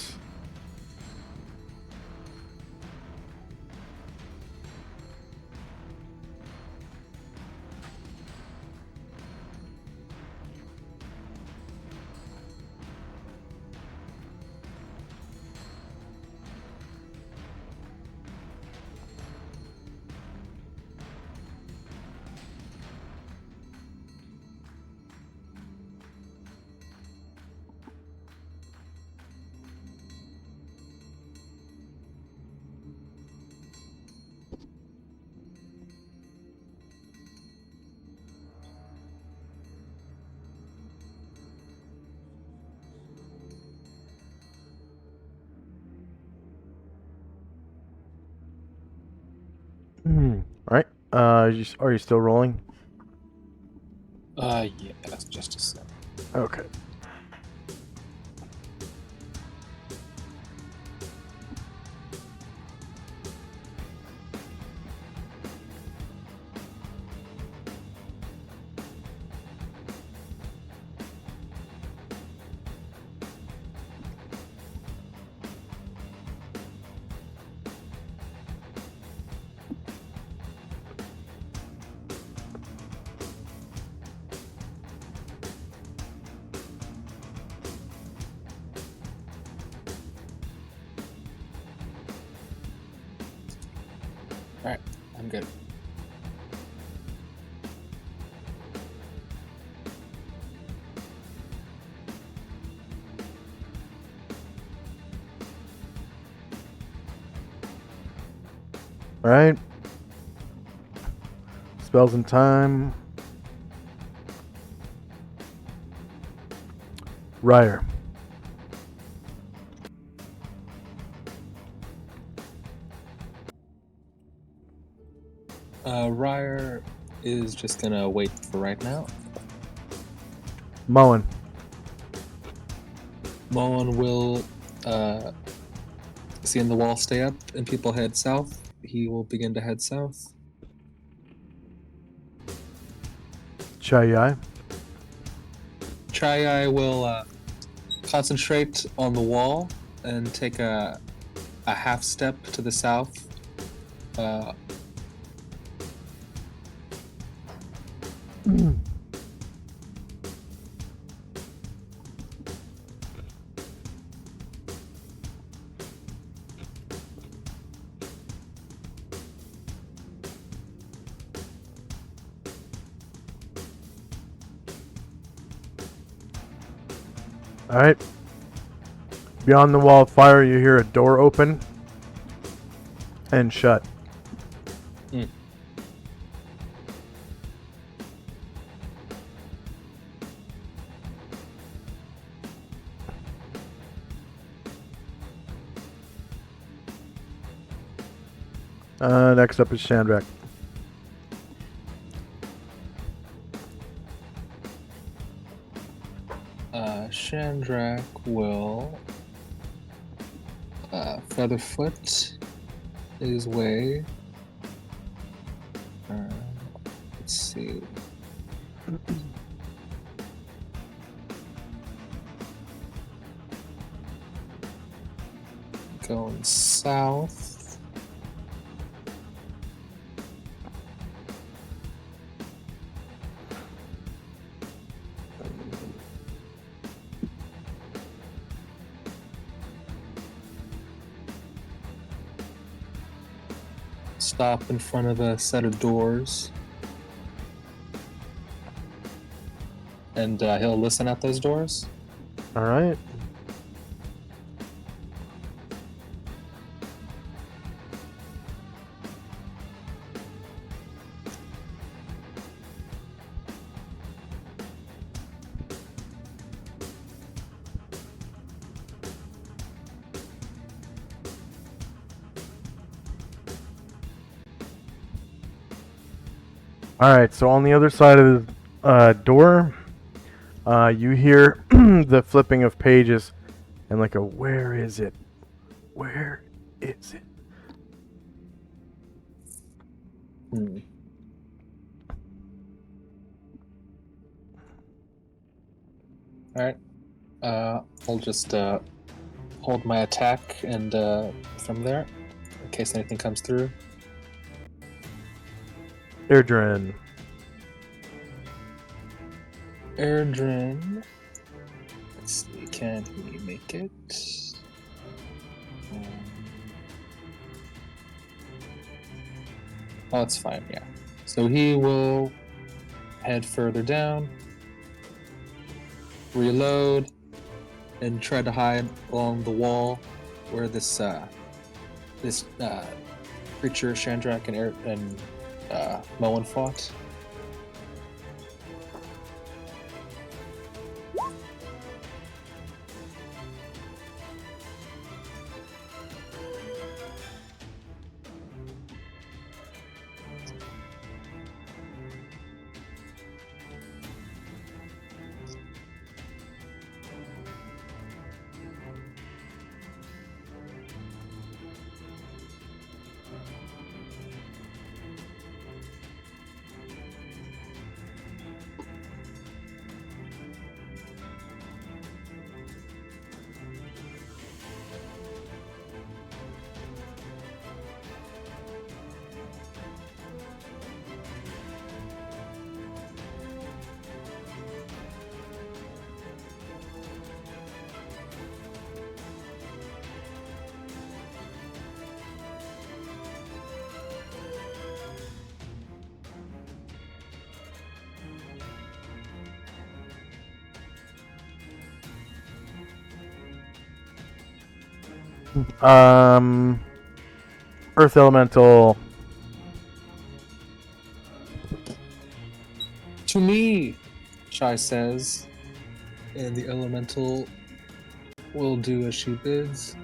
All right. Are you still rolling? Yeah, that's just a sec. Okay. All right, I'm good. All right. Spells in time. Ryer. Ryer is just gonna wait for right now. Moen. Moen will, seeing the wall stay up and people head south, he will begin to head south. Chai. Chai will concentrate on the wall and take a half step to the south. All right. Beyond the wall of fire, you hear a door open and shut. Next up is Chandrak. Chandrak will featherfoot his way. Let's see. Going south. stop in front of a set of doors. And he'll listen at those doors. All right. All right. So on the other side of the door, you hear the flipping of pages, and like a "Where is it? Where is it?" Alright. I'll just hold my attack and from there, in case anything comes through. Airdrin. Airdrin. Let's see, can he make it? Oh, it's fine, yeah. So he will head further down, reload, and try to hide along the wall where this creature, Shandrak and Moen fought. Earth Elemental. To me, Shai says, and the elemental will do as she bids.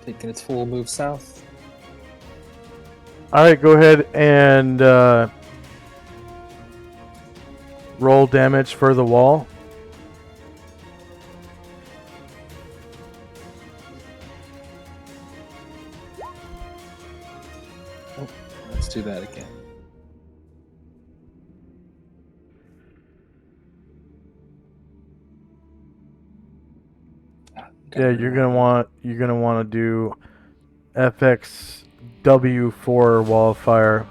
Taking its full move south. Alright, go ahead and roll damage for the wall. Oh, let's do that again. Yeah, you're gonna want to do FXW for Wall of Fire.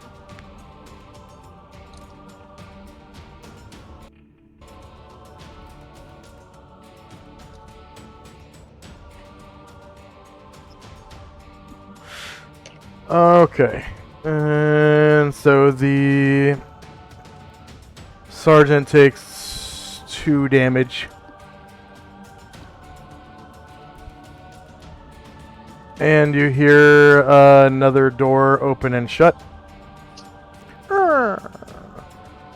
Okay, and so the sergeant takes 2 damage. And you hear another door open and shut.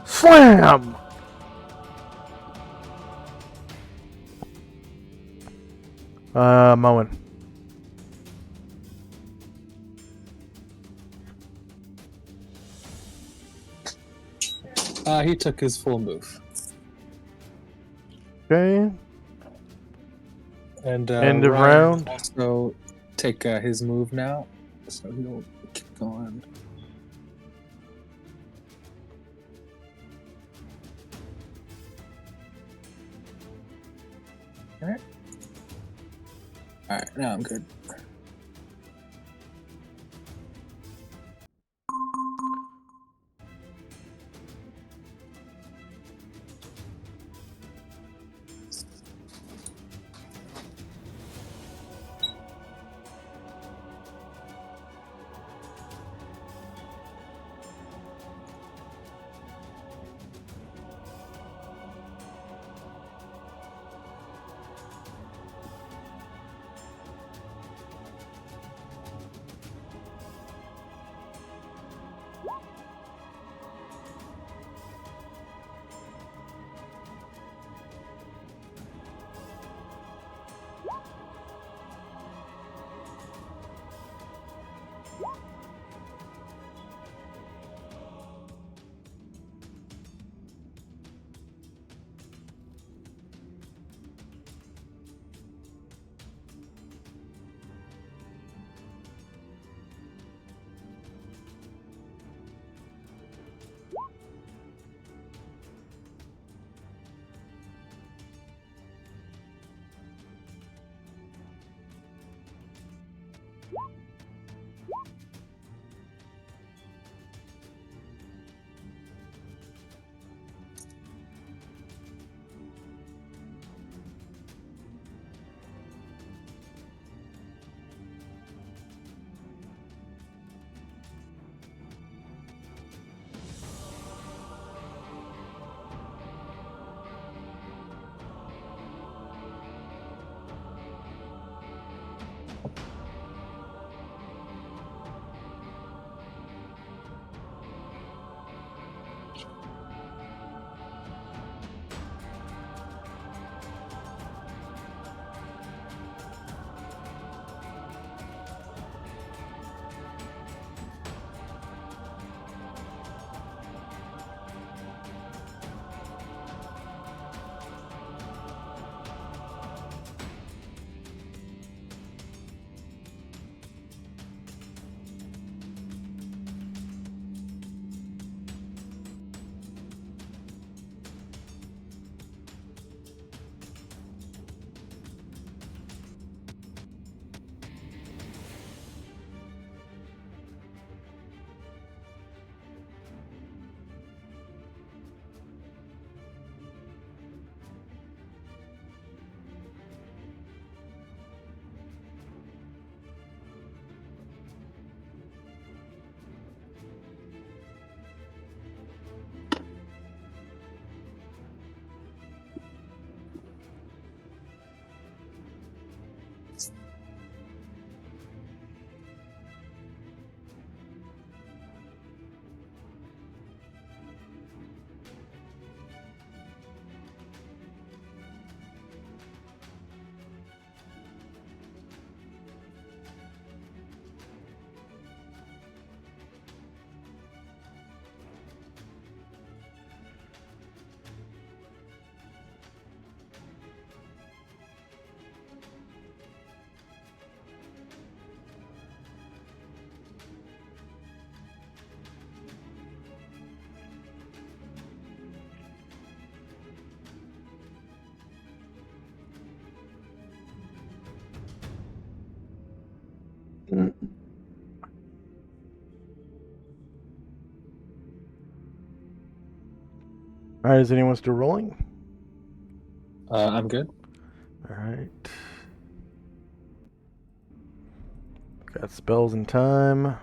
Slam! Moen. He took his full move. Okay. And End of Ryan round. also take his move now, so he'll keep going. Alright. Alright, now I'm good. All right, is anyone still rolling? I'm good. All right. Got spells and time.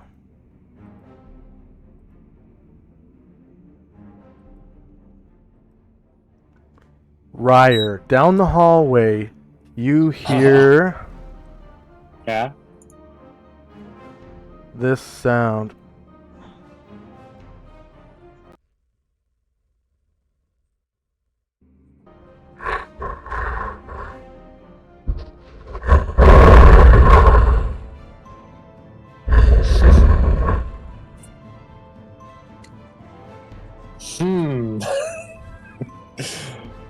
Ryer, down the hallway, you hear Yeah. this sound.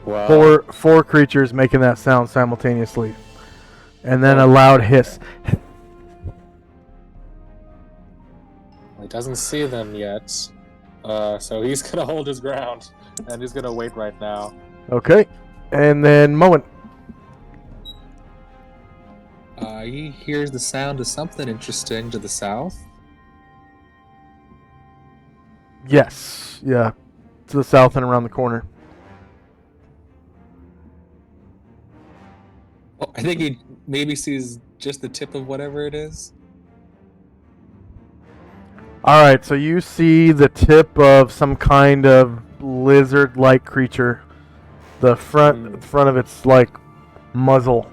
Wow. Four creatures making that sound simultaneously. And then a loud hiss. He doesn't see them yet, so he's gonna hold his ground, and he's gonna wait right now. Okay. And then Moen. He hears the sound of something interesting to the south. Yes. Yeah. To the south and around the corner. Well, I think he maybe sees just the tip of whatever it is. Alright, so you see the tip of some kind of lizard-like creature. The front of its like muzzle.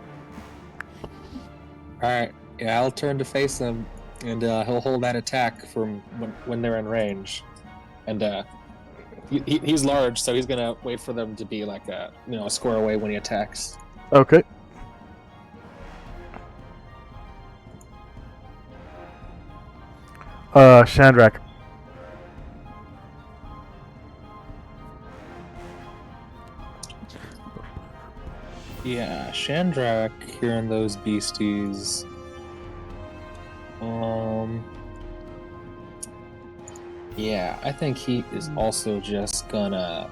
Alright, yeah, I'll turn to face him, and he'll hold that attack from when they're in range. And he's large, so he's gonna wait for them to be like a square away when he attacks. Okay. Shandrak. Yeah, Shandrak hearing those beasties. Yeah, I think he is also just gonna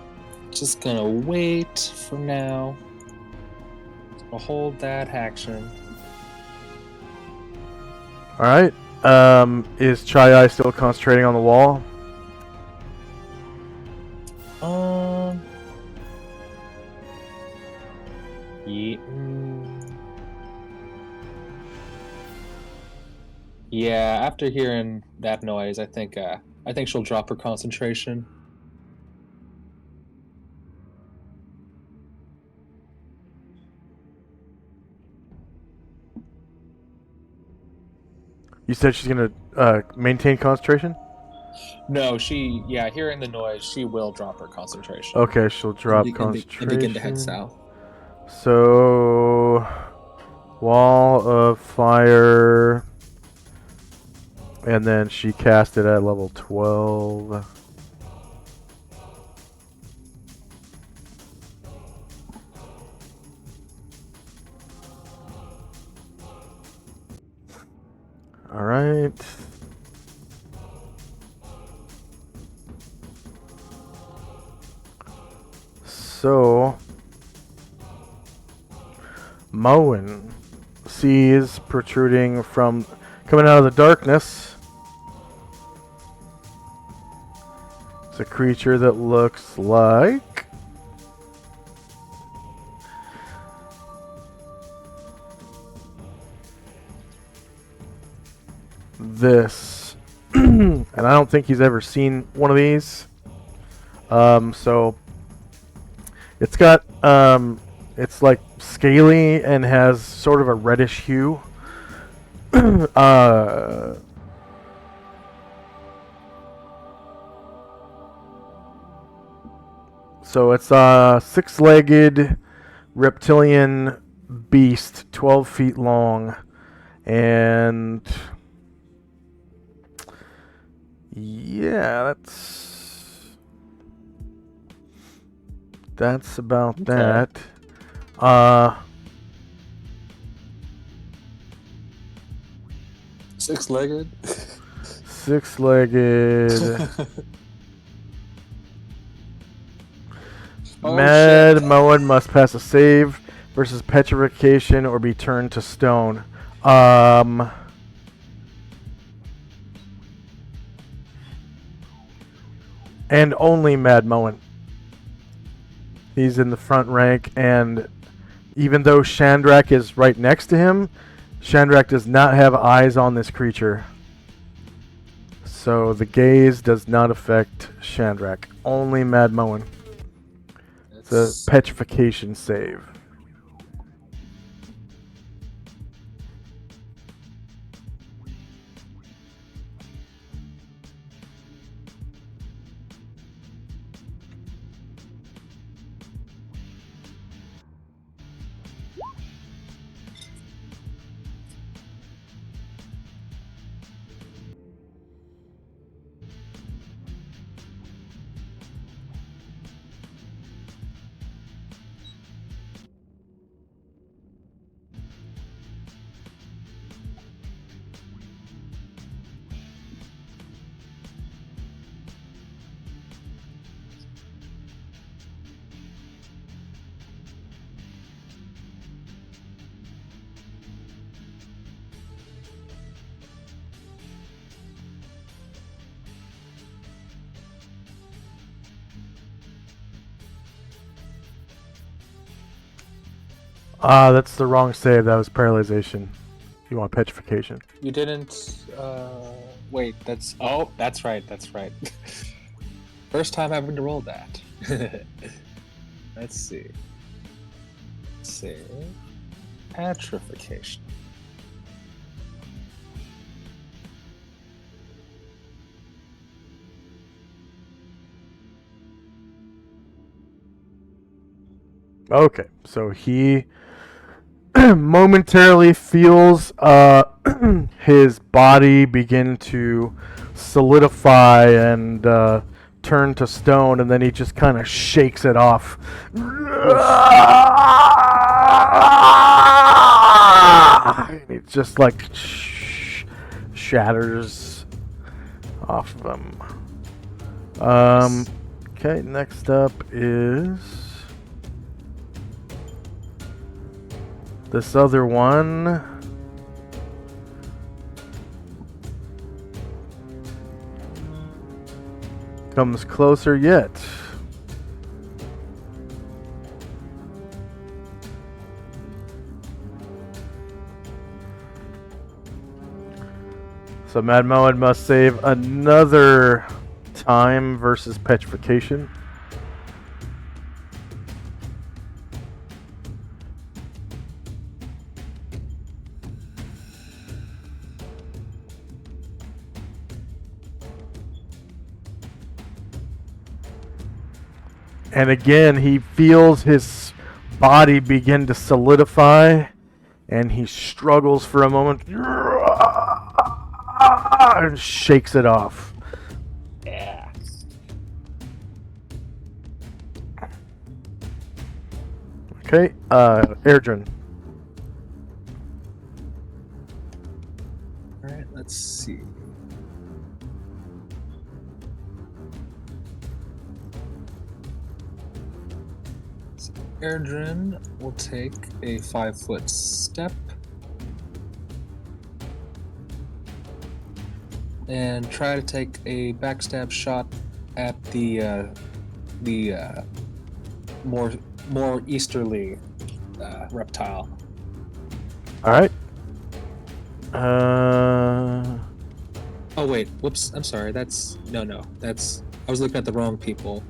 wait for now. I'll hold that action. All right. Is Chai still concentrating on the wall? Yeah. Yeah. After hearing that noise, I think she'll drop her concentration. You said she's gonna maintain concentration. No, hearing the noise, she will drop her concentration. Okay, she'll drop and concentration. begin to head south. So, wall of fire, and then she cast it at level 12. All right. So, Moen sees protruding from coming out of the darkness. It's a creature that looks like this. And I don't think he's ever seen one of these. So it's got it's like scaly and has sort of a reddish hue. So it's a six-legged reptilian beast, 12 feet long, and yeah, that's about that. Six-legged. Six-legged. Oh, Mad shit. Moen must pass a save versus petrification or be turned to stone. And only Mad Moen. He's in the front rank, and even though Chandrak is right next to him, Chandrak does not have eyes on this creature. So the gaze does not affect Chandrak. Only Mad Moen. It's a petrification save. That's the wrong save. That was paralyzation. You want petrification. You didn't. Wait. Oh, that's right. That's right. First time having to roll that. Let's see. Save. Petrification. Okay, so he momentarily feels his body begin to solidify and turn to stone, and then he just kind of shakes it off. It just like shatters off of him. Okay, next up is this other one. comes closer yet. So Mad Moen must save another time versus petrification. And again, he feels his body begin to solidify, and he struggles for a moment and shakes it off. Yeah. Okay, Erdrin. Alright, let's see. So Erdrin will take a 5-foot step and try to take a backstab shot at the more easterly reptile. All right. Oh wait, whoops! I'm sorry. That's no. That's I was looking at the wrong people.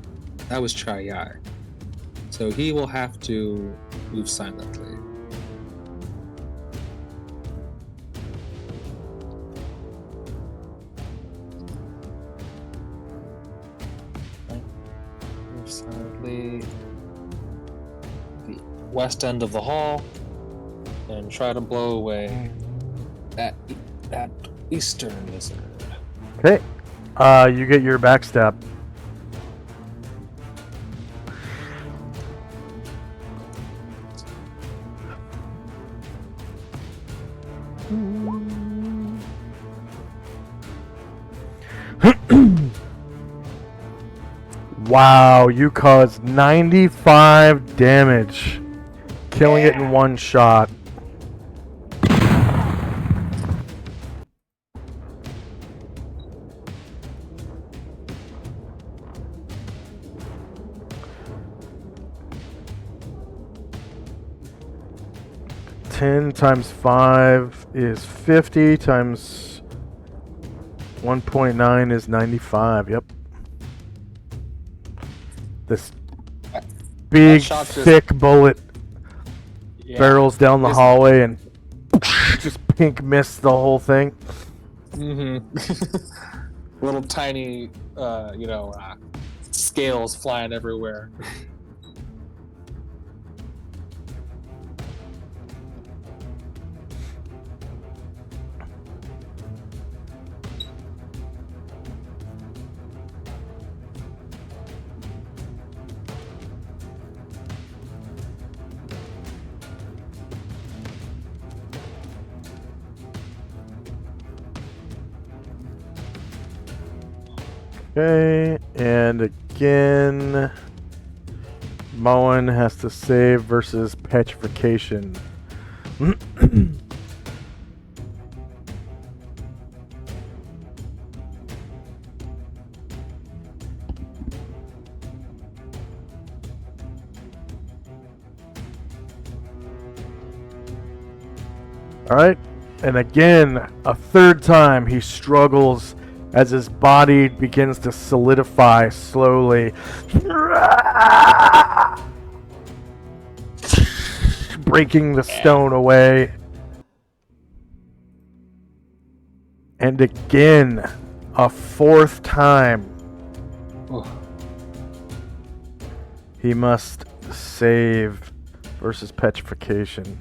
That was Chai Yai. So he will have to move silently. Move silently. The west end of the hall, and try to blow away that eastern lizard. Okay. You get your backstab. Wow, you caused 95 damage, killing it in one shot. Ten times 5 is 50, times 1.9 is 95. Yep. This big, shot just- thick bullet Yeah. barrels down the Is- hallway and just pink mists the whole thing. Mm-hmm. Little tiny, scales flying everywhere. Okay, and again, Moen has to save versus petrification. Alright, and again, a third time he struggles as his body begins to solidify slowly. Breaking the stone away. And again, a fourth time, Oh. he must save versus petrification.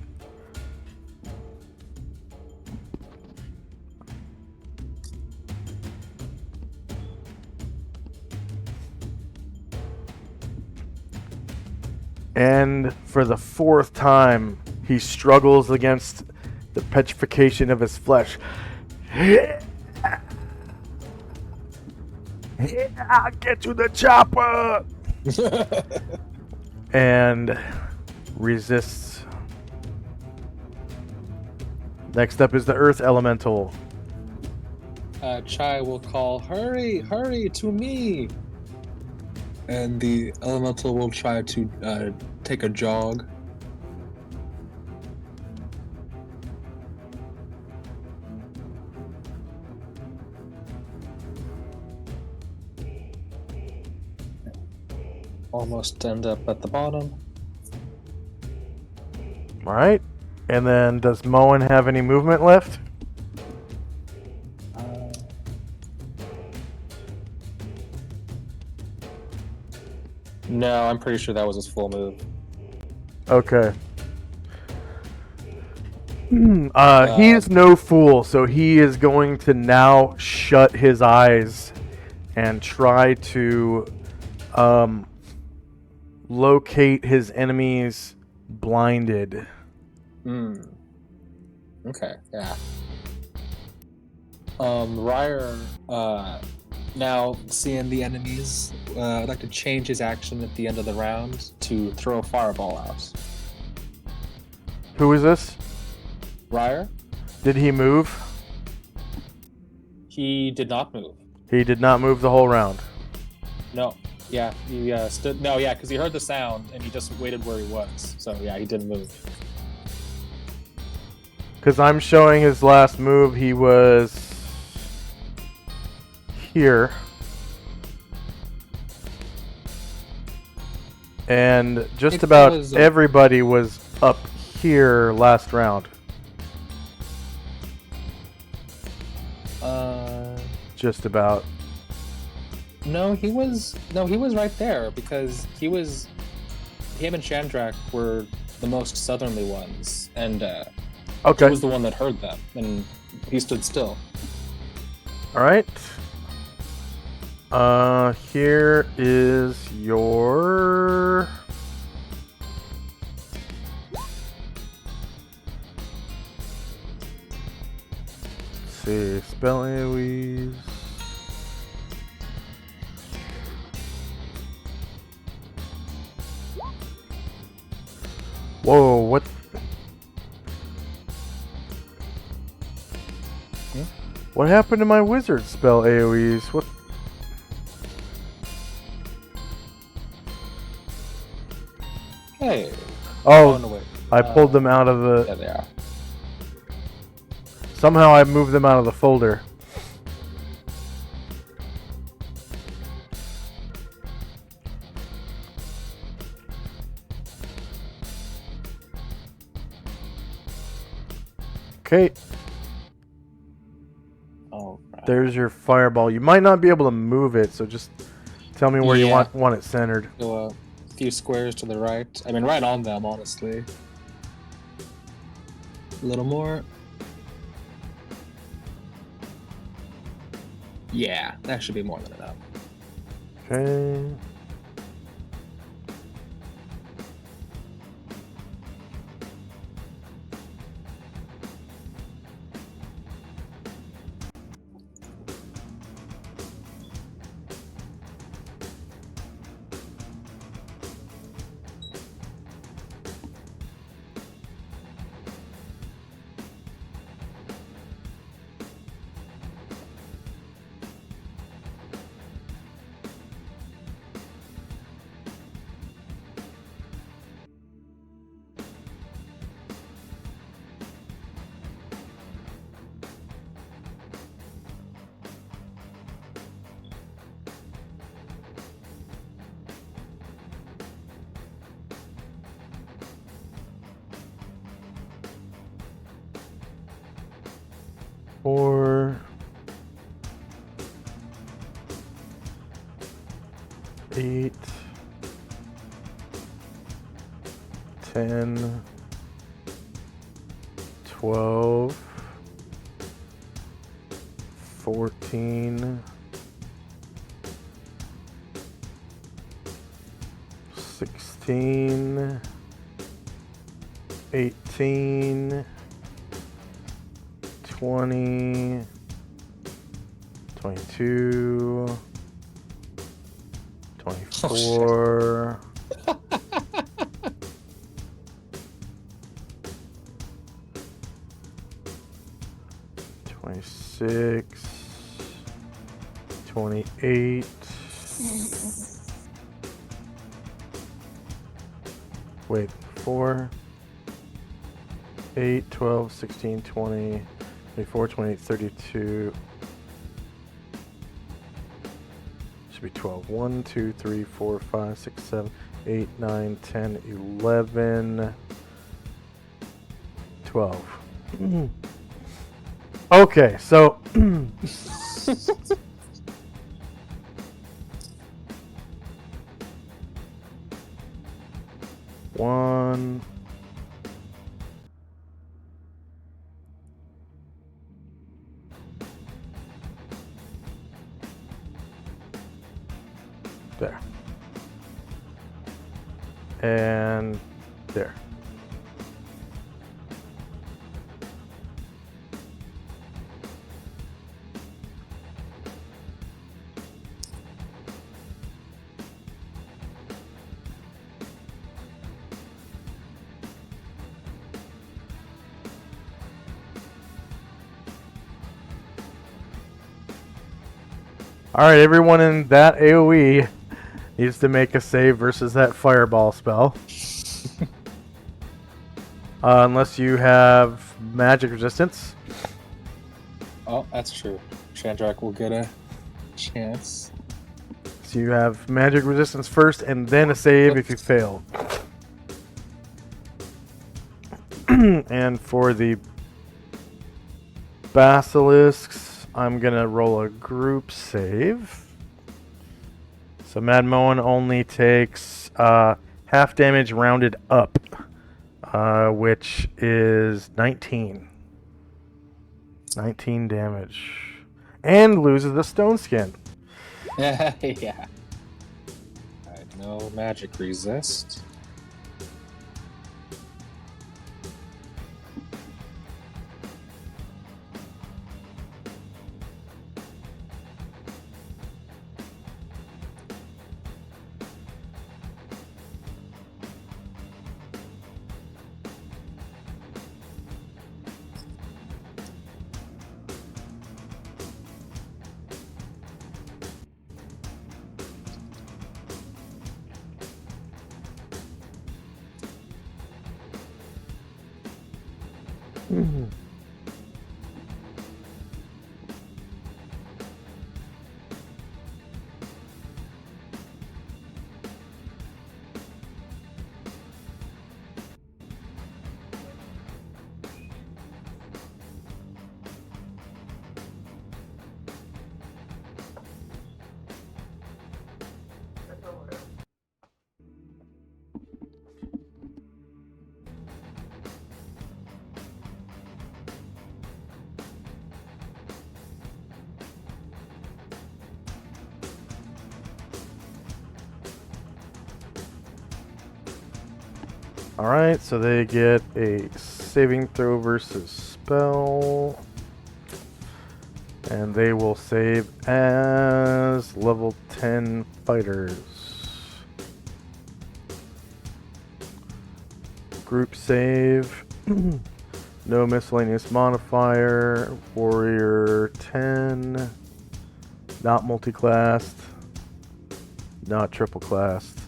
And for the fourth time, he struggles against the petrification of his flesh. I'll get you the chopper! And resists. Next up is the Earth Elemental. Chai will call, hurry, to me! and the elemental will try to take a jog. Almost end up at the bottom. All right. And then does Moen have any movement left? No, I'm pretty sure that was his full move. Okay. He's no fool, so he is going to now shut his eyes and try to locate his enemies blinded. Okay, yeah. Ryer, now seeing the enemies, I'd like to change his action at the end of the round to throw a fireball out. Who is this? Ryer? Did he move? He did not move. He did not move the whole round. No. Yeah, he stood. No, yeah, because he heard the sound and he just waited where he was. So yeah, he didn't move. Because I'm showing his last move, he was here. And just It about was, everybody was up here last round. Just about. No, he was right there because him and Chandrak were the most southerly ones, and Okay. he was the one that heard them, and he stood still. All right. Here is your. Let's see, spell AoEs. Whoa, what? What happened to my wizard spell AoEs? What? Hey. Oh, no, wait. I pulled them out of Yeah, the. they are. Somehow I moved them out of the folder. Okay, Oh, right. there's your fireball. You might not be able to move it, so just tell me where you Yeah. want it centered. Go a few squares to the right. I mean, right on them, honestly. A little more. Yeah, that should be more than enough. Okay. Four, 8, 10, 12, 14, 16, 18, 20, 22, 24, 26, 28, Wait, 4, 8, 12, 16, 20, 24, 28, 32. Should be 12. 1, 2, 3, 4, 5, 6, 7, 8, 9, 10, 11, 12. Okay, so one. There. And there. Alright, everyone in that AoE needs to make a save versus that fireball spell. Unless you have magic resistance. Oh, that's true. Chandrak will get a chance. So you have magic resistance first and then a save if you fail. And for the basilisks, I'm going to roll a group save. So Mad Moen only takes half damage rounded up, which is 19. 19 damage. And loses the stone skin. Yeah. Alright, no magic resist. Alright, so they get a saving throw versus spell. And they will save as level 10 fighters. Group save. No miscellaneous modifier. Warrior 10. Not multi-classed. Not triple-classed.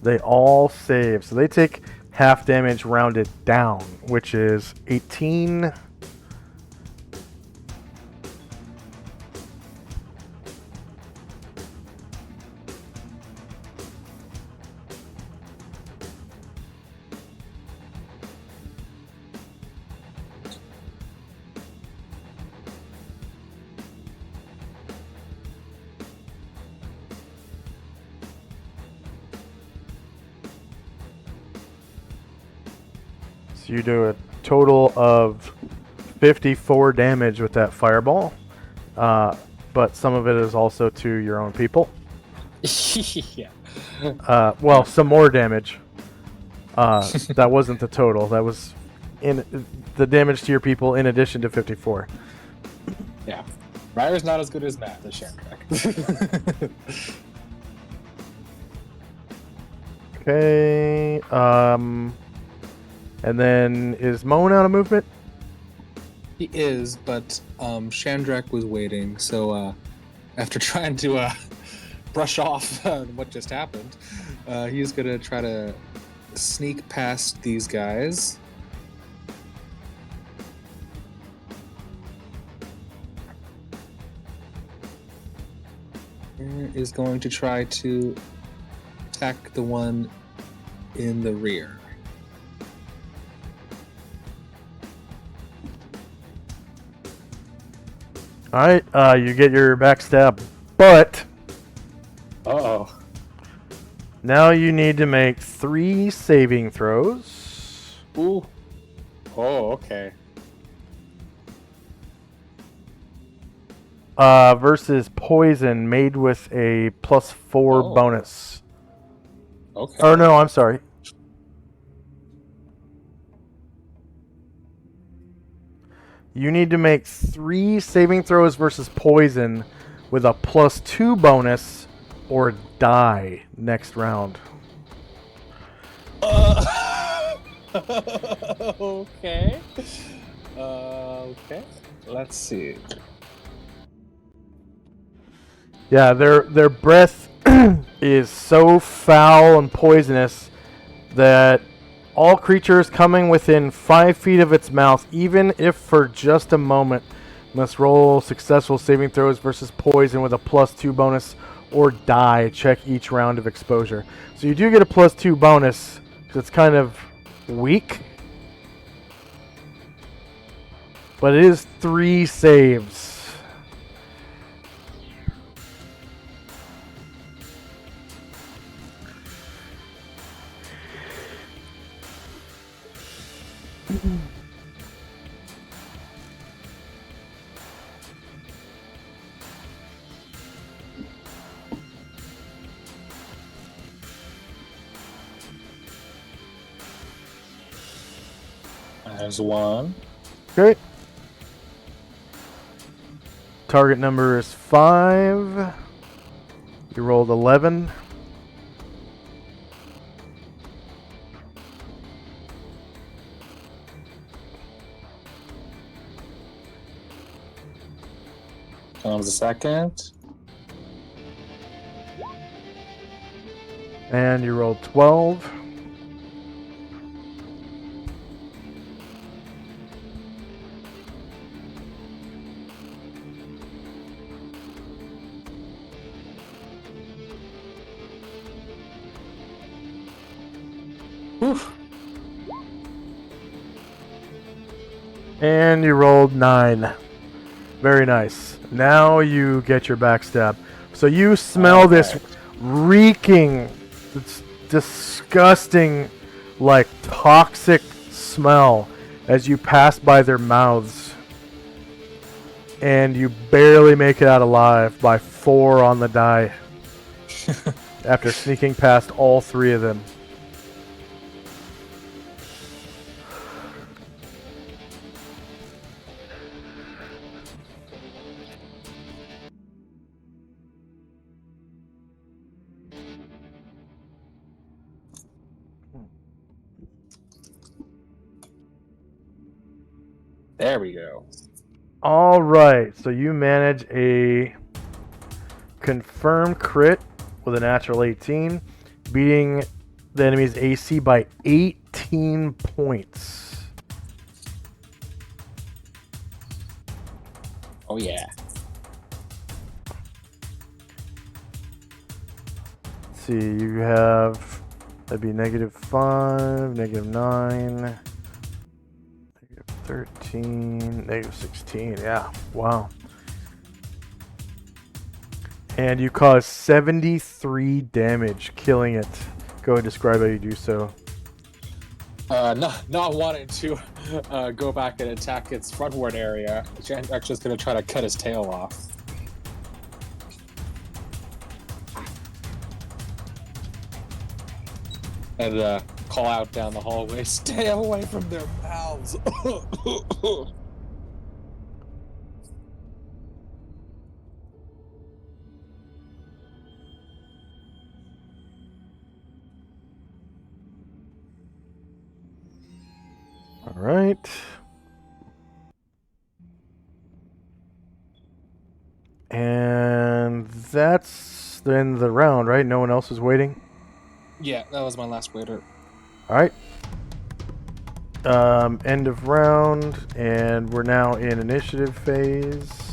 They all save. So they take half damage rounded down, which is 18. So you do a total of 54 damage with that fireball, but some of it is also to your own people. Yeah. Well, some more damage. That wasn't the total. That was in the damage to your people in addition to 54. Yeah. Ryder's not as good as Matt, the Shamrock. Okay. And then is Moan out of movement? He is, but Shandrak was waiting, so after trying to brush off what just happened. He's gonna try to sneak past these guys. And is going to try to attack the one in the rear. Alright, you get your backstab, but Uh-oh. now you need to make 3 saving throws. Ooh. Oh, okay. Versus poison made with a +4 Oh. bonus. Okay. Oh no, I'm sorry. You need to make 3 saving throws versus poison with a +2 bonus or die next round. Okay. Okay. Let's see. Yeah, their breath is so foul and poisonous that all creatures coming within 5 feet of its mouth, even if for just a moment, must roll successful saving throws versus poison with a +2 bonus or die. Check each round of exposure. So you do get a +2 bonus because it's kind of weak. But it is 3 saves. There's one. Okay. Target number is 5. You rolled 11. Comes a second. And you rolled 12. Oof. And you rolled 9. Very nice. Now you get your backstab. So you smell this reeking, it's disgusting, like toxic smell as you pass by their mouths. And you barely make it out alive by 4 on the die after sneaking past all 3 of them. There we go. All right, so you manage a confirmed crit with a natural 18, beating the enemy's AC by 18 points. Oh yeah. Let's see, you have, that'd be -5, -9, -13, -16. Yeah, wow. And you cause 73 damage, killing it. Go ahead and describe how you do so. Not wanting to go back and attack its frontward area, Jandrax just gonna try to cut his tail off. And call out down the hallway, stay away from their mouths. All right. And that's That's the end of the round, right? No one else is waiting? Yeah, that was my last waiter. Alright. End of round, and we're now in initiative phase.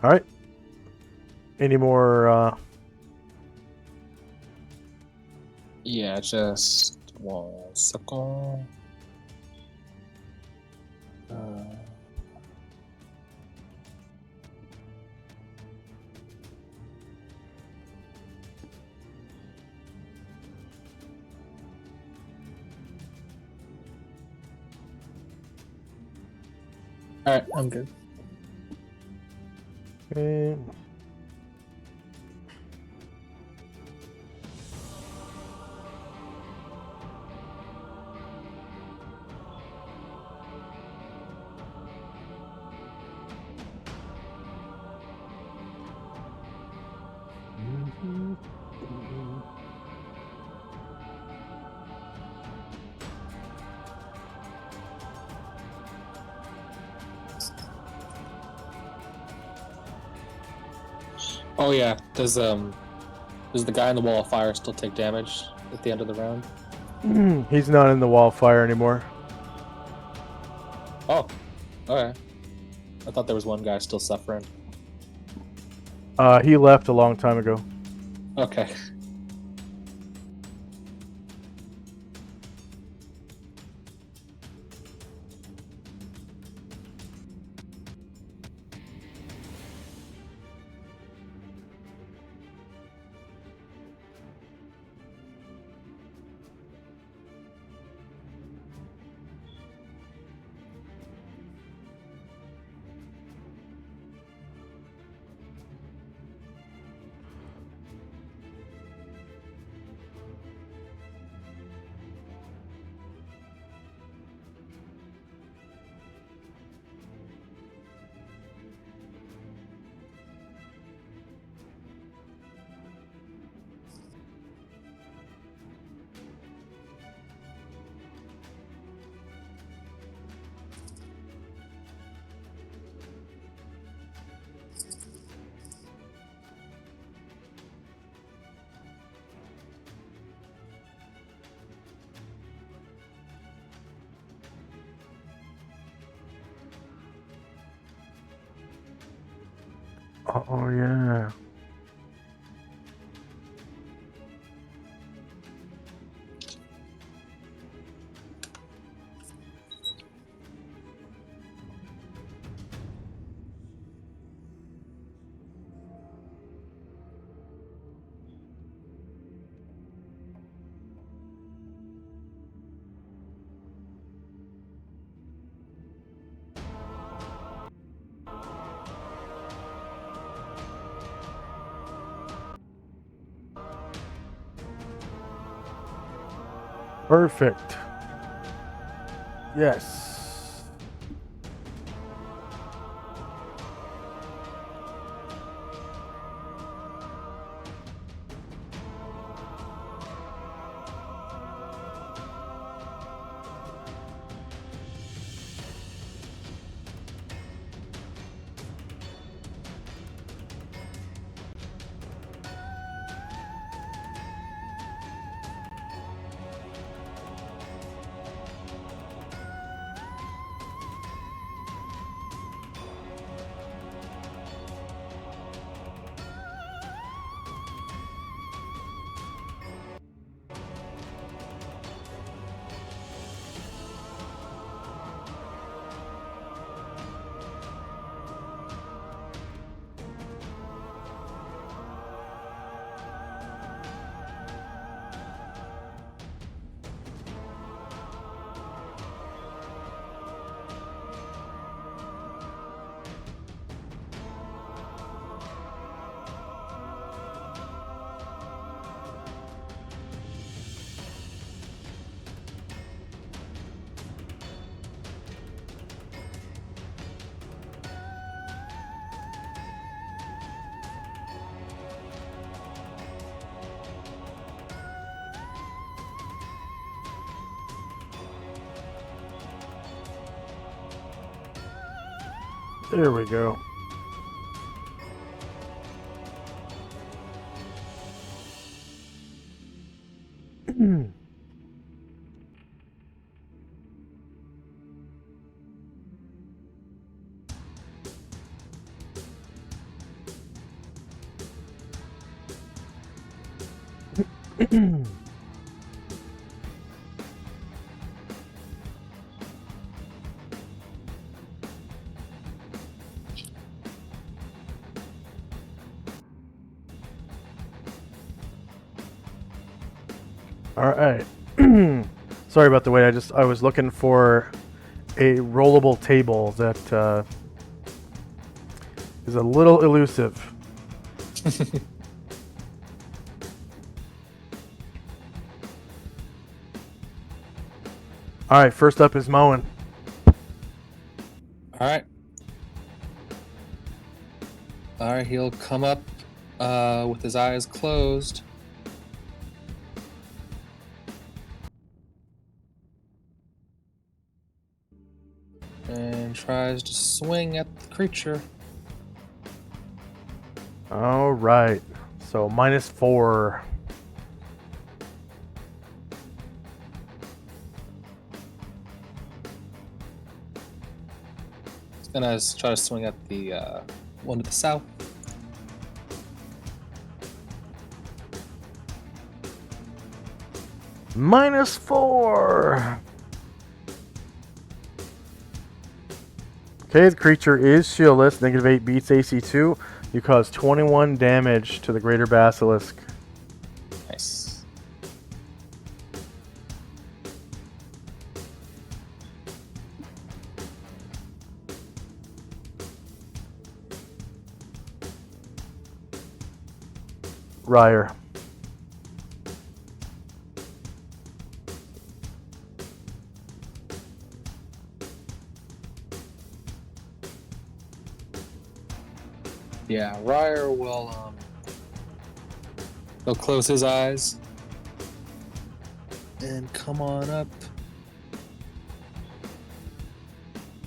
Alright. Any more, Yeah, just 1 second. Alright, I'm good. okay. Oh yeah, does the guy in the wall of fire still take damage at the end of the round? He's not in the wall of fire anymore. Oh, okay. I thought there was one guy still suffering. He left a long time ago. Okay. Oh yeah. Perfect. Yes. There we go. All right. Sorry about the wait. I was looking for a rollable table that is a little elusive. All right. First up is Moen. Alright. Alright, he'll come up with his eyes closed. And tries to swing at the creature. All right. So -4. He's gonna try to swing at the one to the south. -4. Okay, the creature is shieldless. -8 beats AC2. You cause 21 damage to the greater basilisk. Nice. Ryer. Yeah, Ryer will he'll close his eyes and come on up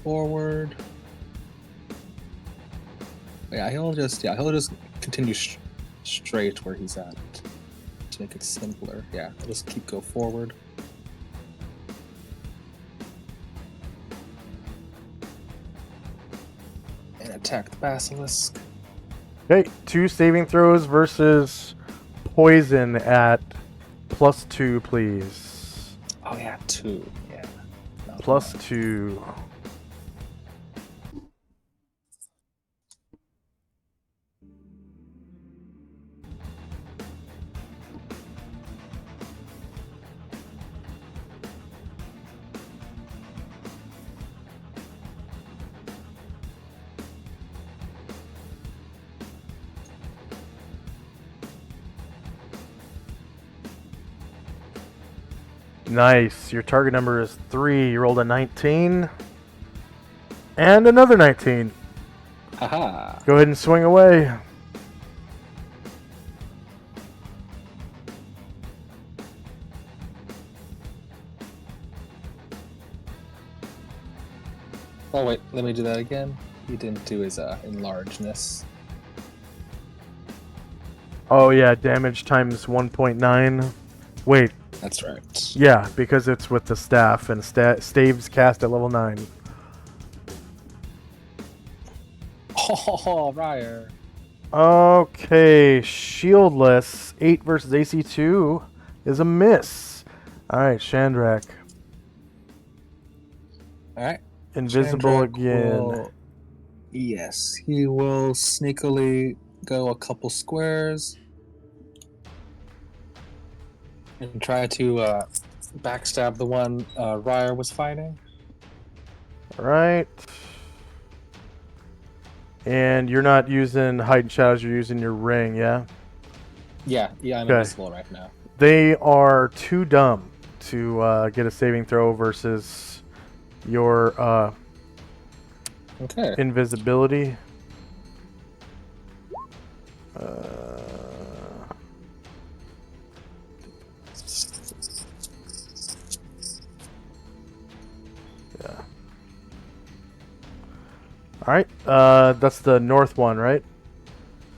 forward. Yeah, he'll just continue straight where he's at to make it simpler. Yeah, he'll just go forward. And attack the basilisk. Okay, 2 saving throws versus poison at +2, please. Oh yeah, 2. Yeah. Not +2. Nice. Your target number is 3. You rolled a 19. And another 19. Haha. Go ahead and swing away. Oh wait, let me do that again. He didn't do his enlargeness. Oh yeah, damage times 1.9. Wait, That's right. yeah, because it's with the staff and staves cast at level 9. Oh, Ryer. Okay, shieldless 8 versus AC2 is a miss. All right, Shandrak. All right. Invisible Chandrak again. Yes, he will sneakily go a couple squares and try to backstab the one Ryer was fighting. All right. And you're not using hide and shadows, you're using your ring, yeah? Yeah, I'm Okay. invisible right now. They are too dumb to get a saving throw versus your Okay. invisibility. Yeah. All right. That's the north one, right?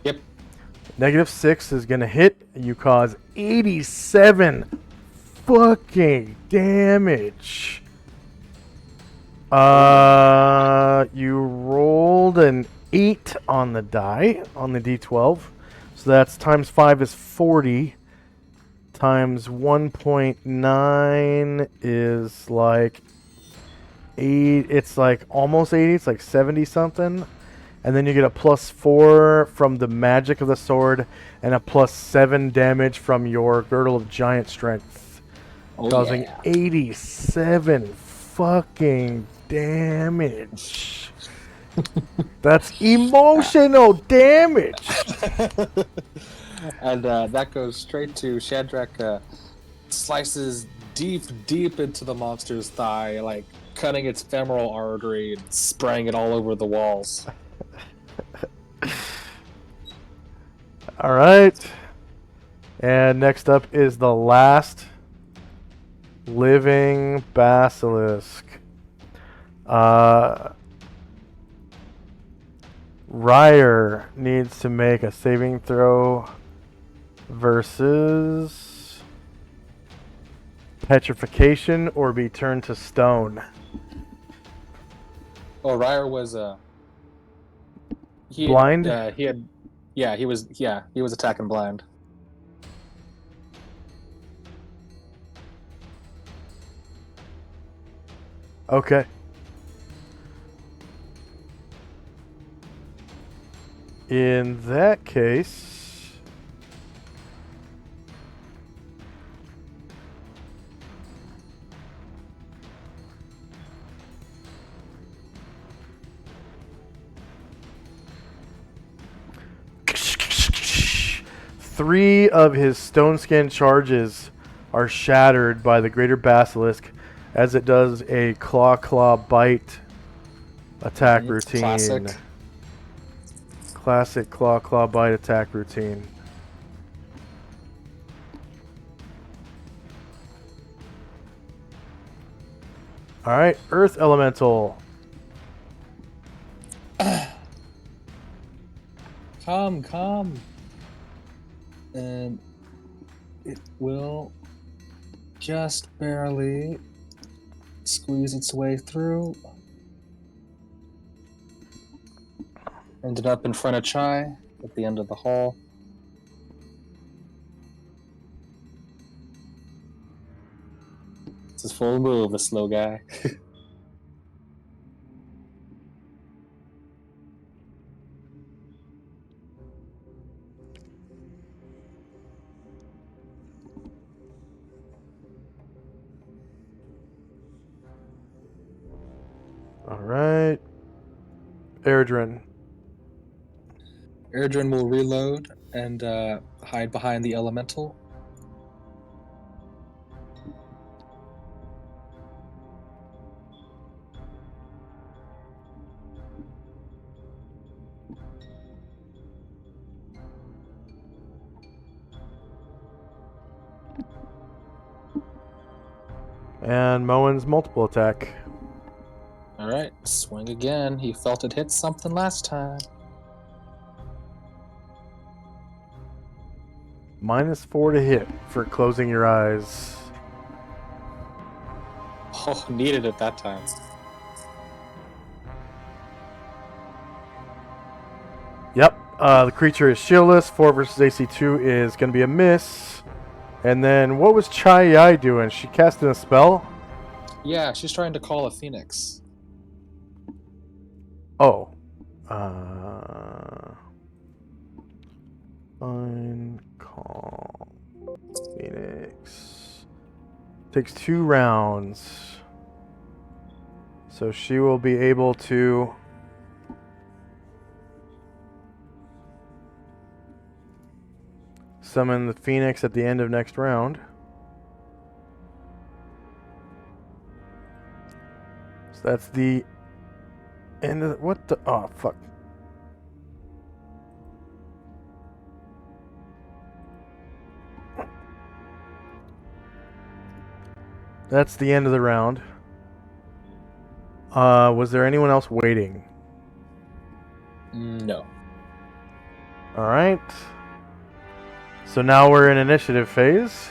Yep. -6 is gonna hit. You cause 87 fucking damage. You rolled an 8 on the die on the d12, so that's times 5 is 40. Times 1.9 is like 8. It's like almost 80. It's like 70 something. And then you get a +4 from the magic of the sword and a +7 damage from your girdle of giant strength, Oh, causing yeah. 87 fucking damage. That's emotional damage. And that goes straight to Shadrach. Slices deep into the monster's thigh, like cutting its femoral artery and spraying it all over the walls. All right. And next up is the last living basilisk. Ryer needs to make a saving throw versus petrification or be turned to stone. Oh, Ryer was Blind? he was attacking blind. Okay. In that case, three of his stone skin charges are shattered by the greater basilisk as it does a claw bite attack routine. Classic claw bite attack routine. Alright, Earth Elemental. Come. And it will just barely squeeze its way through. Ended up in front of Chai. at the end of the hall. It's his full move, a slow guy. All right. Airdrin. Erdrin will reload and hide behind the elemental. And Moen's multiple attack. Alright, swing again. He felt it hit something last time. -4 to hit for closing your eyes. Oh, needed it that time. Yep. The creature is shieldless. 4 versus AC2 is going to be a miss. And then what was Chai Yai doing? She casting a spell? Yeah, she's trying to call a phoenix. Oh. Fine. Call. Phoenix. Takes 2 rounds. So she will be able to... summon the Phoenix at the end of next round. So that's the end of the, what the, oh fuck. That's the end of the round. Was there anyone else waiting? No. Alright. So now we're in initiative phase.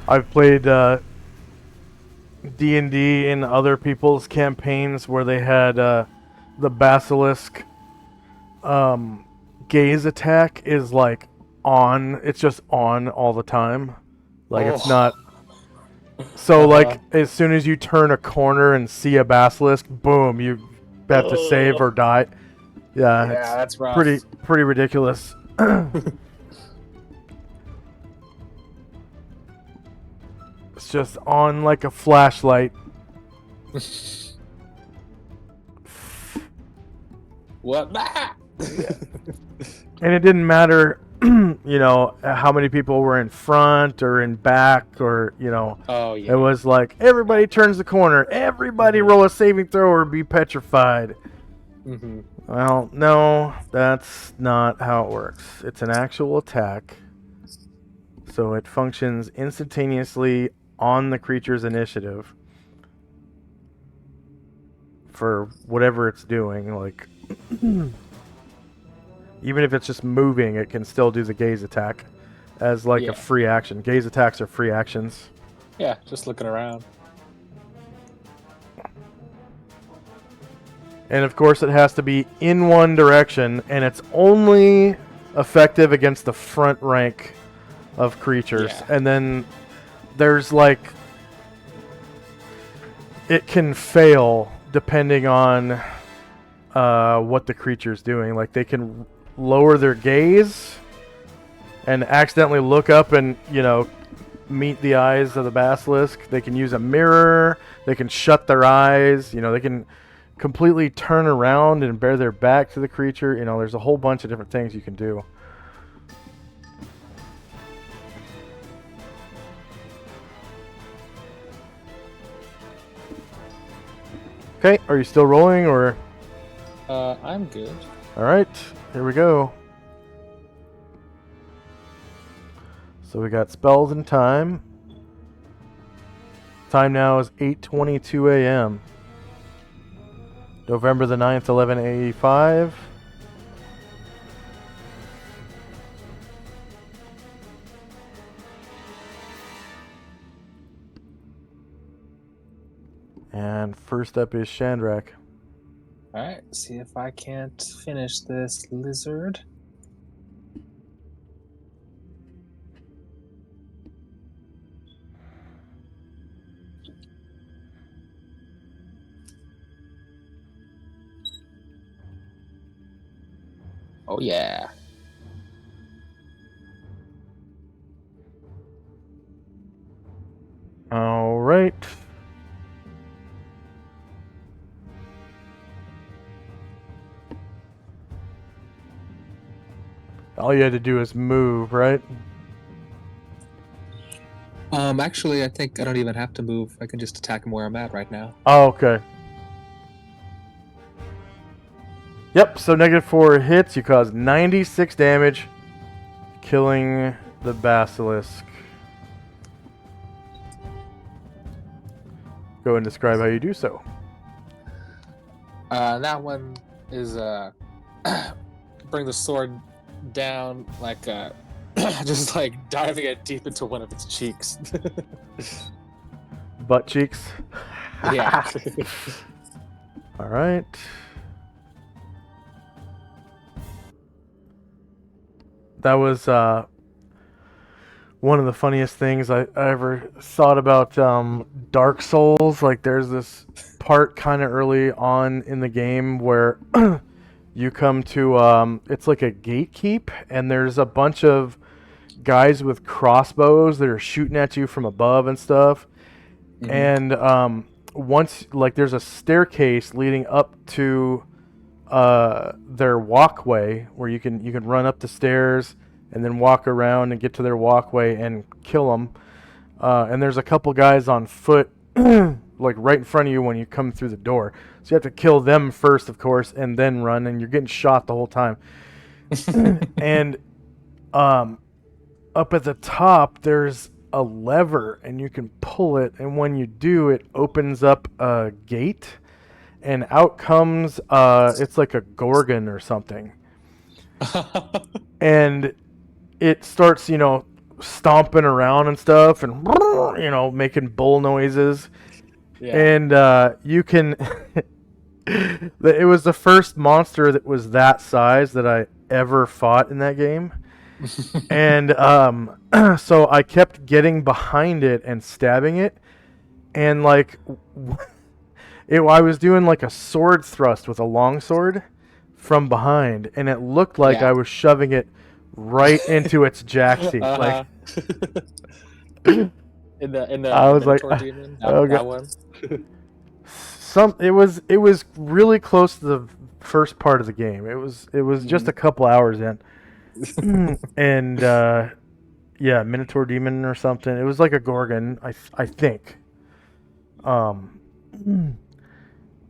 I've played D&D in other people's campaigns where they had the basilisk gaze attack is like on. It's just on all the time. Like it's not. So like as soon as you turn a corner and see a basilisk, boom, you have to save or die. Yeah, it's that's rough. pretty ridiculous. It's just on like a flashlight. What? And it didn't matter, you know, how many people were in front or in back or, you know. Oh, yeah. It was like, everybody turns the corner. Everybody roll a saving throw or be petrified. Mm-hmm. Well, no, that's not how it works. It's an actual attack. So it functions instantaneously on the creature's initiative for whatever it's doing. Like, even if it's just moving, it can still do the gaze attack as like a free action. Gaze attacks are free actions. Yeah, just looking around. And of course it has to be in one direction, and it's only effective against the front rank of creatures. Yeah. And then there's like, it can fail depending on what the creature's doing. Like, they can lower their gaze and accidentally look up and, meet the eyes of the basilisk. They can use a mirror. They can shut their eyes. They can completely turn around and bear their back to the creature. There's a whole bunch of different things you can do. Okay, are you still rolling, or? I'm good. All right, here we go. So we got spells and time. Time now is 8:22 a.m. November the 9th, 11:85. And first up is Shandrak. Alright, see if I can't finish this lizard. Oh yeah. All right. All you had to do is move, right? Actually, I think I don't even have to move. I can just attack him where I'm at right now. Oh, okay. Yep, so -4 hits. You cause 96 damage, killing the basilisk. Go and describe how you do so. That one is bring the sword down like just like diving it deep into one of its cheeks. Butt cheeks. Yeah. All right. That was one of the funniest things I ever thought about Dark Souls. Like, there's this part kind of early on in the game where you come to it's like a gatekeep, and there's a bunch of guys with crossbows that are shooting at you from above and stuff. Mhm. And once, like, there's a staircase leading up to their walkway where you can run up the stairs and then walk around and get to their walkway and kill them. And there's a couple guys on foot, like right in front of you when you come through the door. So you have to kill them first, of course, and then run, and you're getting shot the whole time. And up at the top, there's a lever, and you can pull it, and when you do, it opens up a gate, and out comes, it's like a gorgon or something. And it starts, stomping around and stuff, and, making bull noises. Yeah. And you can... It was the first monster that was that size that I ever fought in that game. And so I kept getting behind it and stabbing it. And, like... I was doing like a sword thrust with a longsword from behind, and it looked like I was shoving it right into its jack seat. Like, in the I was like, demon, oh that God. one. It was really close to the first part of the game. It was just a couple hours in, and Minotaur demon or something. It was like a gorgon, I think.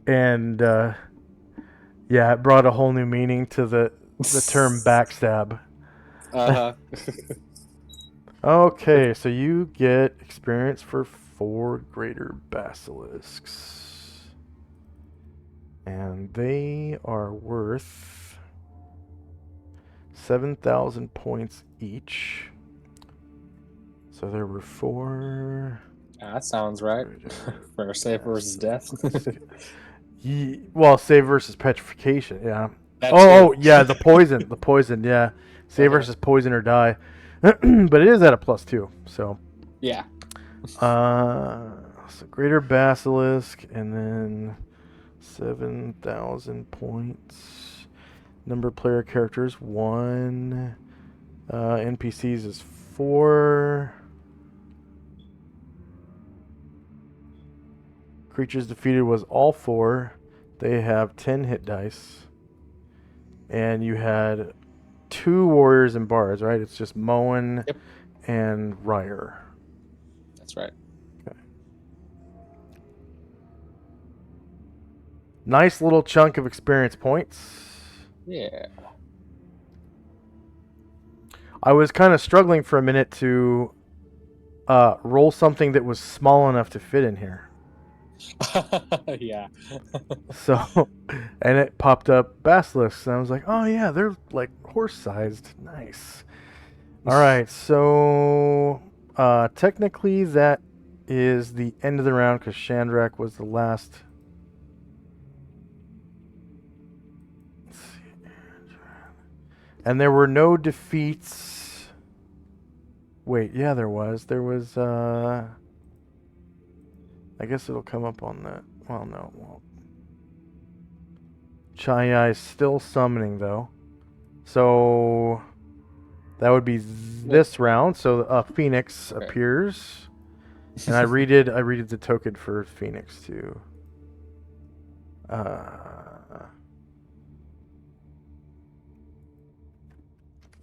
And it brought a whole new meaning to the term backstab. Okay, so you get experience for 4 greater basilisks. And they are worth 7,000 points each. So there were 4. That sounds right. For save versus death. Well, save versus petrification, yeah. The poison, yeah. Save versus poison or die. But it is at a +2, so. Yeah. So greater basilisk, and then 7,000 points. Number of player characters 1. NPCs is 4. Creatures defeated was all 4. They have 10 hit dice. And you had 2 warriors and bards, right? It's just Moen Yep. and Ryer. That's right. Okay. Nice little chunk of experience points. Yeah. I was kind of struggling for a minute to roll something that was small enough to fit in here. Yeah. So, and it popped up basilisks, and I was like, oh yeah, they're like horse-sized. Nice. All right, so technically that is the end of the round because Shandrak was the last. Let's see. And there were no defeats. Wait, yeah, there was. There was, I guess it'll come up on that. Well, no, it won't. Chai is still summoning, though. So that would be this round. So Phoenix appears. And I redid the token for Phoenix, too.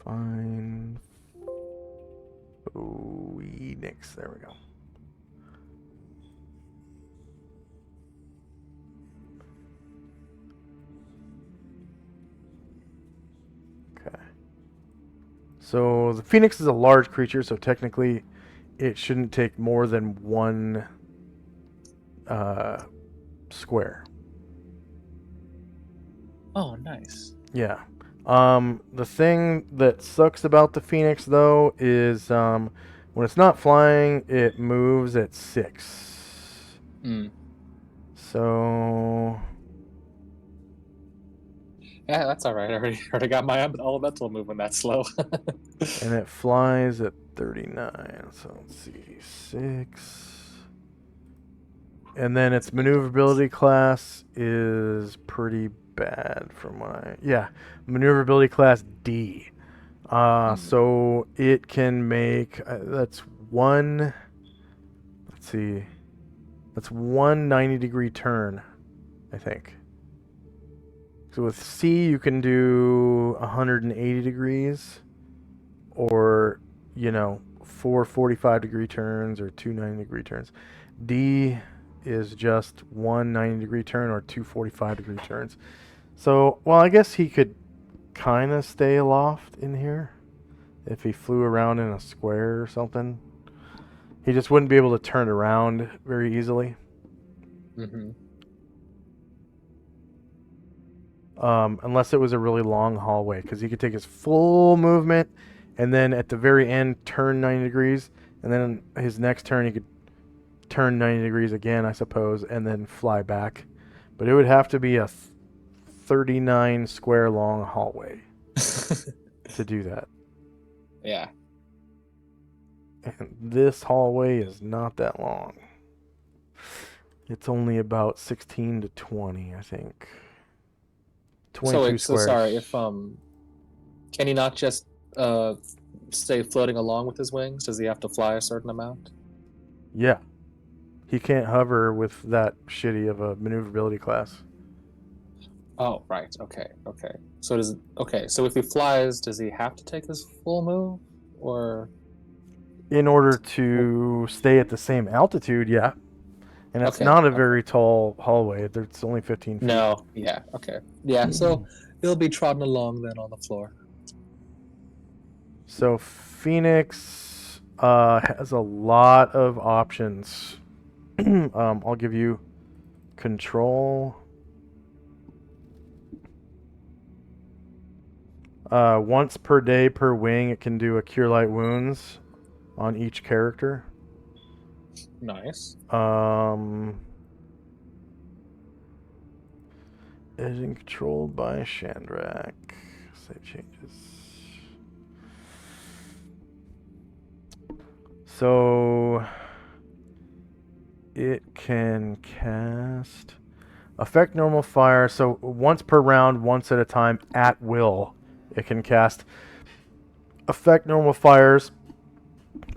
Fine. Phoenix. There we go. Okay. So the Phoenix is a large creature, so technically it shouldn't take more than 1 square. Oh, nice. Yeah. The thing that sucks about the Phoenix, though, is when it's not flying, it moves at 6. So... Yeah, that's all right. I already got my elemental moving that slow. And it flies at 39. So let's see. 6. And then its maneuverability class is pretty bad from what I... Yeah, maneuverability class D. So it can make... that's one... Let's see. That's 1 90-degree turn, I think. So with C, you can do 180 degrees, or, 4 45-degree turns or 2 90-degree turns. D is just 1 90-degree turn or 2 45-degree turns. So, well, I guess he could kind of stay aloft in here if he flew around in a square or something. He just wouldn't be able to turn around very easily. Unless it was a really long hallway, because he could take his full movement and then at the very end turn 90 degrees, and then his next turn he could turn 90 degrees again, I suppose, and then fly back. But it would have to be a 39 square long hallway to do that. Yeah. And this hallway is not that long. It's only about 16 to 20, I think. 22 So squares. sorry, if can he not just stay floating along with his wings? Does he have to fly a certain amount? Yeah. He can't hover with that shitty of a maneuverability class. Oh, right. Okay. So so if he flies, does he have to take his full move, or? In order to stay at the same altitude, yeah. And it's not a very tall hallway. It's only 15 feet. No. Yeah. Okay. Yeah. So he'll be trotting along then on the floor. So Phoenix has a lot of options. I'll give you control. Once per day per wing, it can do a Cure Light Wounds on each character. Nice. Is controlled by Shandrak. Save changes. So it can cast Affect normal fire, so once per round, once at a time, at will. It can cast affect normal fires,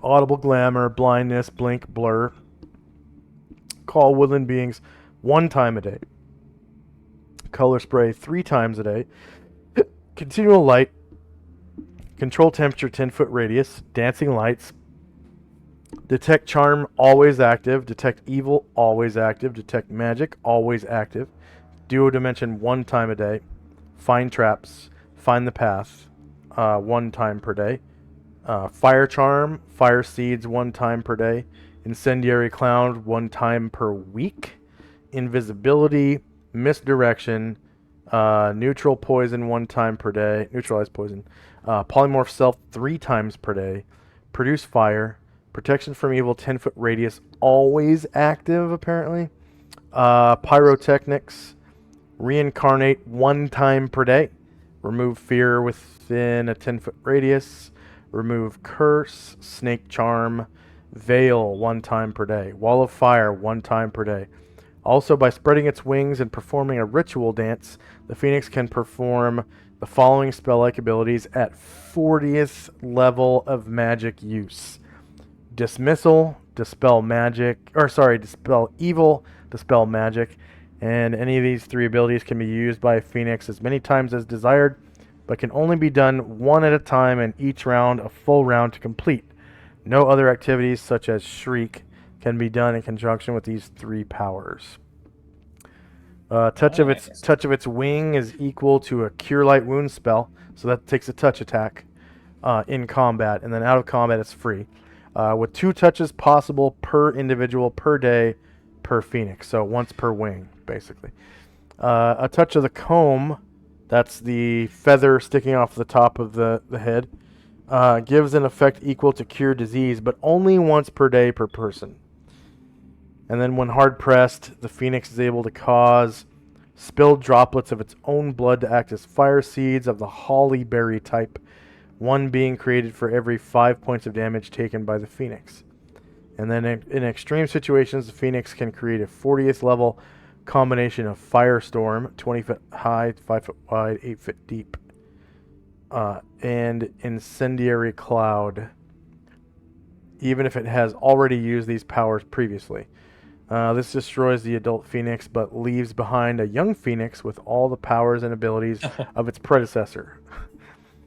audible glamour, blindness, blink, blur. Call woodland beings 1 time a day. Color spray 3 times a day. Continual light. Control temperature 10-foot radius. Dancing lights. Detect charm always active. Detect evil always active. Detect magic always active. Duo dimension 1 time a day. Find traps. Find the path 1 time per day. Fire charm. Fire seeds 1 time per day. Incendiary cloud 1 time per week. Invisibility. Misdirection. Neutral poison 1 time per day. Neutralize poison. Polymorph self 3 times per day. Produce fire. Protection from evil 10-foot radius always active apparently. Pyrotechnics. Reincarnate 1 time per day. Remove fear within a 10-foot radius. Remove curse. Snake charm. Veil 1 time per day. Wall of fire 1 time per day. Also, by spreading its wings and performing a ritual dance, the Phoenix can perform the following spell-like abilities at 40th level of magic use. Dismissal, dispel evil, dispel magic, and any of these 3 abilities can be used by a Phoenix as many times as desired, but can only be done 1 at a time in each round, a full round to complete. No other activities such as Shriek can be done in conjunction with these 3 powers. Touch of its wing is equal to a Cure Light Wound spell, so that takes a touch attack in combat, and then out of combat it's free. With 2 touches possible per individual per day per Phoenix, so once per wing, basically. A touch of the comb, that's the feather sticking off the top of the head, gives an effect equal to Cure Disease, but only once per day per person. And then when hard pressed, the Phoenix is able to cause spilled droplets of its own blood to act as fire seeds of the holly berry type, 1 being created for every 5 points of damage taken by the Phoenix. And then in extreme situations, the Phoenix can create a 40th level combination of Firestorm, 20 foot high, 5 foot wide, 8 foot deep, and Incendiary Cloud, even if it has already used these powers previously. This destroys the adult Phoenix, but leaves behind a young Phoenix with all the powers and abilities of its predecessor.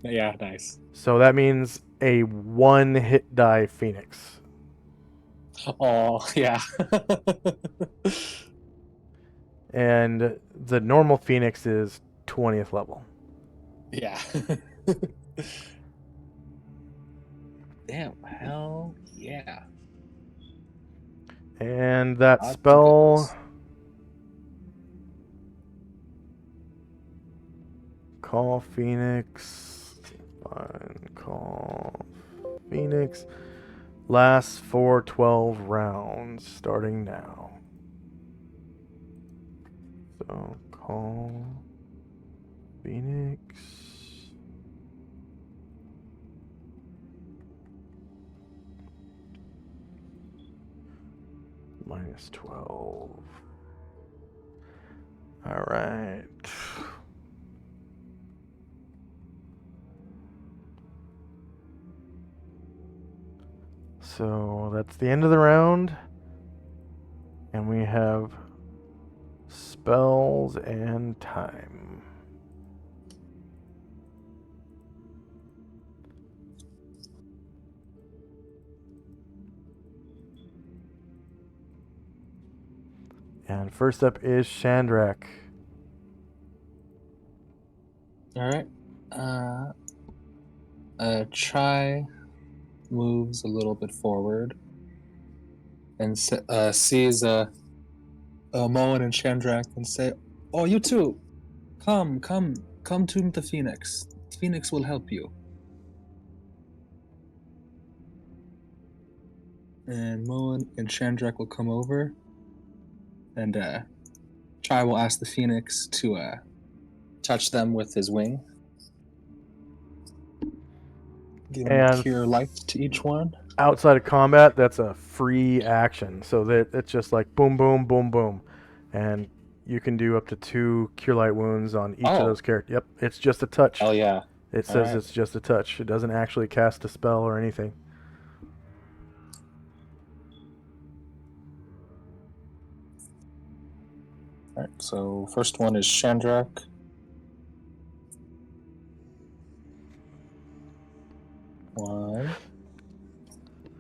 Yeah, nice. So that means a 1-hit die Phoenix. Oh, yeah. And the normal Phoenix is 20th level. Yeah. Damn, hell yeah. And that I'll spell... take Call Phoenix. Fine. Call Phoenix. Lasts for 12 rounds, starting now. So, call Phoenix. Minus 12. Alright. So that's the end of the round. And we have spells and time. And first up is Shandrak. Alright. Try moves a little bit forward and sees Moen and Chandrak and say, "Oh, you two, come to the Phoenix. Phoenix will help you." And Moen and Chandrak will come over, and Chai will ask the Phoenix to touch them with his wing. Give And cure life to each one. outside of combat, that's a free action. So that it's just like boom, boom, boom, boom. And you can do up to 2 Cure Light wounds on each of Oh. those characters. Yep, it's just a touch. Oh yeah. It says Alright. it's just a touch. It doesn't actually cast a spell or anything. Alright, so first one is Shandrak. One,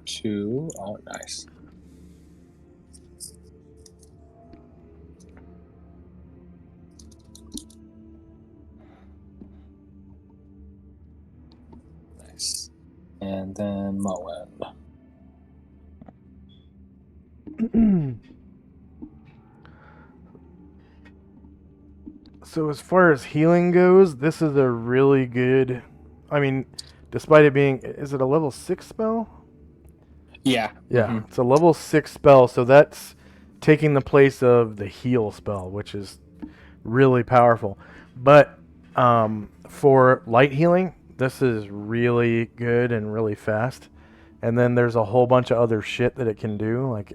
two. Oh, nice. Nice. And then Moen. So as far as healing goes, this is a really good. I mean, despite it being, is it a level 6 spell? Yeah. Yeah, it's a level 6 spell, so that's taking the place of the heal spell, which is really powerful. But for light healing, this is really good and really fast. And then there's a whole bunch of other shit that it can do, like,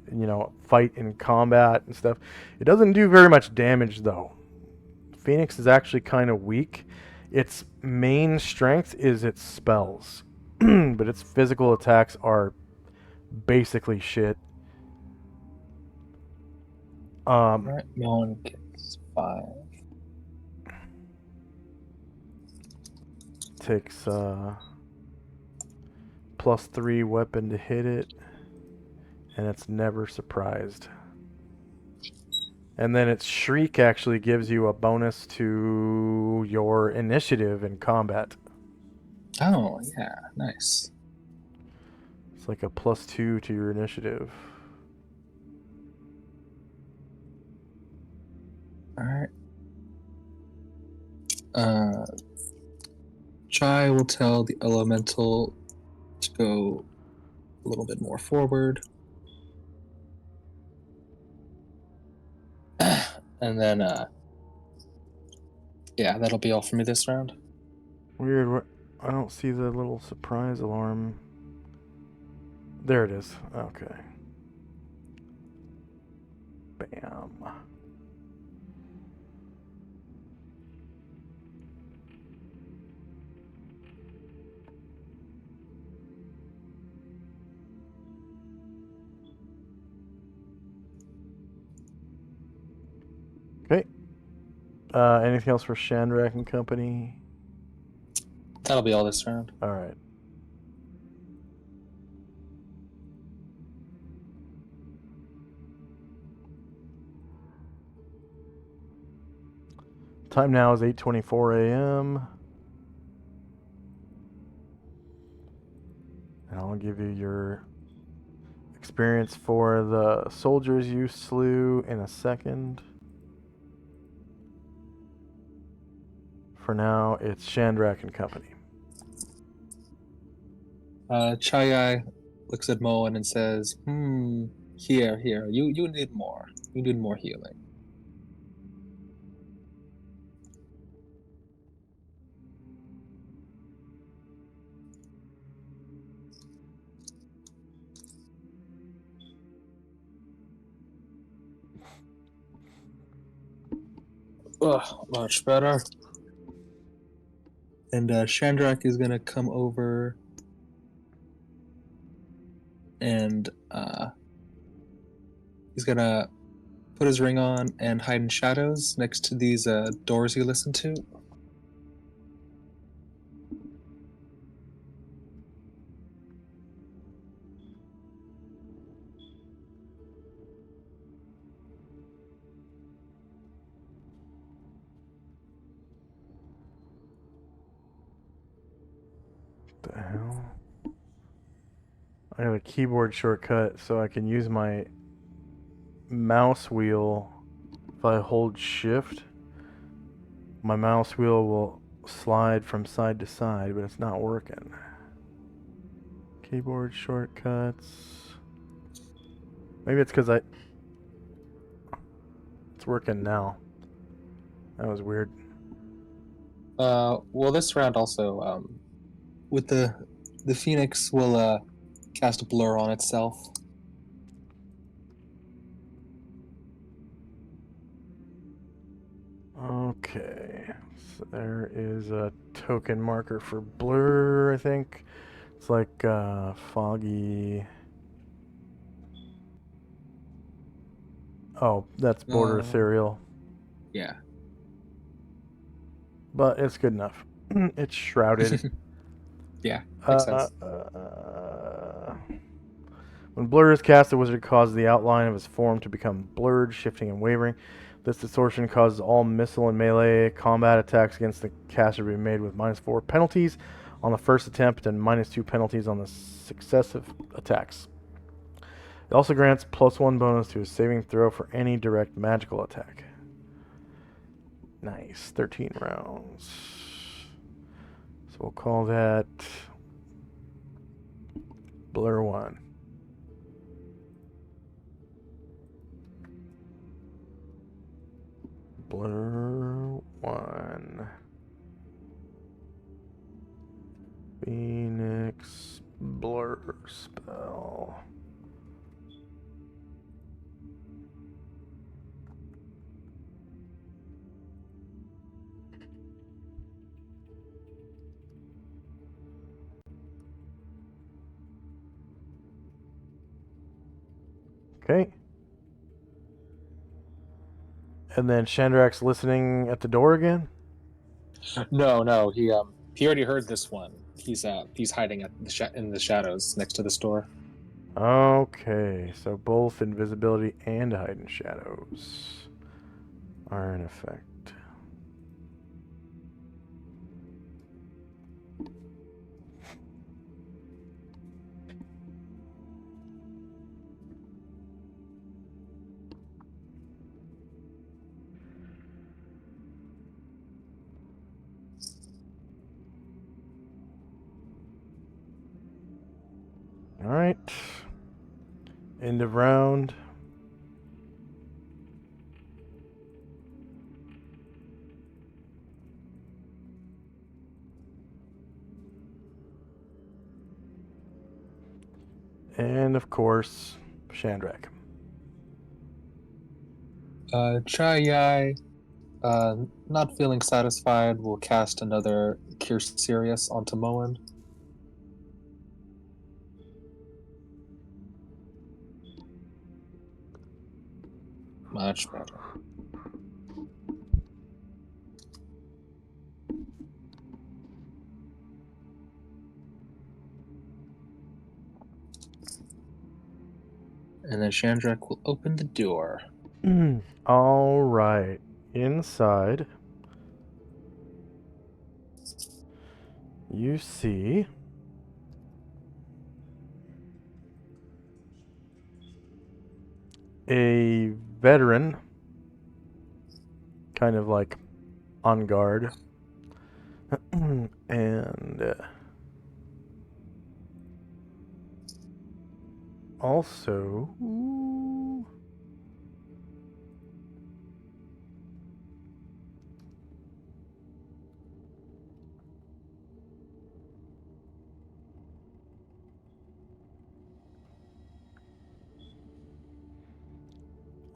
fight in combat and stuff. It doesn't do very much damage, though. Phoenix is actually kind of weak. Its main strength is its spells, but its physical attacks are basically shit. Alright, Moen gets 5. Takes +3 weapon to hit it, and it's never surprised. And then its shriek actually gives you a bonus to your initiative in combat. Oh, yeah, nice. It's like a +2 to your initiative. Alright. Chai will tell the elemental to go a little bit more forward. And then, yeah, that'll be all for me this round. Weird. I don't see the little surprise alarm. There it is. Okay. Bam. Okay. Anything else for Shandrak and company? That'll be all this round. All right. Time now is 8:24 a.m. And I'll give you your experience for the soldiers you slew in a second. For now, it's Shandrak and company. Chai looks at Moen and says, here, you need more. You need more healing. Ugh, much better. And Shandrak is gonna come over and he's gonna put his ring on and hide in shadows next to these doors you listen to. What the hell? I have a keyboard shortcut so I can use my mouse wheel. If I hold shift, my mouse wheel will slide from side to side, but it's not working. Keyboard shortcuts. Maybe it's because it's working now. That was weird. Well, this round also, with the Phoenix will cast a blur on itself. Okay. So there is a token marker for blur, I think. It's like foggy. Oh, that's border ethereal. Yeah. But it's good enough. It's shrouded. Yeah, makes sense. When blur is cast, the wizard causes the outline of his form to become blurred, shifting and wavering. This distortion causes all missile and melee combat attacks against the caster to be made with -4 penalties on the first attempt and -2 penalties on the successive attacks. It also grants +1 bonus to his saving throw for any direct magical attack. Nice. 13 rounds. So we'll call that Blur 1. Blur 1. Phoenix Blur spell. Okay. And then Chandrak's listening at the door again? No, he already heard this one. He's hiding at in the shadows next to this door. Okay, so both invisibility and hidden shadows are in effect. Alright. End of round. And of course, Chandrak. Chai not feeling satisfied, will cast another Cure Serious onto Moen. Much better. And then Chandrak will open the door. Alright. Inside, you see a veteran, kind of like on guard. And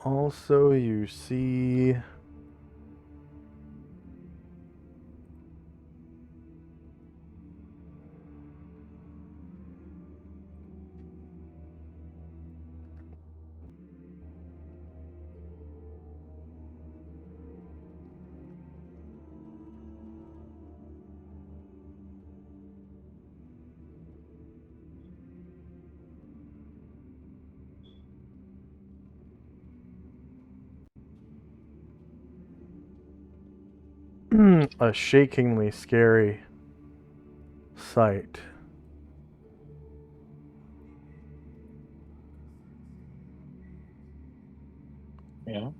also you see a shakingly scary sight. Yeah.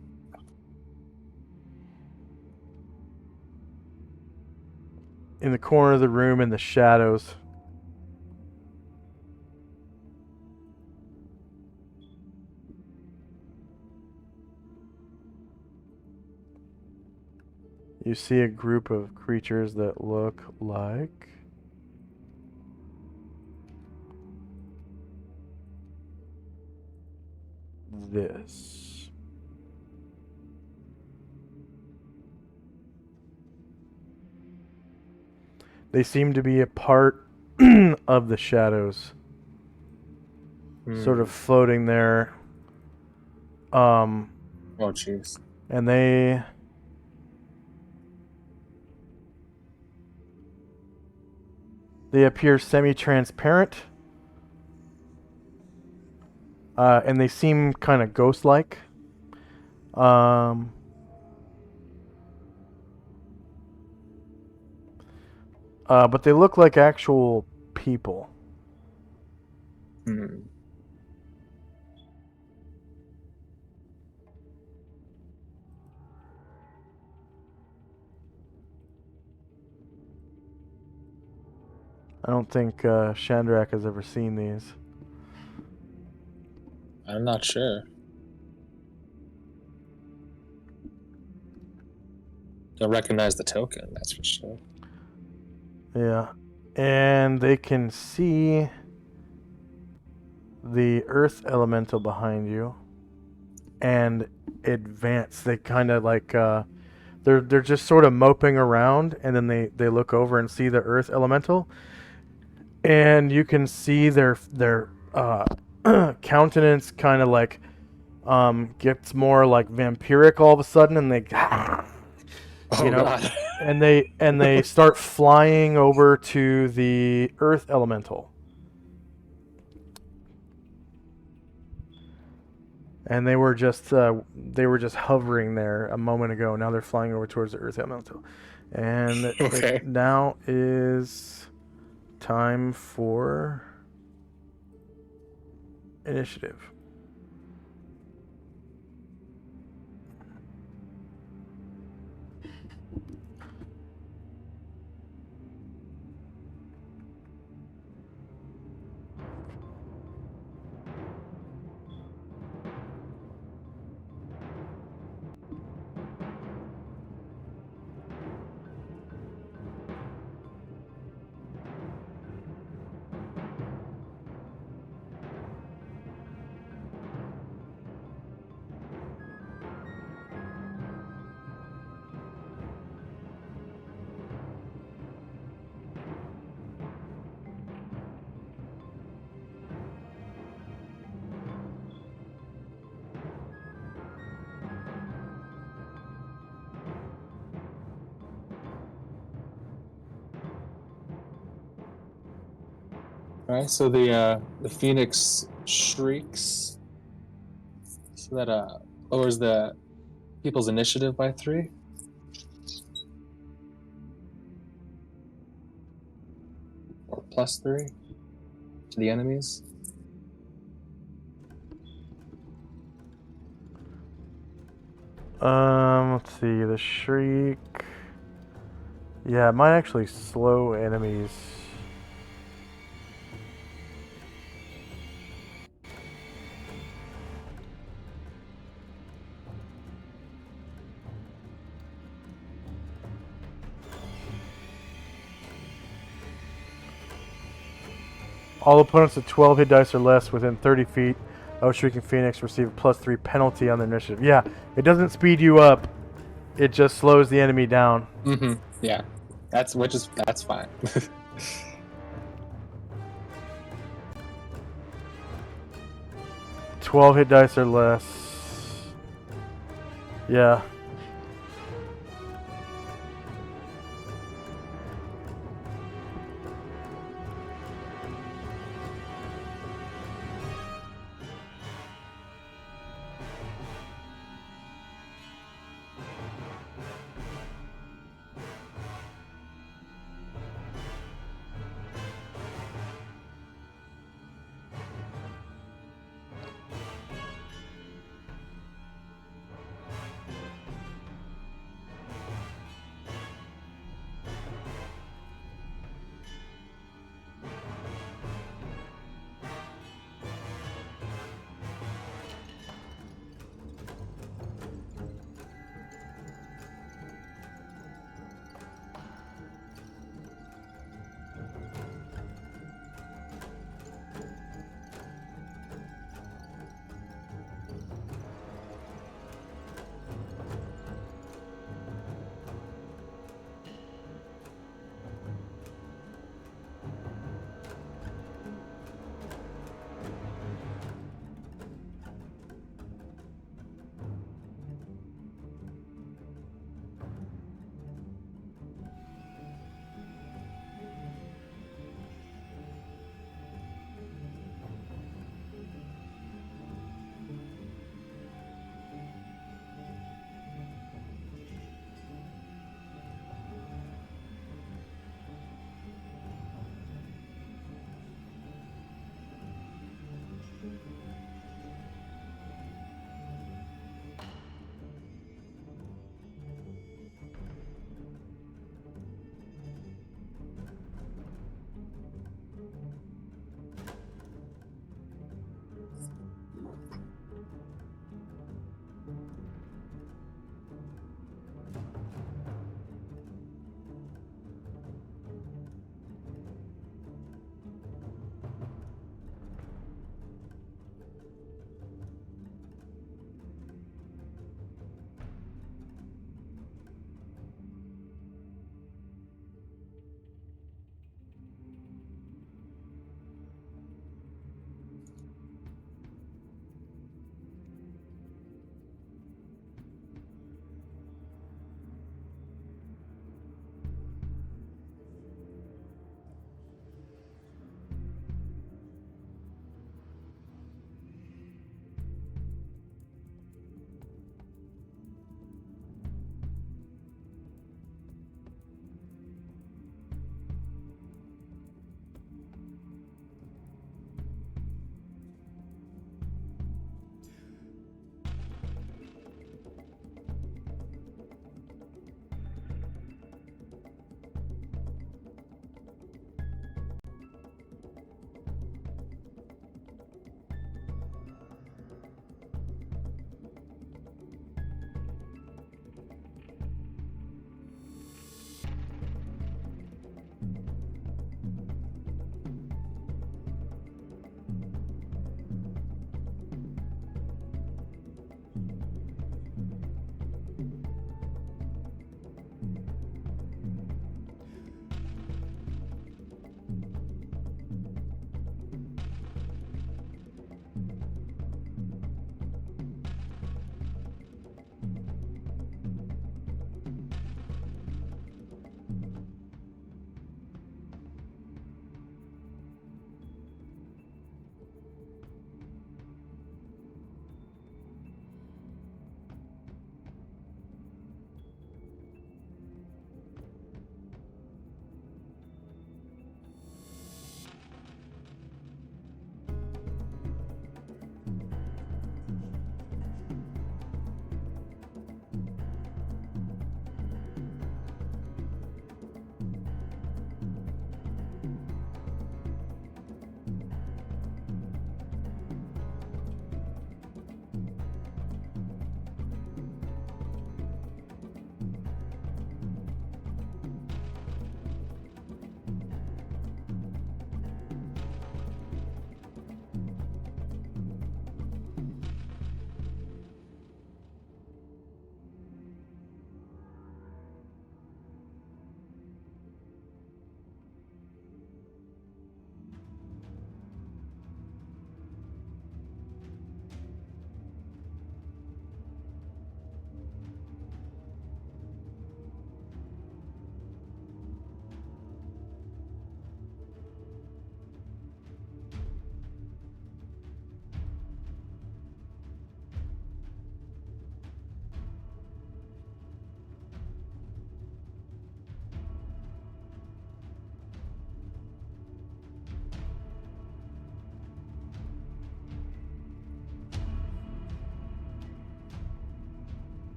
In the corner of the room in the shadows, you see a group of creatures that look like this. They seem to be a part of the shadows, sort of floating there. Oh, jeez. And they appear semi-transparent, and they seem kind of ghost-like. But they look like actual people. Hmm. I don't think Chandrak has ever seen these. I'm not sure. You'll recognize the token, that's for sure. Yeah. And they can see the earth elemental behind you and advance. They kind of like they're just sort of moping around, and then they look over and see the earth elemental, and you can see their countenance kind of like gets more like vampiric all of a sudden, and they Oh, God. and they start flying over to the earth elemental. And they were just hovering there a moment ago. Now they're flying over towards the earth elemental. And Okay. it now is time for initiative. All right, so the phoenix shrieks, so that lowers the people's initiative by 3. Or +3 to the enemies. Let's see, the shriek. Yeah, it might actually slow enemies. All opponents with 12 hit dice or less within 30 feet of Shrieking Phoenix receive a +3 penalty on their initiative. Yeah, it doesn't speed you up. It just slows the enemy down. Mm-hmm. Yeah, that's fine. 12 hit dice or less. Yeah.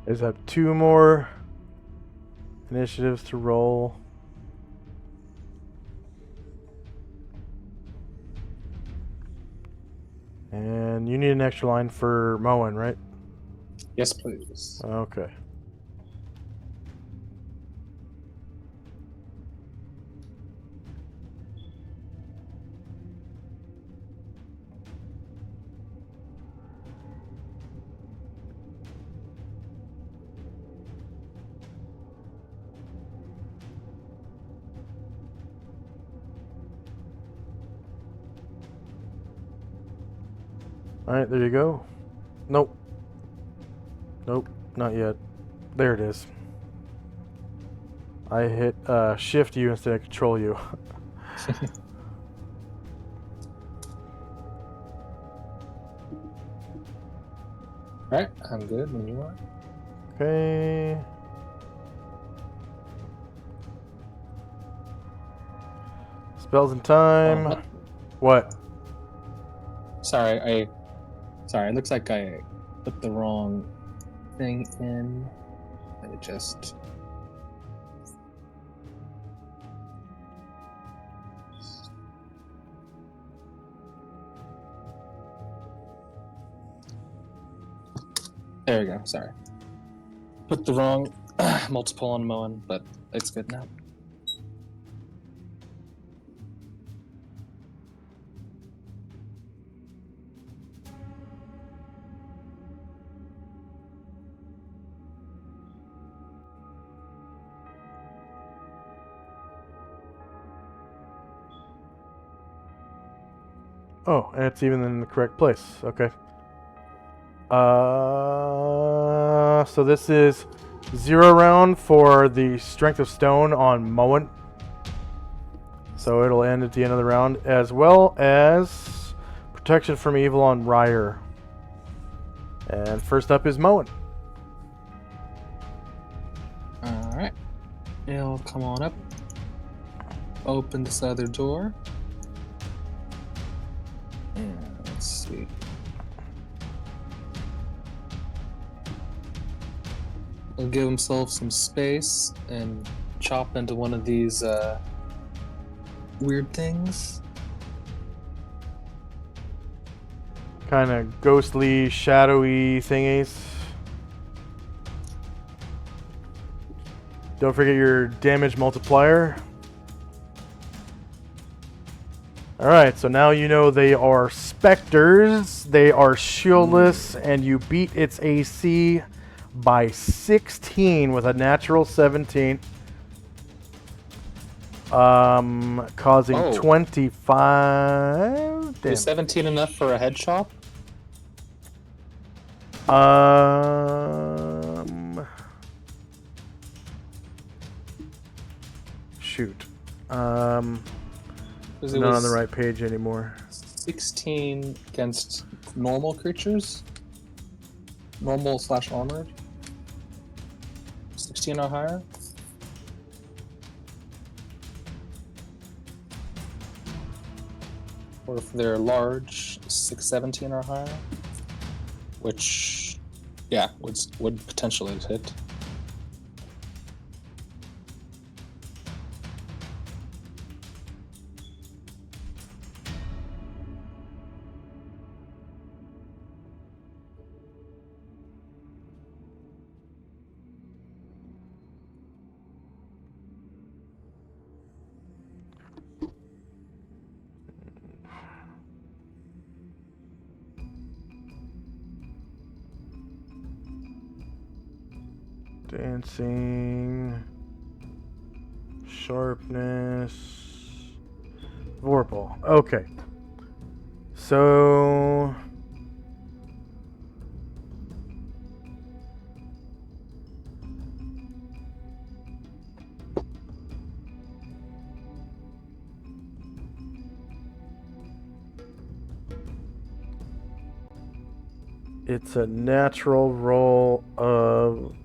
Is have 2 more initiatives to roll. And you need an extra line for Moen, right? Yes, please. Okay. Alright, there you go. Nope. Nope, not yet. There it is. I hit shift you instead of control you. Alright, I'm good when you are. Okay. Spells and time. Oh, What? sorry, it looks like I put the wrong thing in. Let me just... There we go, sorry. Put the wrong multiple on Moen, but it's good now. Oh, and it's even in the correct place. Okay. So this is 0 round for the strength of stone on Moen. So it'll end at the end of the round, as well as protection from evil on Ryer. And first up is Moen. Alright. He'll come on up. Open this other door. And let's see. He'll give himself some space and chop into one of these weird things. Kind of ghostly, shadowy thingies. Don't forget your damage multiplier. Alright, so now you know they are specters, they are shieldless, and you beat its AC by 16 with a natural 17. Causing Oh. 25 damage. Is 17 enough for a head chop? Shoot. 'Cause I'm not on the right page anymore. 16 against normal creatures? Normal / armored? 16 or higher? Or if they're large, 17 or higher? Which, yeah, would potentially hit. Dancing. Sharpness. Vorpal. Okay. So... it's a natural roll of...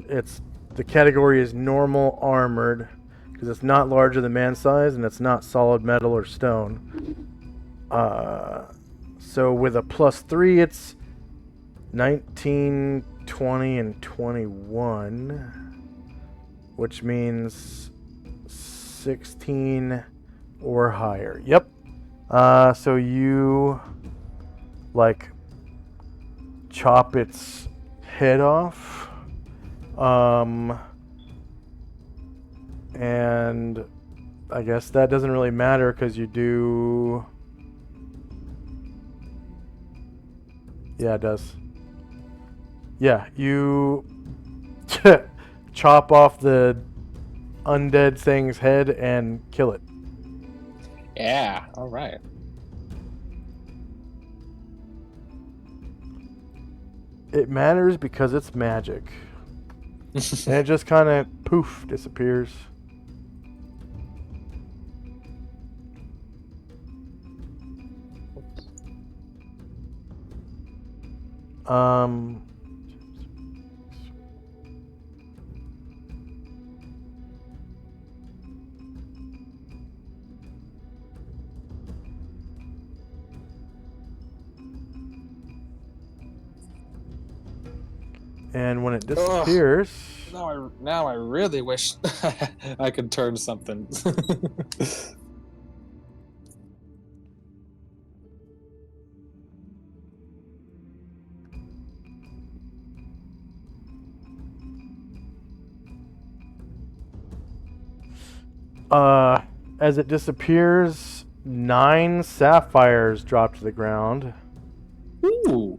it's the category is normal armored because it's not larger than man size and it's not solid metal or stone. So with a +3, it's 19, 20, and 21, which means 16 or higher. Yep. So you like chop its head off, and I guess that doesn't really matter because you do. Yeah, it does. Yeah, you chop off the undead thing's head and kill it. Yeah, all right. It matters because it's magic. And it just kind of poof disappears. Um and when it disappears, Now I really wish I could turn something. as it disappears, 9 sapphires drop to the ground. Ooh.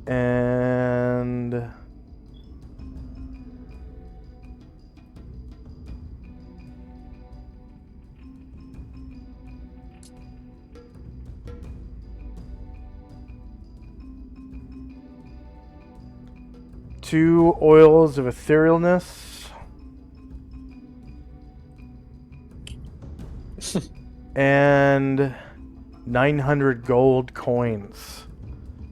And two oils of etherealness. And 900 gold coins.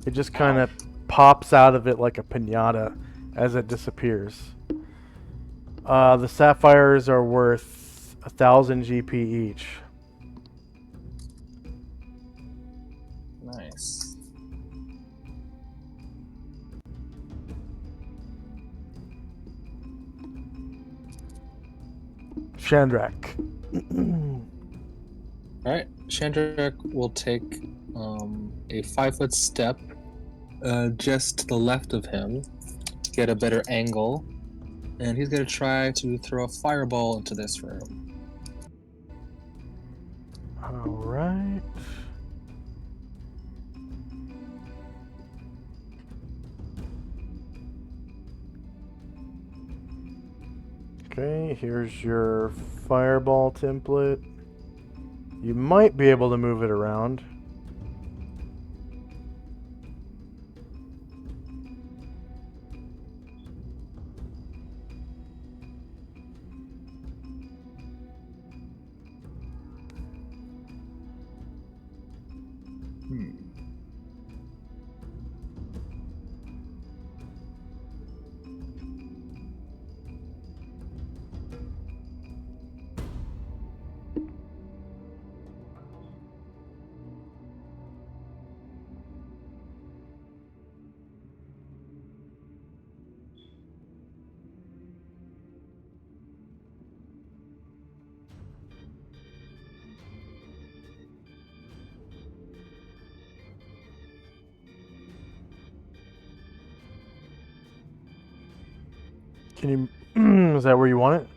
It just kind of pops out of it like a piñata as it disappears. The sapphires are worth 1,000 GP each. Nice. Shandrak. All right, Chandrak will take a 5-foot step just to the left of him to get a better angle, and he's going to try to throw a fireball into this room. All right. Okay, here's your fireball template. You might be able to move it around. Can you? Is that where you want it?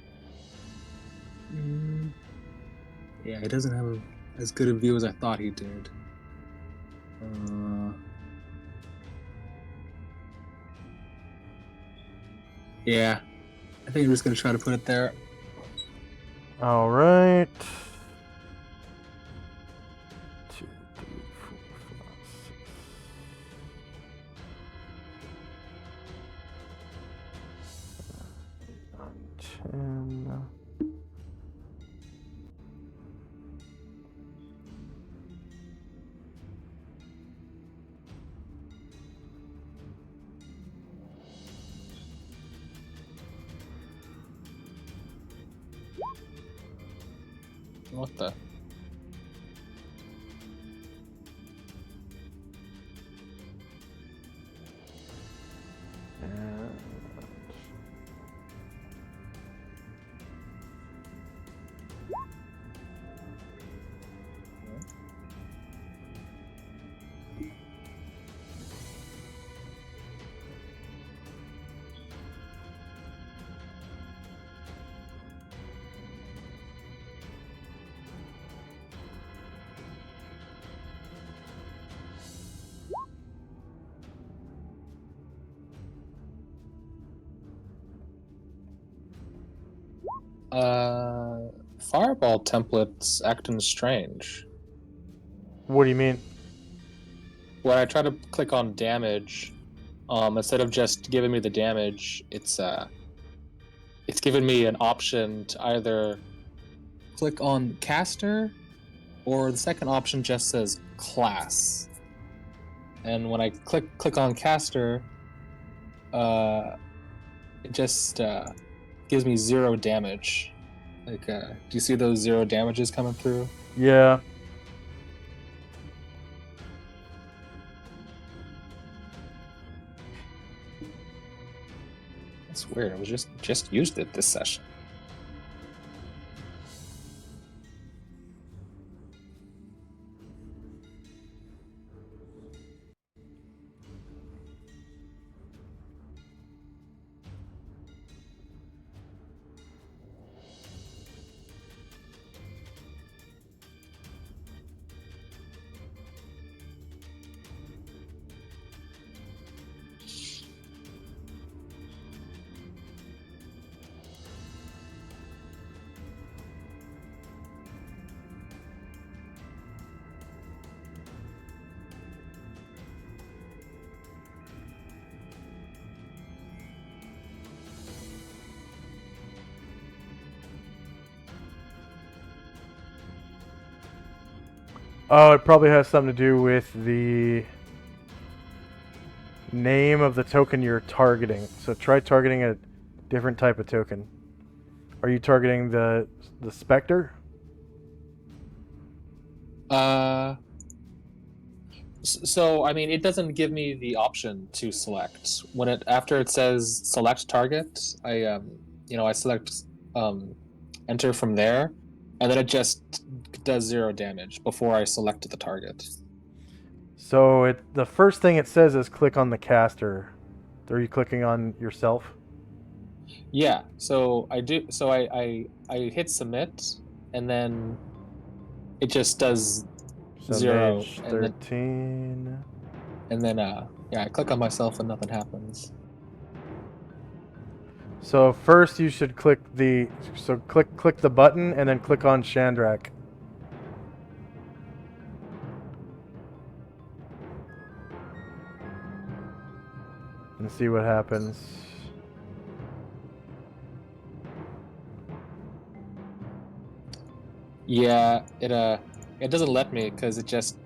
Yeah, he doesn't have as good a view as I thought he did. Yeah, I think I'm just going to try to put it there. All right. 2, 3, 4, 5, 6, 7, 8, 9, 10. What the? Fireball templates acting strange. What do you mean? When I try to click on damage, instead of just giving me the damage, it's given me an option to either click on caster, or the second option just says class. And when I click on caster, it just gives me 0 damage. Like, do you see those 0 damages coming through? Yeah. That's weird. I was just used it this session. Oh, it probably has something to do with the name of the token you're targeting. So try targeting a different type of token. Are you targeting the Spectre? So I mean, it doesn't give me the option to select when after it says select target. I select enter from there, and then it just does 0 damage before I select the target. So the first thing it says is click on the caster. Are you clicking on yourself? Yeah. So I do. So I hit submit, and then it just does So 0 mage and then 13. I click on myself and nothing happens. So first you should click the button and then click on Chandrak. And see what happens. Yeah, it doesn't let me because it just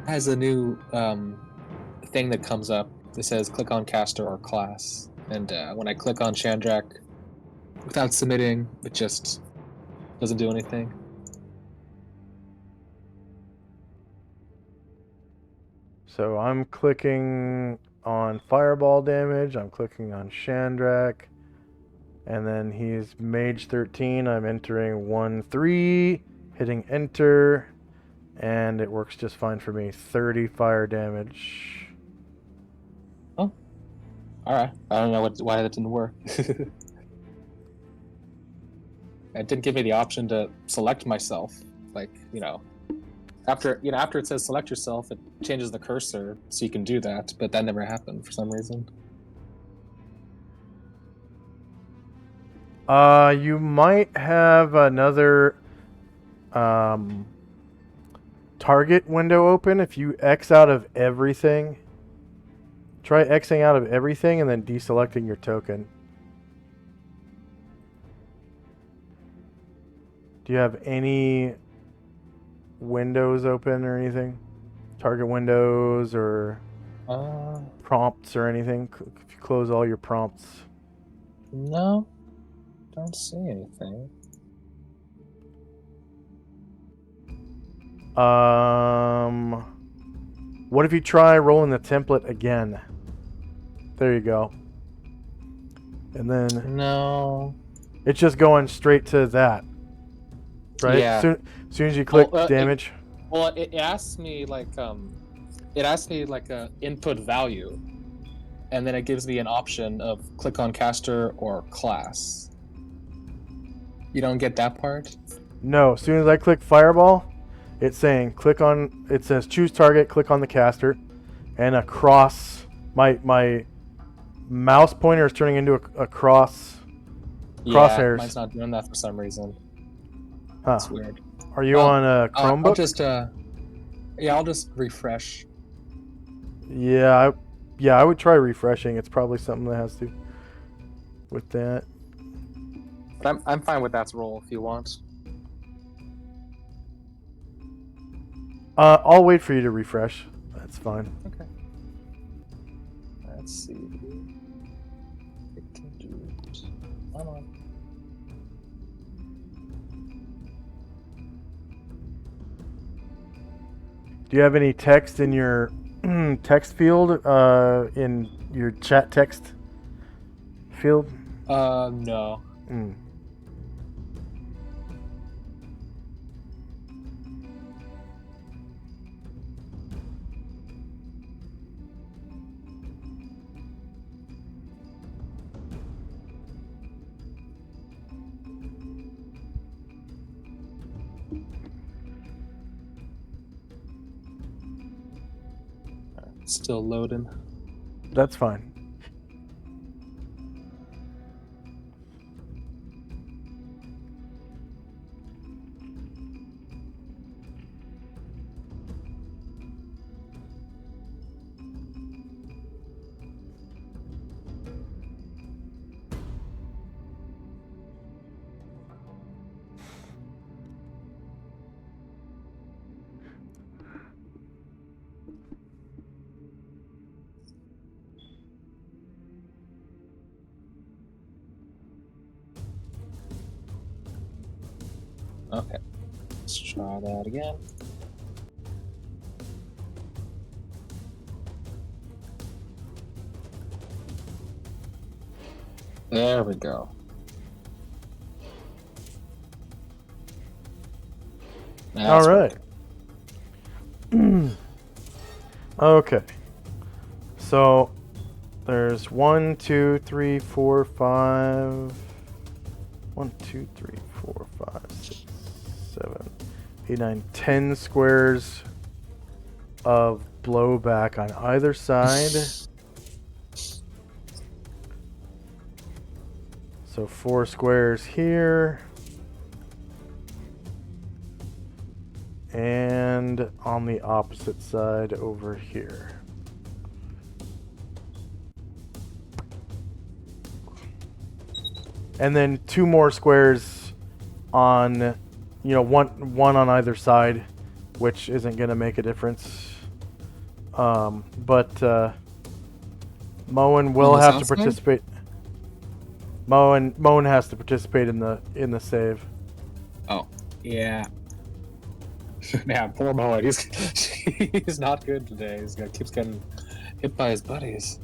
has a new thing that comes up that says click on caster or class, and when I click on Chandrak without submitting, it just doesn't do anything. So I'm clicking on fireball damage, I'm clicking on Chandrak, and then he's mage 13. I'm entering 1-3, hitting enter, and it works just fine for me. 30 fire damage. Oh, all right. I don't know why that didn't work. It didn't give me the option to select myself. Like, after it says select yourself, it changes the cursor so you can do that, but that never happened for some reason. You might have another target window open if you X out of everything. Try Xing out of everything and then deselecting your token. Do you have any windows open or anything? Target windows or prompts or anything? If you close all your prompts. No, don't see anything. What if you try rolling the template again? There you go. And then No. it's just going straight to that. Right? Yeah. Soon as you click Well, damage. It asks me like a input value, and then it gives me an option of click on caster or class. You don't get that part? No, as soon as I click fireball, it's saying it says choose target, click on the caster, and a cross. My mouse pointer is turning into a cross Yeah, Crosshairs. mine's not doing that for some reason. Huh. It's weird. Are you on a Chromebook? I'll just I'll just refresh. Yeah, I would try refreshing. It's probably something that has to with that. But I'm fine with that roll if you want. I'll wait for you to refresh. That's fine. Okay. Let's see. Come on. Do you have any text in your text field? In your chat text field? No. Mm. Still loading. That's fine. Okay. Let's try that again. There we go. All right. Okay. So there's 1, 2, 3, 4, 5. 1, 2, 3, 4, 5, 6, 7, 8, 9, 10 squares of blowback on either side. So 4 squares here. And on the opposite side over here. And then 2 more squares on, one on either side, which isn't going to make a difference. But Moen will have to participate. Moen has to participate in the save. Oh, yeah. Man, poor Moen. He's not good today. Keeps getting hit by his buddies.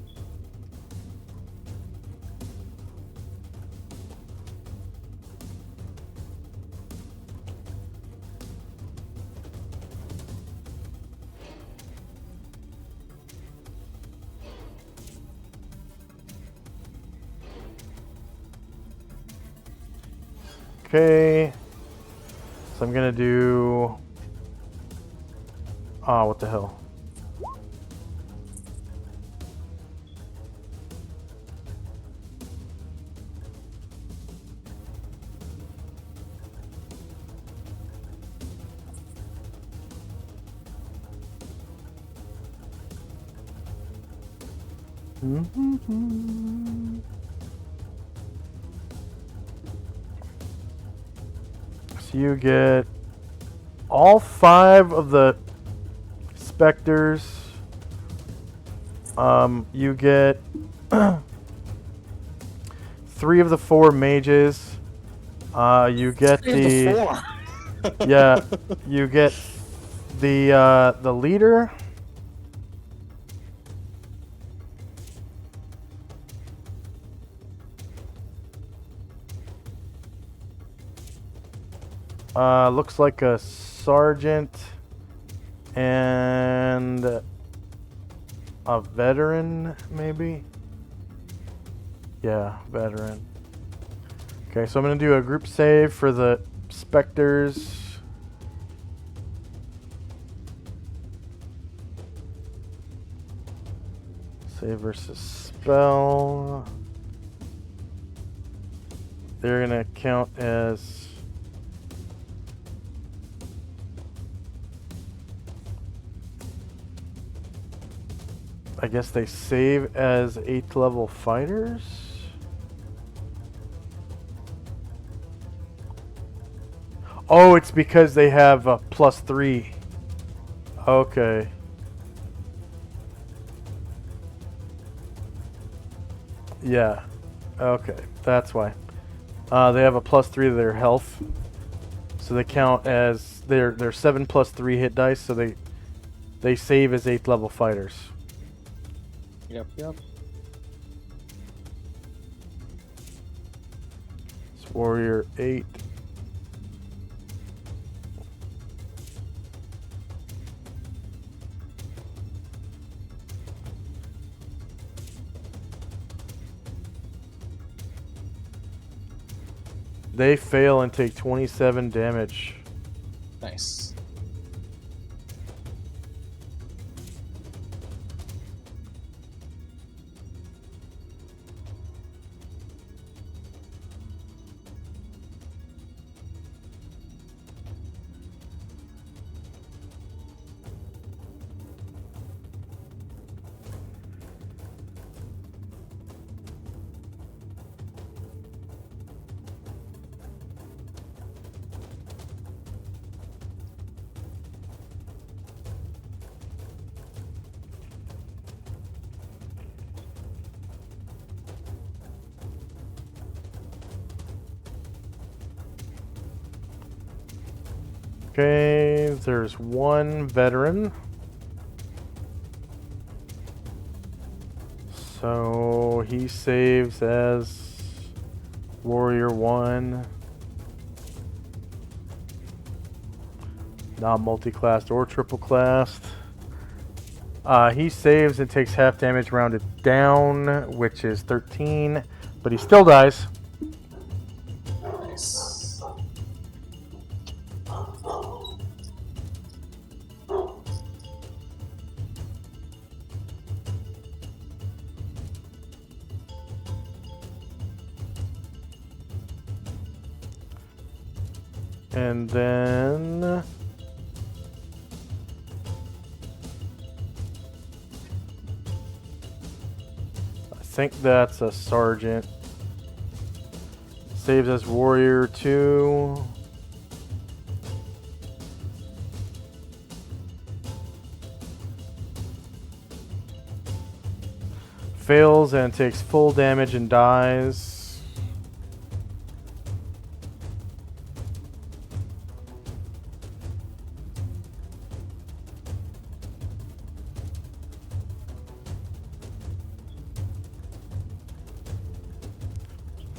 Okay. So I'm gonna do. Oh, what the hell? So you get all 5 of the specters. You get 3 of the 4 mages. You get the yeah. You get the leader. Looks like a sergeant and a veteran, maybe? Yeah, veteran. Okay, so I'm going to do a group save for the specters. Save versus spell. They're gonna count as... I guess they save as 8th level fighters? Oh, it's because they have a +3. Okay. Yeah. Okay, that's why. They have a +3 to their health, so they count as they're 7 + 3 hit dice, so they save as 8th level fighters. Yep, yep. It's Warrior 8. They fail and take 27 damage. Nice. Okay, there's one veteran. So he saves as Warrior 1. Not multi-classed or triple-classed. He saves and takes half damage rounded down, which is 13, but he still dies. Nice. And then I think that's a sergeant. Saves as Warrior 2. Fails and takes full damage and dies.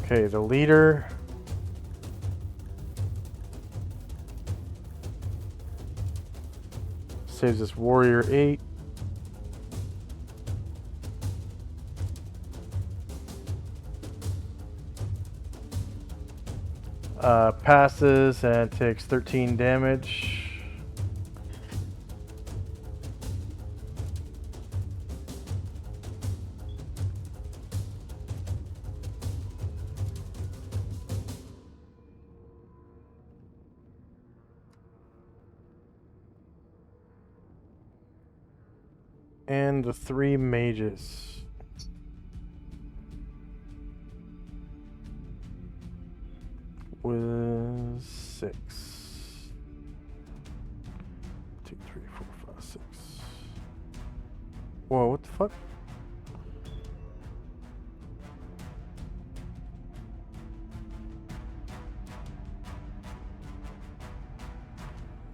Okay, the leader. Saves as Warrior 8. Passes and takes 13 damage. And the 3 mages. With 6. 2, 3, 4, 5, 6. Whoa, what the fuck?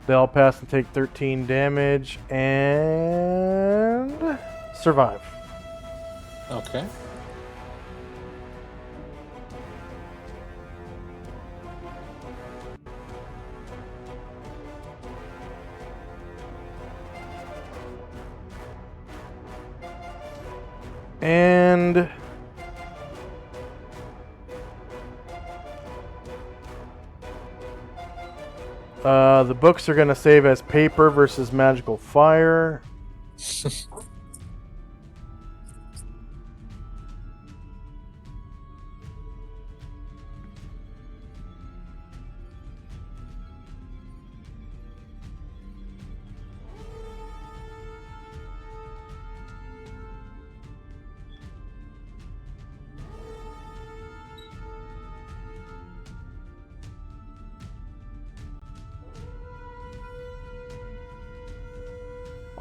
They all pass and take 13 damage and survive. Okay. And the books are going to save as paper versus magical fire.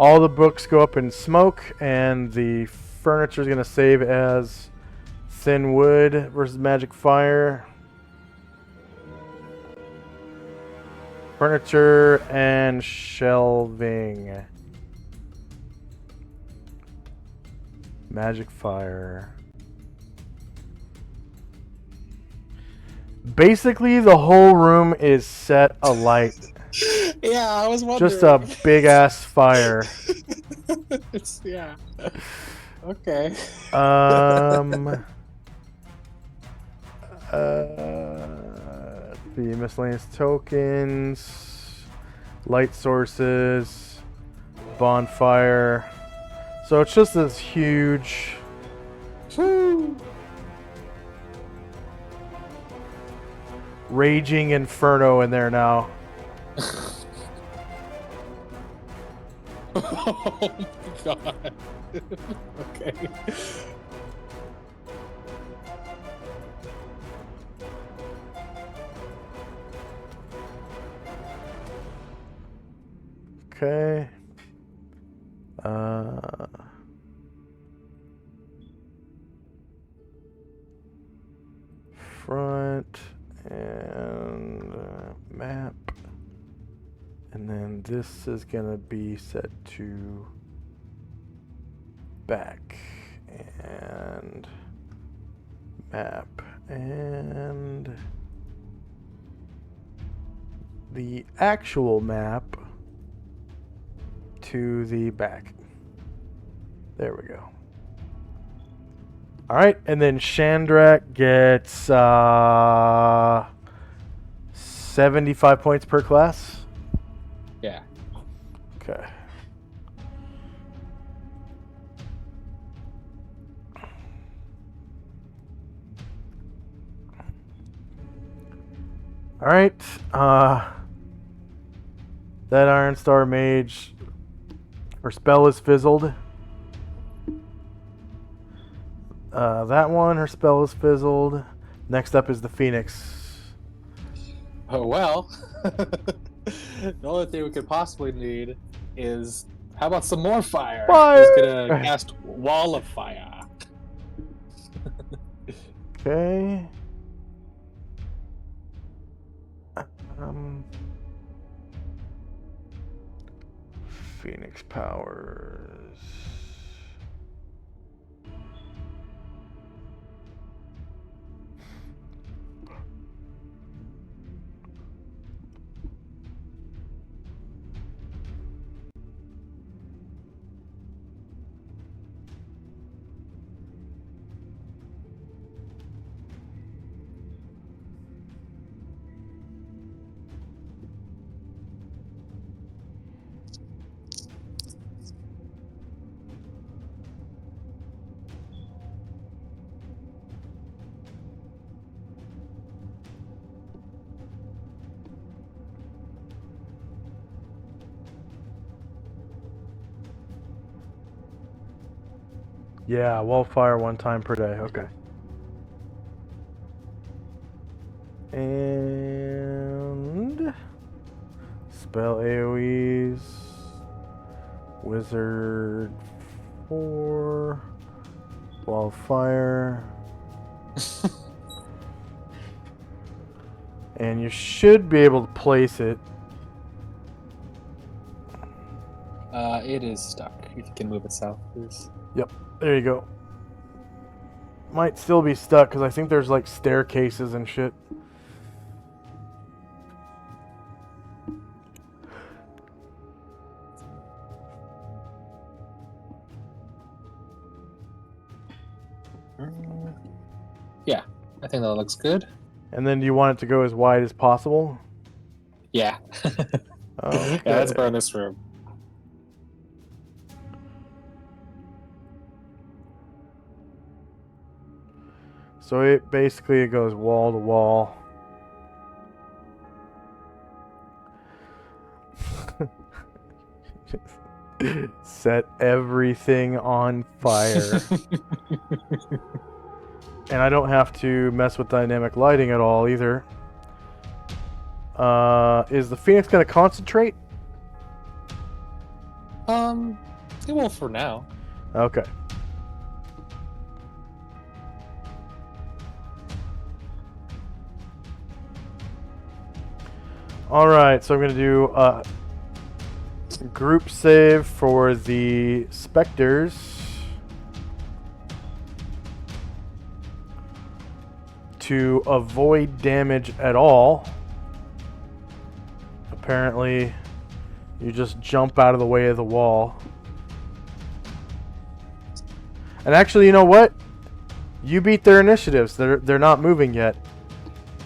All the books go up in smoke, and the furniture is going to save as thin wood versus magic fire. Furniture and shelving. Magic fire. Basically, the whole room is set alight. Yeah, I was wondering. Just a big ass fire. Yeah. Okay. The miscellaneous tokens, light sources, bonfire. So it's just this huge. Woo. Raging inferno in there now. Oh my god. Okay. Okay. Front and map. And then this is gonna be set to back and map and the actual map to the back. There we go. All right, and then Shandrak gets 75 points per class. Yeah. Okay. All right. That Iron Star Mage, her spell is fizzled. That one, her spell is fizzled. Next up is the Phoenix. Oh well. The only thing we could possibly need is, how about some more fire? Fire! Who's gonna cast Wall of Fire? Okay. Phoenix powers. Yeah, wildfire one time per day. Okay. And spell AoEs. Wizard 4. Wildfire. And you should be able to place it. It is stuck. If you can move it south, please. Yep, there you go. Might still be stuck because I think there's like staircases and shit. Yeah, I think that looks good. And then do you want it to go as wide as possible? Yeah. Okay. Yeah, let's burn this room. So it basically goes wall to wall. Set everything on fire. And I don't have to mess with dynamic lighting at all either. Is the Phoenix going to concentrate? It will for now. Okay. Alright, so I'm going to do a group save for the Spectres. To avoid damage at all. Apparently, you just jump out of the way of the wall. And actually, you know what? You beat their initiatives. They're not moving yet.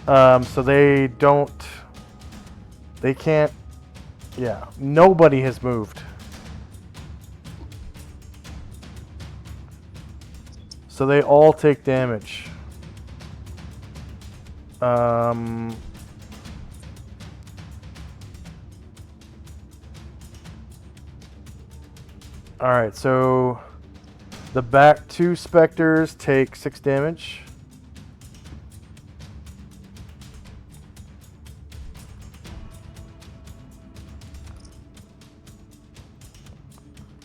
So they don't... They can't... Yeah. Nobody has moved. So they all take damage. Alright, so... The back two Spectres take 6 damage.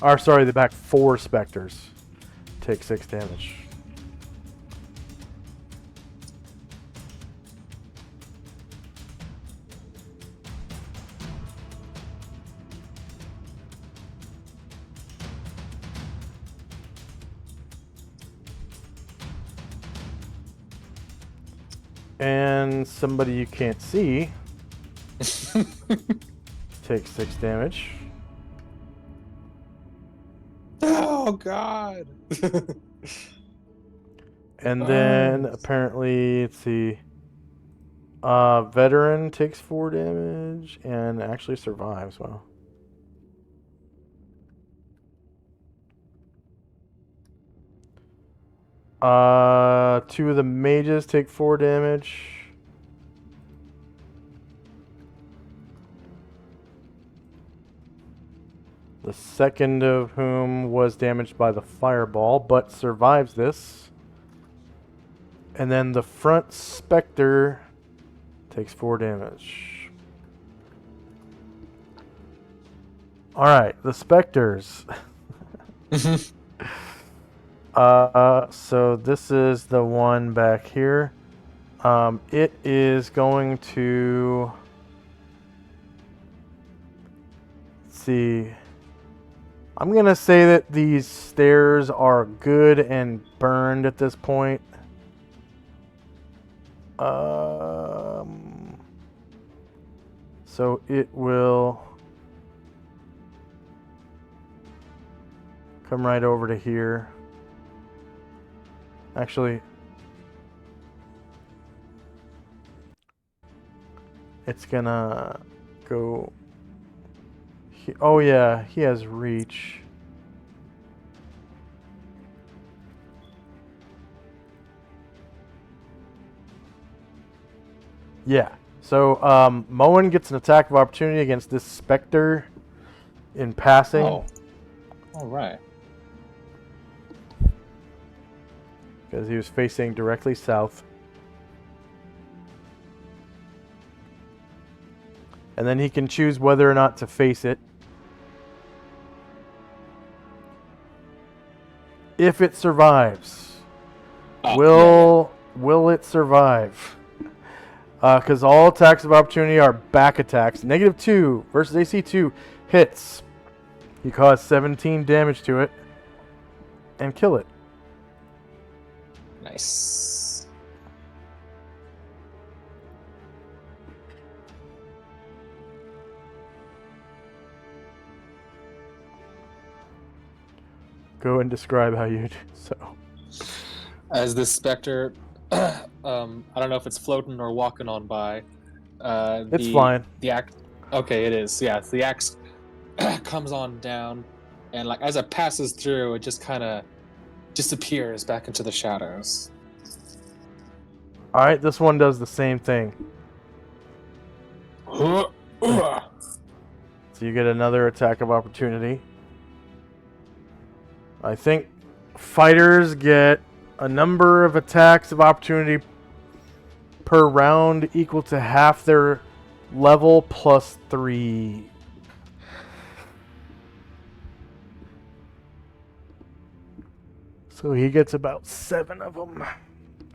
Or sorry, the back 4 Spectres take 6 damage. And somebody you can't see takes 6 damage. Oh God! And then apparently, let's see, veteran takes 4 damage and actually survives. Wow. Two of the mages take 4 damage. The second of whom was damaged by the fireball, but survives this. And then the front Spectre takes 4 damage. Alright, the Spectres. So this is the one back here. It is going to... Let's see... I'm going to say that these stairs are good and burned at this point. So it will come right over to here. Actually, it's gonna go... Oh yeah, he has reach. Yeah. So Moen gets an attack of opportunity against this Spectre in passing. Oh. All right. Because he was facing directly south. And then he can choose whether or not to face it. If it survives. Will it survive? Because all attacks of opportunity are back attacks. -2 versus AC 2 hits. You cause 17 damage to it. And kill it. Nice. Go and describe how you do so. As this Spectre, I don't know if it's floating or walking on by. It's flying. The axe. Okay, it is. Yeah, the axe comes on down, and like as it passes through, it just kind of disappears back into the shadows. All right, this one does the same thing. So you get another attack of opportunity. I think fighters get a number of attacks of opportunity per round equal to half their level plus 3. So he gets about 7 of them.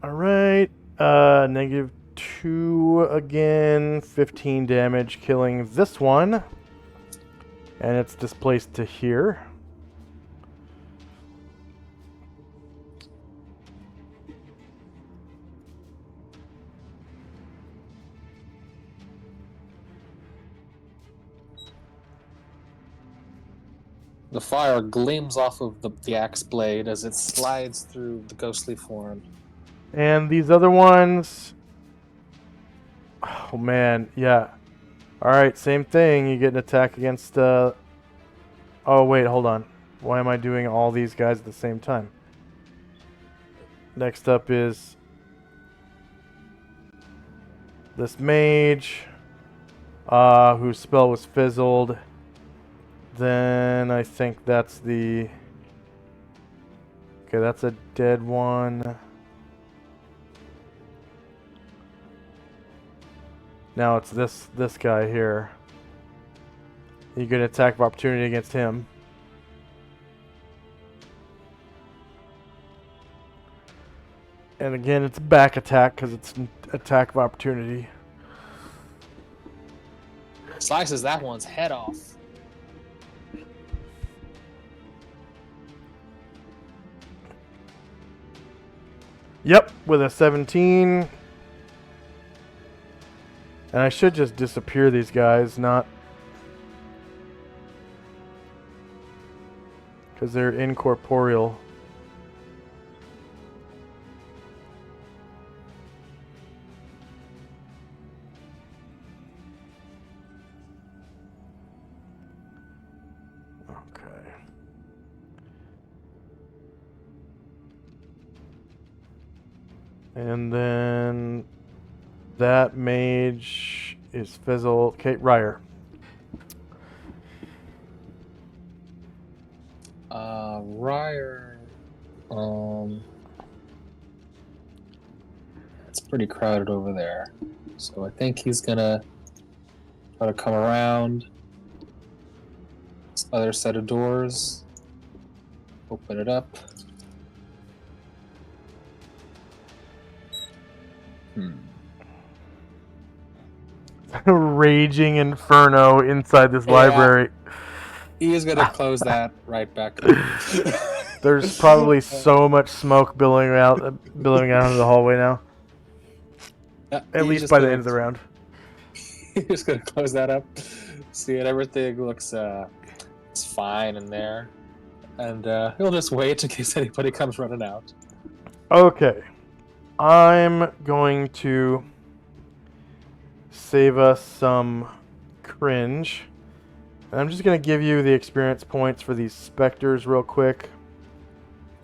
All right. -2 again. 15 damage, killing this one. And it's displaced to here. The fire gleams off of the axe blade as it slides through the ghostly form. And these other ones... Oh, man. Yeah. Alright, same thing. You get an attack against... Oh, wait. Hold on. Why am I doing all these guys at the same time? Next up is... this mage. Whose spell was fizzled. Then I think that's the... Okay, that's a dead one. Now it's this guy here. You get an attack of opportunity against him. And again, it's a back attack because it's an attack of opportunity. Slices that one's head off. Yep, with a 17. And I should just disappear these guys, not... because they're incorporeal. Okay. And then that mage is fizzled. Okay, Ryer. Ryer. It's pretty crowded over there. So I think he's gonna try to come around this other set of doors. Open it up. Raging inferno inside this Yeah. library. He is gonna close that right back up. There's probably so much smoke billowing out into the hallway now. Yeah, At he's least just by the gonna- end of the round. He's just gonna close that up. See it, everything looks it's fine in there. And he'll just wait in case anybody comes running out. Okay. I'm going to save us some cringe. And I'm just going to give you the experience points for these specters real quick.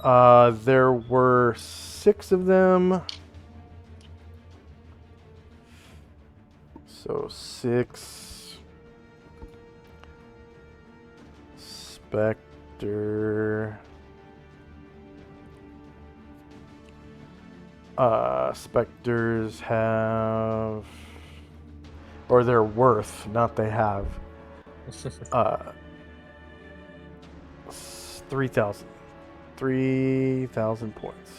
There were 6 of them. So 6 specter. Specters have, or they're worth, not they have, 3,000 points.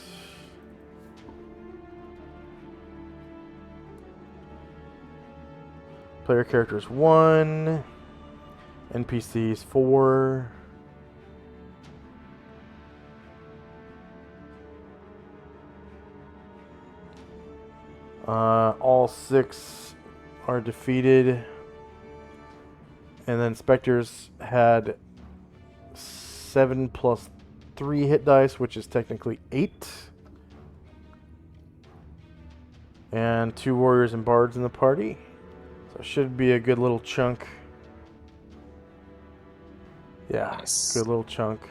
Player characters 1, NPCs 4. All 6 are defeated. And then Spectres had 7 plus 3 hit dice, which is technically 8. And 2 warriors and bards in the party. So it should be a good little chunk. Yeah, Nice. good little chunk.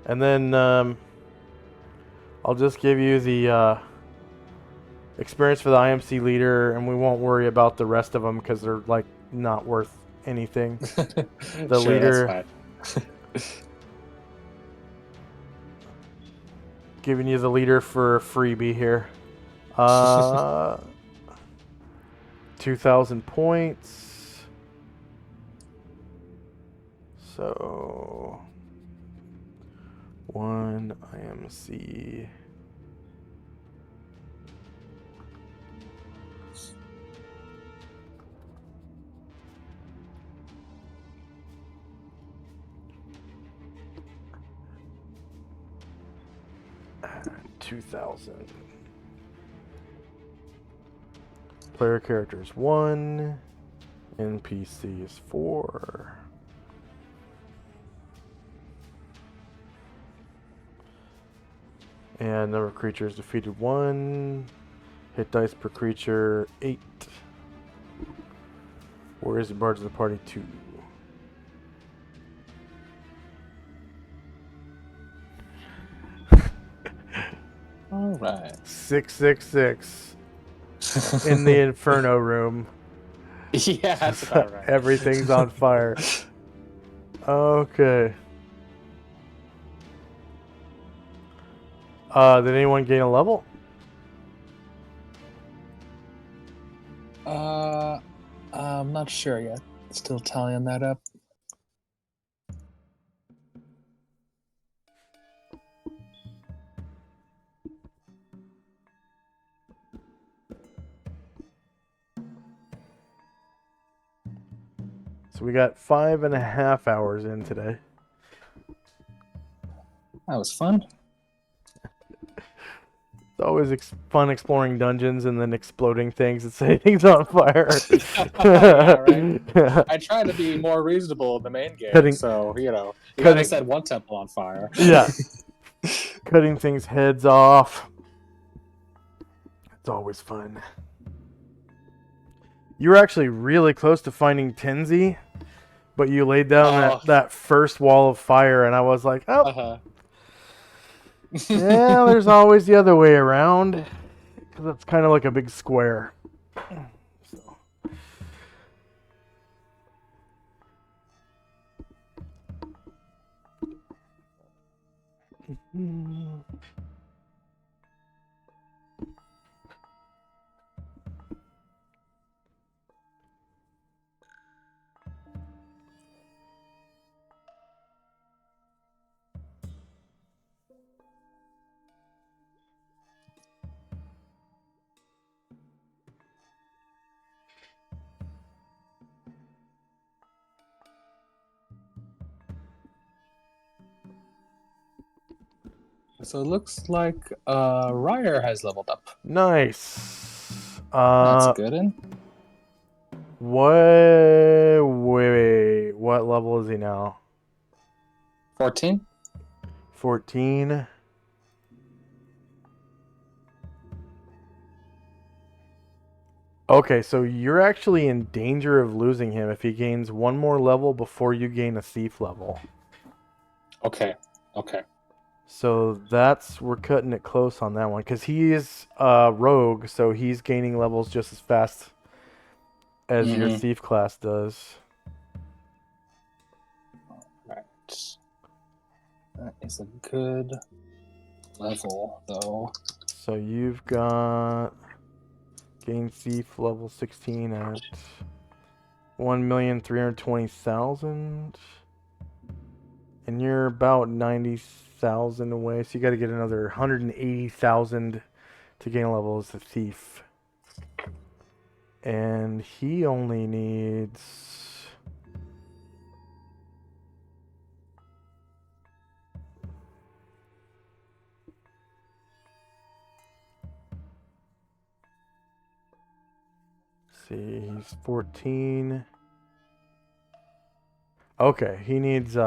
And then I'll just give you the experience for the IMC leader, and we won't worry about the rest of them because they're like not worth anything. The leader, giving you the leader for a freebie here. 2,000 points. So 1 IMC. $2,000. Player characters 1. NPCs 4. And number of creatures defeated 1. Hit dice per creature 8. Warriors and bards of the party 2. All right. 666 in the Inferno room. Yeah, that's about right. Everything's on fire. Okay. Did anyone gain a level? I'm not sure yet. Still tallying that up. So we got 5.5 hours in today. That was fun. It's always fun exploring dungeons and then exploding things and setting things on fire. Yeah, right. I try to be more reasonable in the main game, so you gotta set one temple on fire. Yeah. Cutting things heads off. It's always fun. You were actually really close to finding Tenzi, but you laid down that first wall of fire, and I was like, oh. Yeah, there's always the other way around, because it's kind of like a big square. So. So it looks like Ryer has leveled up. Nice. That's good. Wait. What level is he now? 14. 14. Okay, so you're actually in danger of losing him if he gains one more level before you gain a thief level. Okay. So we're cutting it close on that one, because he is rogue, so he's gaining levels just as fast as your thief class does. Right. That is a good level, though. So you've got gain thief level 16 at 1,320,000, and you're about 90,000 away. So you got to get another 180,000 to gain a level as a thief, and he only needs. See, he's 14. Okay, he needs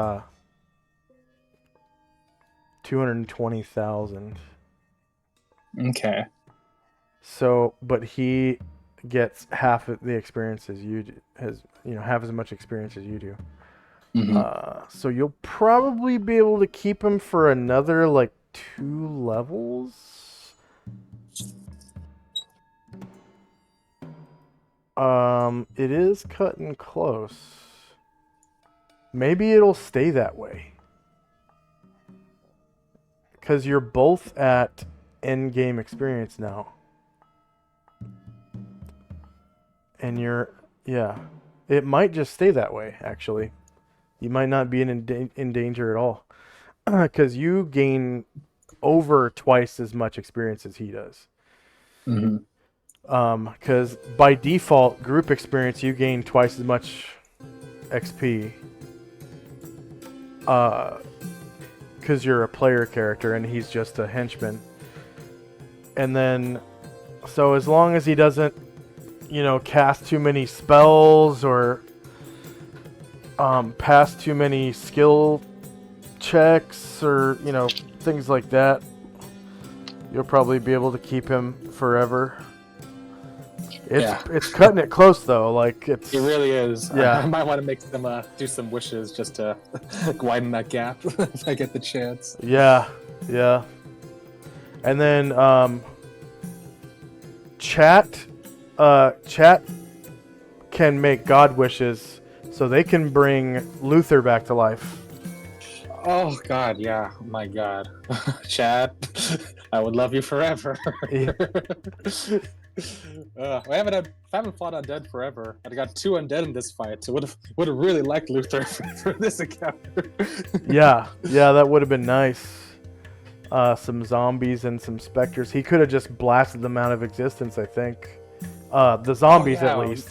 220,000. Okay. So, but he gets half of the experience as you do, half as much experience as you do. So you'll probably be able to keep him for another like 2 levels. It is cutting close. Maybe it'll stay that way, because you're both at end game experience now, and it might just stay that way. Actually, you might not be in danger at all. because you gain over twice as much experience as he does. Mm-hmm. Because by default, group experience, you gain twice as much XP. Because you're a player character and he's just a henchman. And then, so as long as he doesn't, cast too many spells or pass too many skill checks or, things like that, you'll probably be able to keep him forever. It's cutting it close though. Like It really is. Yeah. I might want to make them do some wishes just to widen that gap if I get the chance. Yeah. And then chat can make god wishes, so they can bring Luther back to life. Oh God, yeah, my God, Chad, I would love you forever. Yeah. I haven't fought undead forever. I got 2 undead in this fight, so would have really liked Luther for this encounter. Yeah, that would have been nice. Some zombies and some specters. He could have just blasted them out of existence, I think. The zombies, at least.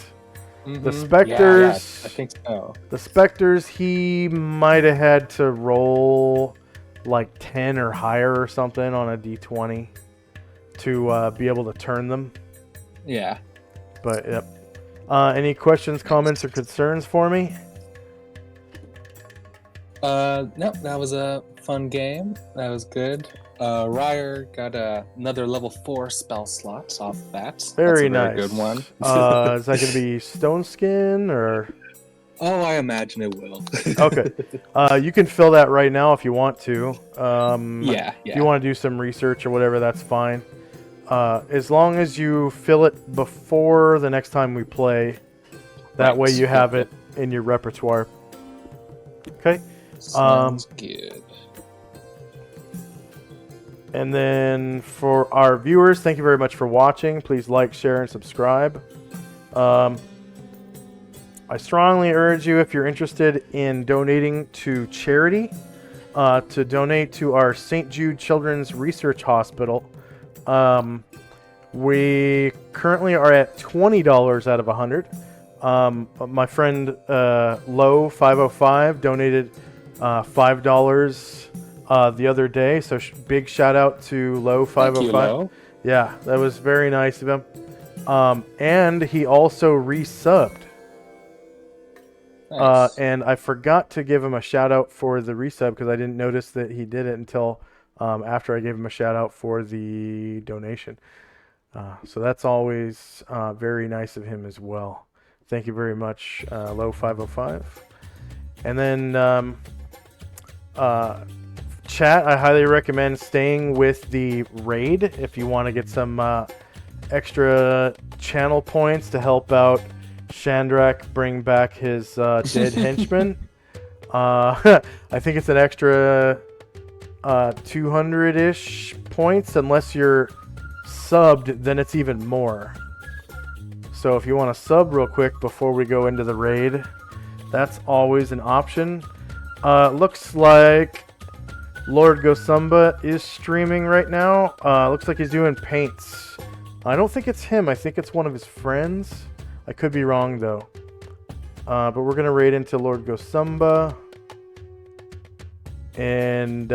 Mm-hmm. The specters. Yeah, I think so. The specters, he might have had to roll like 10 or higher or something on a d20 to be able to turn them. Yeah. But yep. Any questions, comments, or concerns for me? No, that was a fun game. That was good. Ryer got another level 4 spell slot off that. Very That's a nice. good one. Is that going to be Stone Skin or? Oh, I imagine it will. Okay. You can fill that right now if you want to. Yeah. If you want to do some research or whatever, that's fine. As long as you fill it before the next time we play, that way you have it in your repertoire. Okay. Sounds good. And then for our viewers, thank you very much for watching. Please like, share, and subscribe. I strongly urge you, if you're interested in donating to charity, to donate to our St. Jude Children's Research Hospital. We currently are at $20 out of 100. My friend Low505 donated $5 the other day, so big shout out to Low505. Thank you, Lo. Yeah, that was very nice of him. And he also resubbed. Nice. And I forgot to give him a shout out for the resub because I didn't notice that he did it until after I gave him a shout out for the donation. So that's always very nice of him as well. Thank you very much, Low505. And then chat, I highly recommend staying with the raid if you want to get some extra channel points to help out Shandrak bring back his dead henchman. I think it's an extra 200-ish points. Unless you're subbed, then it's even more. So if you want to sub real quick before we go into the raid, that's always an option. Looks like Lord Gosumba is streaming right now. Looks like he's doing paints. I don't think it's him. I think it's one of his friends. I could be wrong, though. But we're going to raid into Lord Gosumba. And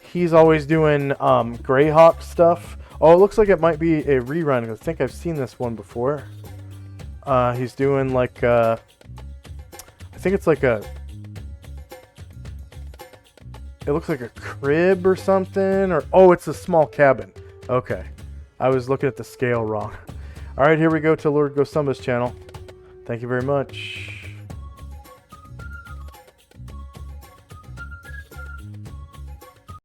he's always doing Greyhawk stuff. Oh, it looks like it might be a rerun. I think I've seen this one before. He's doing like... I think it's like a... It looks like a crib or something. Or oh, it's a small cabin. Okay. I was looking at the scale wrong. All right, here we go to Lord Gosumba's channel. Thank you very much.